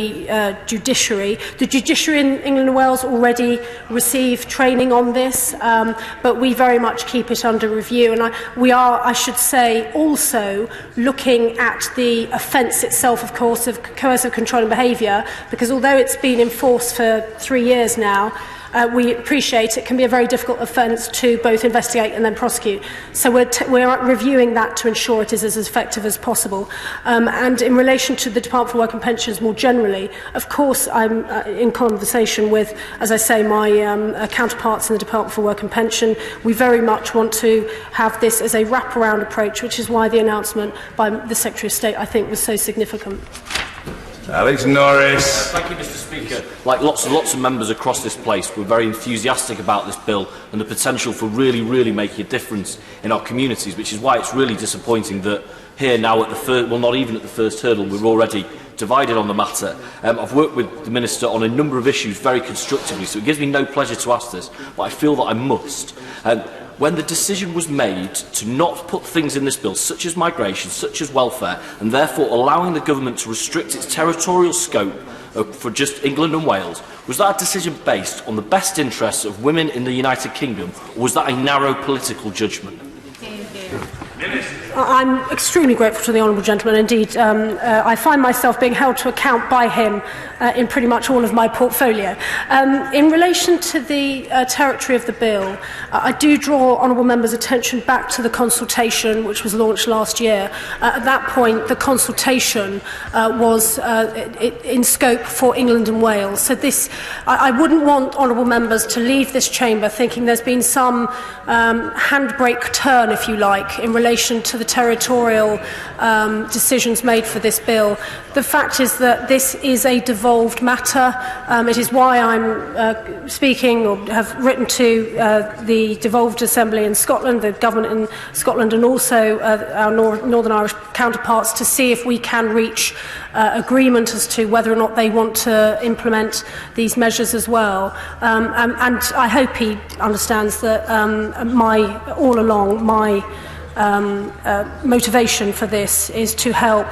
judiciary. The judiciary in England and Wales already receive training on this, but we very much keep it under review. And we are, I should say, also looking at the offence itself, of course, of coercive controlling behaviour, because although it's been enforced for 3 years now, we appreciate it can be a very difficult offence to both investigate and then prosecute. So we're reviewing that to ensure it is as effective as possible. And in relation to the Department for Work and Pensions more generally, of course I'm in conversation with, as I say, my counterparts in the Department for Work and Pension. We very much want to have this as a wraparound approach, which is why the announcement by the Secretary of State, I think, was so significant. Alex Norris. Thank you, Mr. Speaker. Like lots and lots of members across this place, we're very enthusiastic about this bill and the potential for really making a difference in our communities, which is why it's really disappointing that here now at the first, well, not even at the first hurdle, we're already divided on the matter. I've worked with the Minister on a number of issues very constructively, so it gives me no pleasure to ask this, but I feel that I must. When the decision was made to not put things in this bill, such as migration, such as welfare, and therefore allowing the government to restrict its territorial scope for just England and Wales, was that a decision based on the best interests of women in the United Kingdom, or was that a narrow political judgment? I'm extremely grateful to the Honourable Gentleman. Indeed, I find myself being held to account by him in pretty much all of my portfolio. In relation to the territory of the bill, I do draw honourable members' attention back to the consultation which was launched last year. At that point, the consultation was in scope for England and Wales. So this, I wouldn't want honourable members to leave this chamber thinking there's been some handbrake turn, if you like, in relation to the territorial decisions made for this bill. The fact is that this is a devolved matter. It is why I'm speaking or have written to the devolved assembly in Scotland, the government in Scotland, and also our Northern Irish counterparts to see if we can reach agreement as to whether or not they want to implement these measures as well. And I hope he understands that all along my motivation for this is to help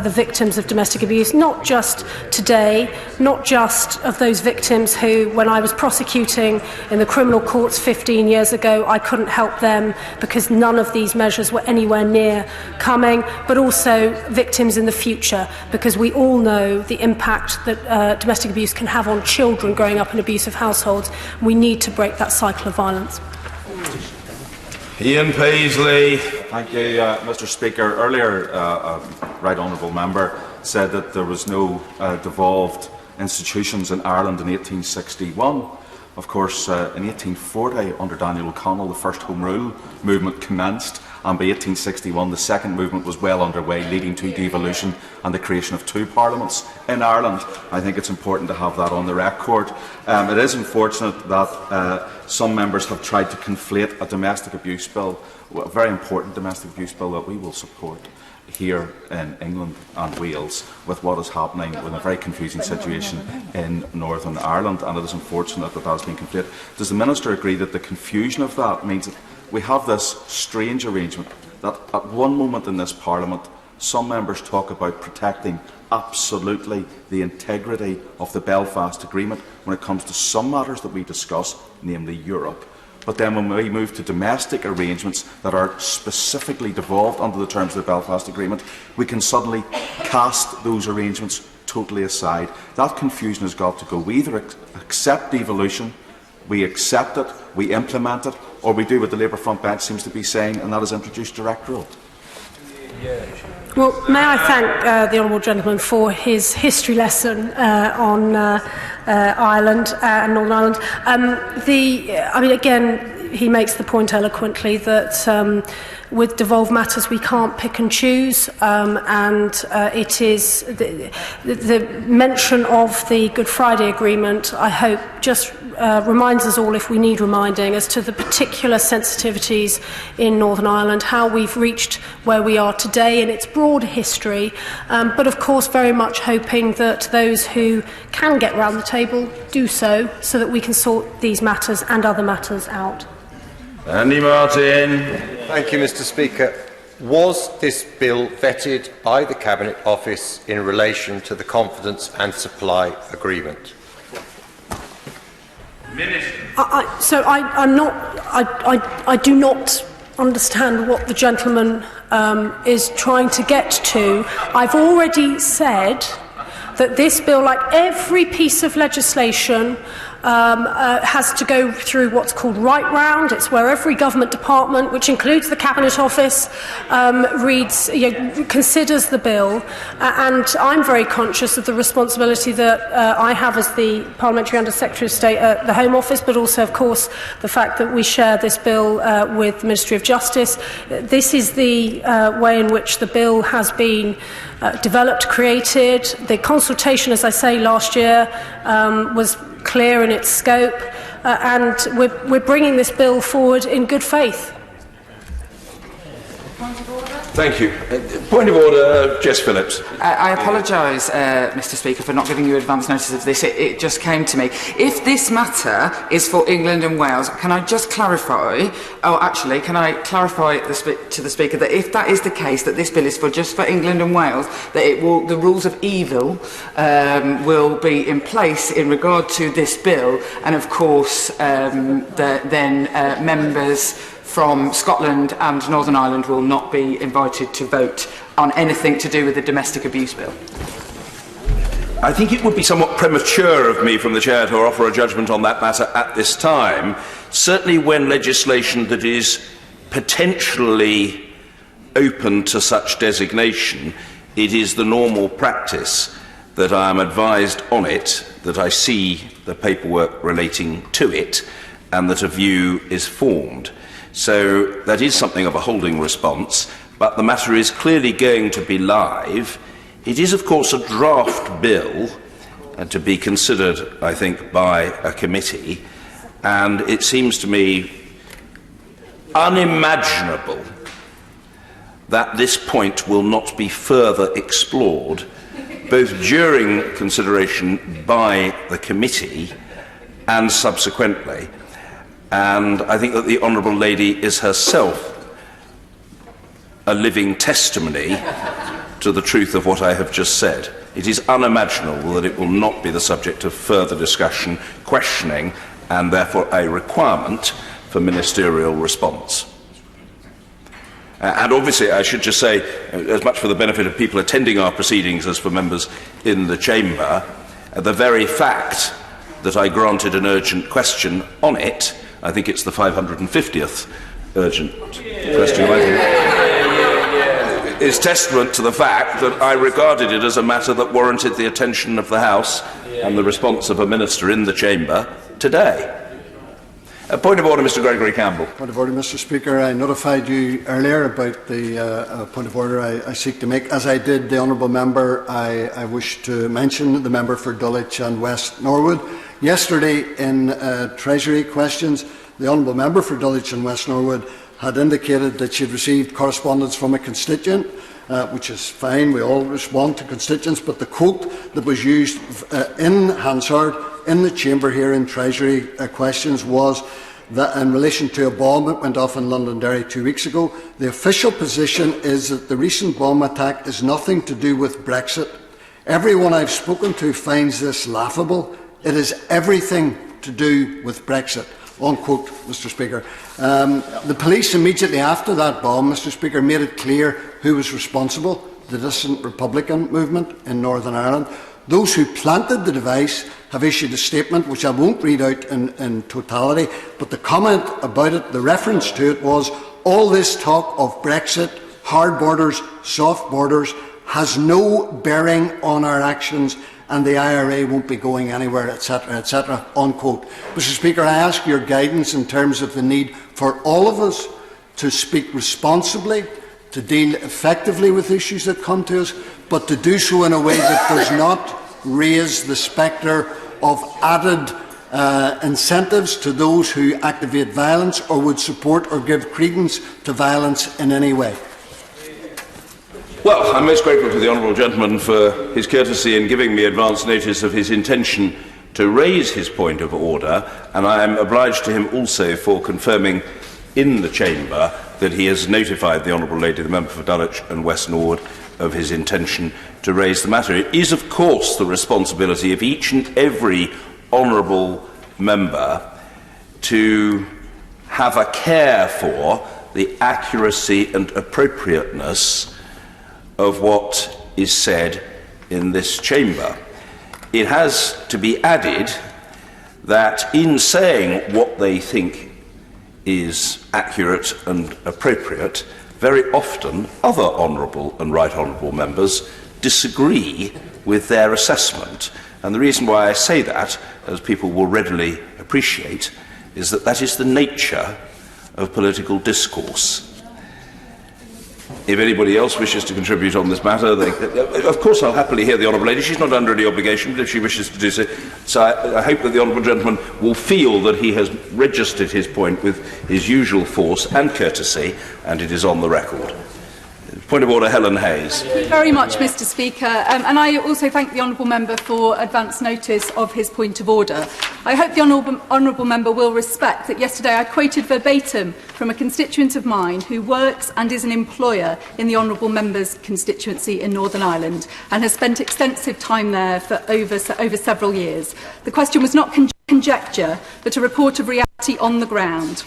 the victims of domestic abuse, not just today, not just of those victims who, when I was prosecuting in the criminal courts 15 years ago, I couldn't help them because none of these measures were anywhere near coming, but also victims in the future, because we all know the impact that domestic abuse can have on children growing up in abusive households. We need to break that cycle of violence. Ian Paisley. Thank you, Mr. Speaker. Earlier, a right honourable member said that there was no devolved institutions in Ireland in 1861. Of course, in 1840, under Daniel O'Connell, the first Home Rule movement commenced, and by 1861 the second movement was well underway, leading to devolution and the creation of 2 parliaments in Ireland. I think it's important to have that on the record. It is unfortunate that some members have tried to conflate a domestic abuse bill, a very important domestic abuse bill that we will support here in England and Wales, with what is happening with a very confusing situation in Northern Ireland, and it is unfortunate that that has been conflated. Does the Minister agree that the confusion of that means that we have this strange arrangement that at one moment in this Parliament some members talk about protecting absolutely the integrity of the Belfast Agreement when it comes to some matters that we discuss, namely Europe. But then when we move to domestic arrangements that are specifically devolved under the terms of the Belfast Agreement, we can suddenly cast those arrangements totally aside. That confusion has got to go. We either accept devolution, we accept it, we implement it, or we do what the Labour front bench seems to be saying, and that is introduce direct rule. Well, may I thank the honourable gentleman for his history lesson on Ireland and Northern Ireland. I mean, again, he makes the point eloquently that with devolved matters we can't pick and choose, and it is the mention of the Good Friday Agreement, I hope, just reminds us all, if we need reminding, as to the particular sensitivities in Northern Ireland, how we've reached where we are today in its broad history, but of course very much hoping that those who can get round the table do so that we can sort these matters and other matters out. Andy Martin. Thank you, Mr. Speaker. Was this bill vetted by the Cabinet Office in relation to the Confidence and Supply Agreement? I do not understand what the gentleman is trying to get to. I've already said that this bill, like every piece of legislation, has to go through what's called right round. It's where every government department, which includes the Cabinet Office, considers the bill. And I'm very conscious of the responsibility that I have as the Parliamentary Under Secretary of State at the Home Office, but also, of course, the fact that we share this bill with the Ministry of Justice. This is the way in which the bill has been developed, created. The consultation, as I say, last year was clear in its scope, and we're bringing this bill forward in good faith. Thank you. Point of order, Jess Phillips. I apologise, Mr. Speaker, for not giving you advance notice of this. It just came to me. If this matter is for England and Wales, can I just clarify? Oh, actually, can I clarify to the Speaker that if that is the case, that this bill is just for England and Wales, that the rules of evil will be in place in regard to this bill, and of course, members from Scotland and Northern Ireland will not be invited to vote on anything to do with the domestic abuse bill. I think it would be somewhat premature of me from the Chair to offer a judgment on that matter at this time. Certainly when legislation that is potentially open to such designation, it is the normal practice that I am advised on it, that I see the paperwork relating to it, and that a view is formed. So that is something of a holding response, but the matter is clearly going to be live. It is, of course, a draft bill to be considered, I think, by a committee, and it seems to me unimaginable that this point will not be further explored, both during consideration by the committee and subsequently. And I think that the Honourable Lady is herself a living testimony to the truth of what I have just said. It is unimaginable that it will not be the subject of further discussion, questioning, and therefore a requirement for ministerial response. And obviously, I should just say, as much for the benefit of people attending our proceedings as for members in the Chamber, the very fact that I granted an urgent question on it, I think it's the 550th urgent question, is testament to the fact that I regarded it as a matter that warranted the attention of the House and the response of a minister in the Chamber today. A point of order, Mr. Gregory Campbell. Point of order, Mr. Speaker. I notified you earlier about the point of order I seek to make. As I did the honourable member, I wish to mention the member for Dulwich and West Norwood. Yesterday, in Treasury questions, the honourable member for Dulwich and West Norwood had indicated that she had received correspondence from a constituent, which is fine. We all respond to constituents, but the quote that was used in Hansard in the chamber here in Treasury questions was, that in relation to a bomb that went off in Londonderry 2 weeks ago. The official position is that the recent bomb attack is nothing to do with Brexit. Everyone I've spoken to finds this laughable. It is everything to do with Brexit. Unquote, Mr. Speaker. The police immediately after that bomb, Mr. Speaker, made it clear who was responsible: the dissident Republican movement in Northern Ireland. Those who planted the device have issued a statement which I won't read out in totality, but the comment about it, the reference to it was, all this talk of Brexit, hard borders, soft borders, has no bearing on our actions and the IRA won't be going anywhere, etc., etc., unquote. Mr. Speaker, I ask your guidance in terms of the need for all of us to speak responsibly, to deal effectively with issues that come to us, but to do so in a way that does not raise the spectre of added incentives to those who activate violence or would support or give credence to violence in any way. Well, I'm most grateful to the honourable gentleman for his courtesy in giving me advance notice of his intention to raise his point of order, and I am obliged to him also for confirming in the chamber that he has notified the honourable lady, the member for Dulwich and West Norwood, of his intention to raise the matter. It is, of course, the responsibility of each and every honourable member to have a care for the accuracy and appropriateness of what is said in this chamber. It has to be added that in saying what they think is accurate and appropriate, very often other honourable and right honourable members disagree with their assessment. And the reason why I say that, as people will readily appreciate, is that that is the nature of political discourse. If anybody else wishes to contribute on this matter, of course I'll happily hear the honourable lady. She's not under any obligation, but if she wishes to do so. So I hope that the honourable gentleman will feel that he has registered his point with his usual force and courtesy, and it is on the record. Point of order, Helen Hayes. Thank you very much, Mr. Speaker. And I also thank the honourable member for advance notice of his point of order. I hope the honourable member will respect that yesterday I quoted verbatim from a constituent of mine who works and is an employer in the honourable member's constituency in Northern Ireland and has spent extensive time there for over several years. The question was not conjecture, but a report of reality on the ground.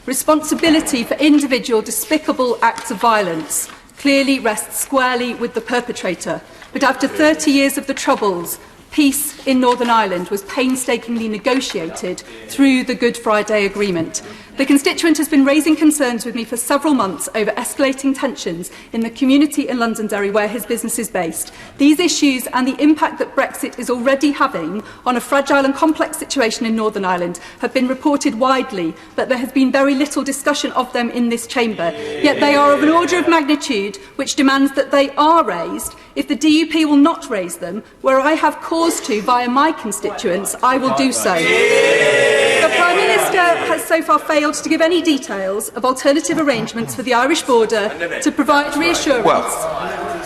Responsibility for individual despicable acts of violence clearly rests squarely with the perpetrator, but after 30 years of the Troubles, peace in Northern Ireland was painstakingly negotiated through the Good Friday Agreement. The constituent has been raising concerns with me for several months over escalating tensions in the community in Londonderry where his business is based. These issues and the impact that Brexit is already having on a fragile and complex situation in Northern Ireland have been reported widely, but there has been very little discussion of them in this chamber. Yet they are of an order of magnitude which demands that they are raised. If the DUP will not raise them, where I have cause to via my constituents, I will do so. The Prime Minister has so far failed to give any details of alternative arrangements for the Irish border to provide reassurance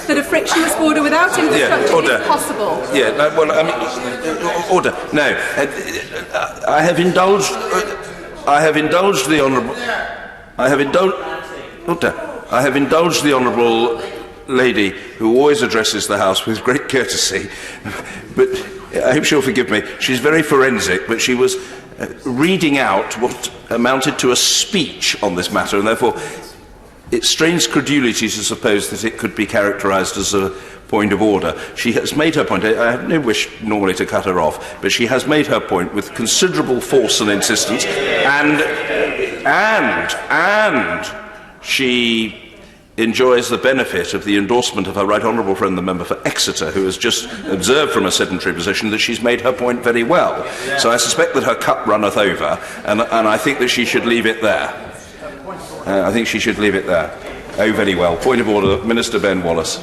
that a frictionless border without infrastructure is possible. Order. No, I have indulged the honourable. I have indulged the honourable lady who always addresses the House with great courtesy, but I hope she'll forgive me. She's very forensic, but she was reading out what amounted to a speech on this matter, and therefore it strains credulity to suppose that it could be characterised as a point of order. She has made her point. I have no wish normally to cut her off, but she has made her point with considerable force and insistence, and she enjoys the benefit of the endorsement of her right honourable friend, the member for Exeter, who has just observed from a sedentary position that she's made her point very well. So I suspect that her cup runneth over, and I think that she should leave it there. I think she should leave it there. Oh, very well. Point of order, Minister Ben Wallace.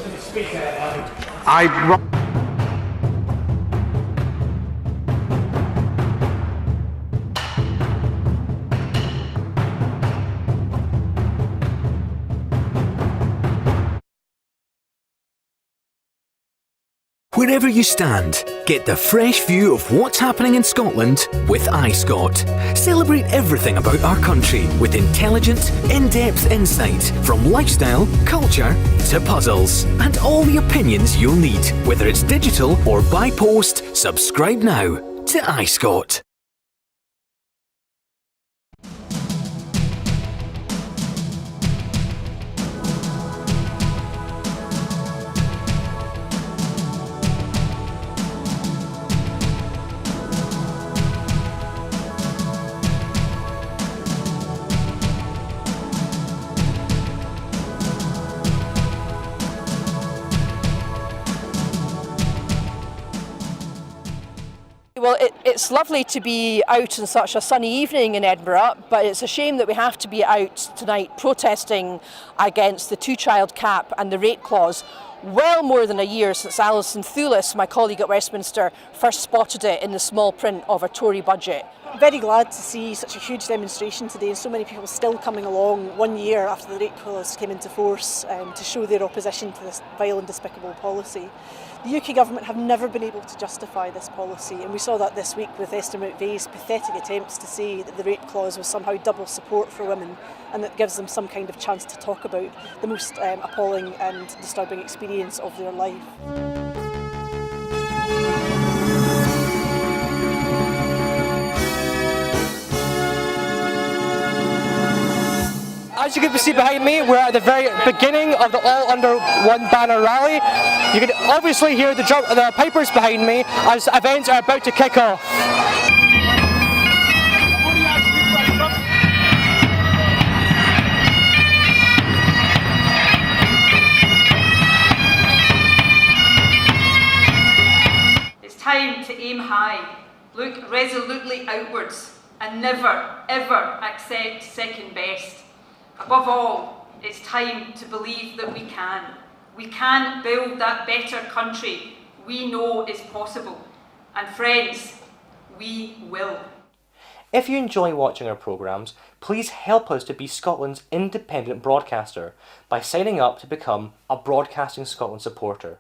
Wherever you stand, get the fresh view of what's happening in Scotland with iScot. Celebrate everything about our country with intelligent, in-depth insight from lifestyle, culture to puzzles, and all the opinions you'll need. Whether it's digital or by post, subscribe now to iScot. Well, it's lovely to be out on such a sunny evening in Edinburgh, but it's a shame that we have to be out tonight protesting against the two-child cap and the rate clause. Well more than a year since Alison Thulis, my colleague at Westminster, first spotted it in the small print of a Tory budget. Very glad to see such a huge demonstration today and so many people still coming along 1 year after the rate clause came into force to show their opposition to this vile and despicable policy. The UK government have never been able to justify this policy, and we saw that this week with Esther McVeigh's pathetic attempts to say that the rate clause was somehow double support for women and that gives them some kind of chance to talk about the most appalling and disturbing experience of their life. As you can see behind me, we're at the very beginning of the All Under One Banner rally. You can obviously hear the pipers behind me as events are about to kick off. It's time to aim high, look resolutely outwards, and never, ever accept second best. Above all, it's time to believe that we can. We can build that better country we know is possible. And friends, we will. If you enjoy watching our programmes, please help us to be Scotland's independent broadcaster by signing up to become a Broadcasting Scotland supporter.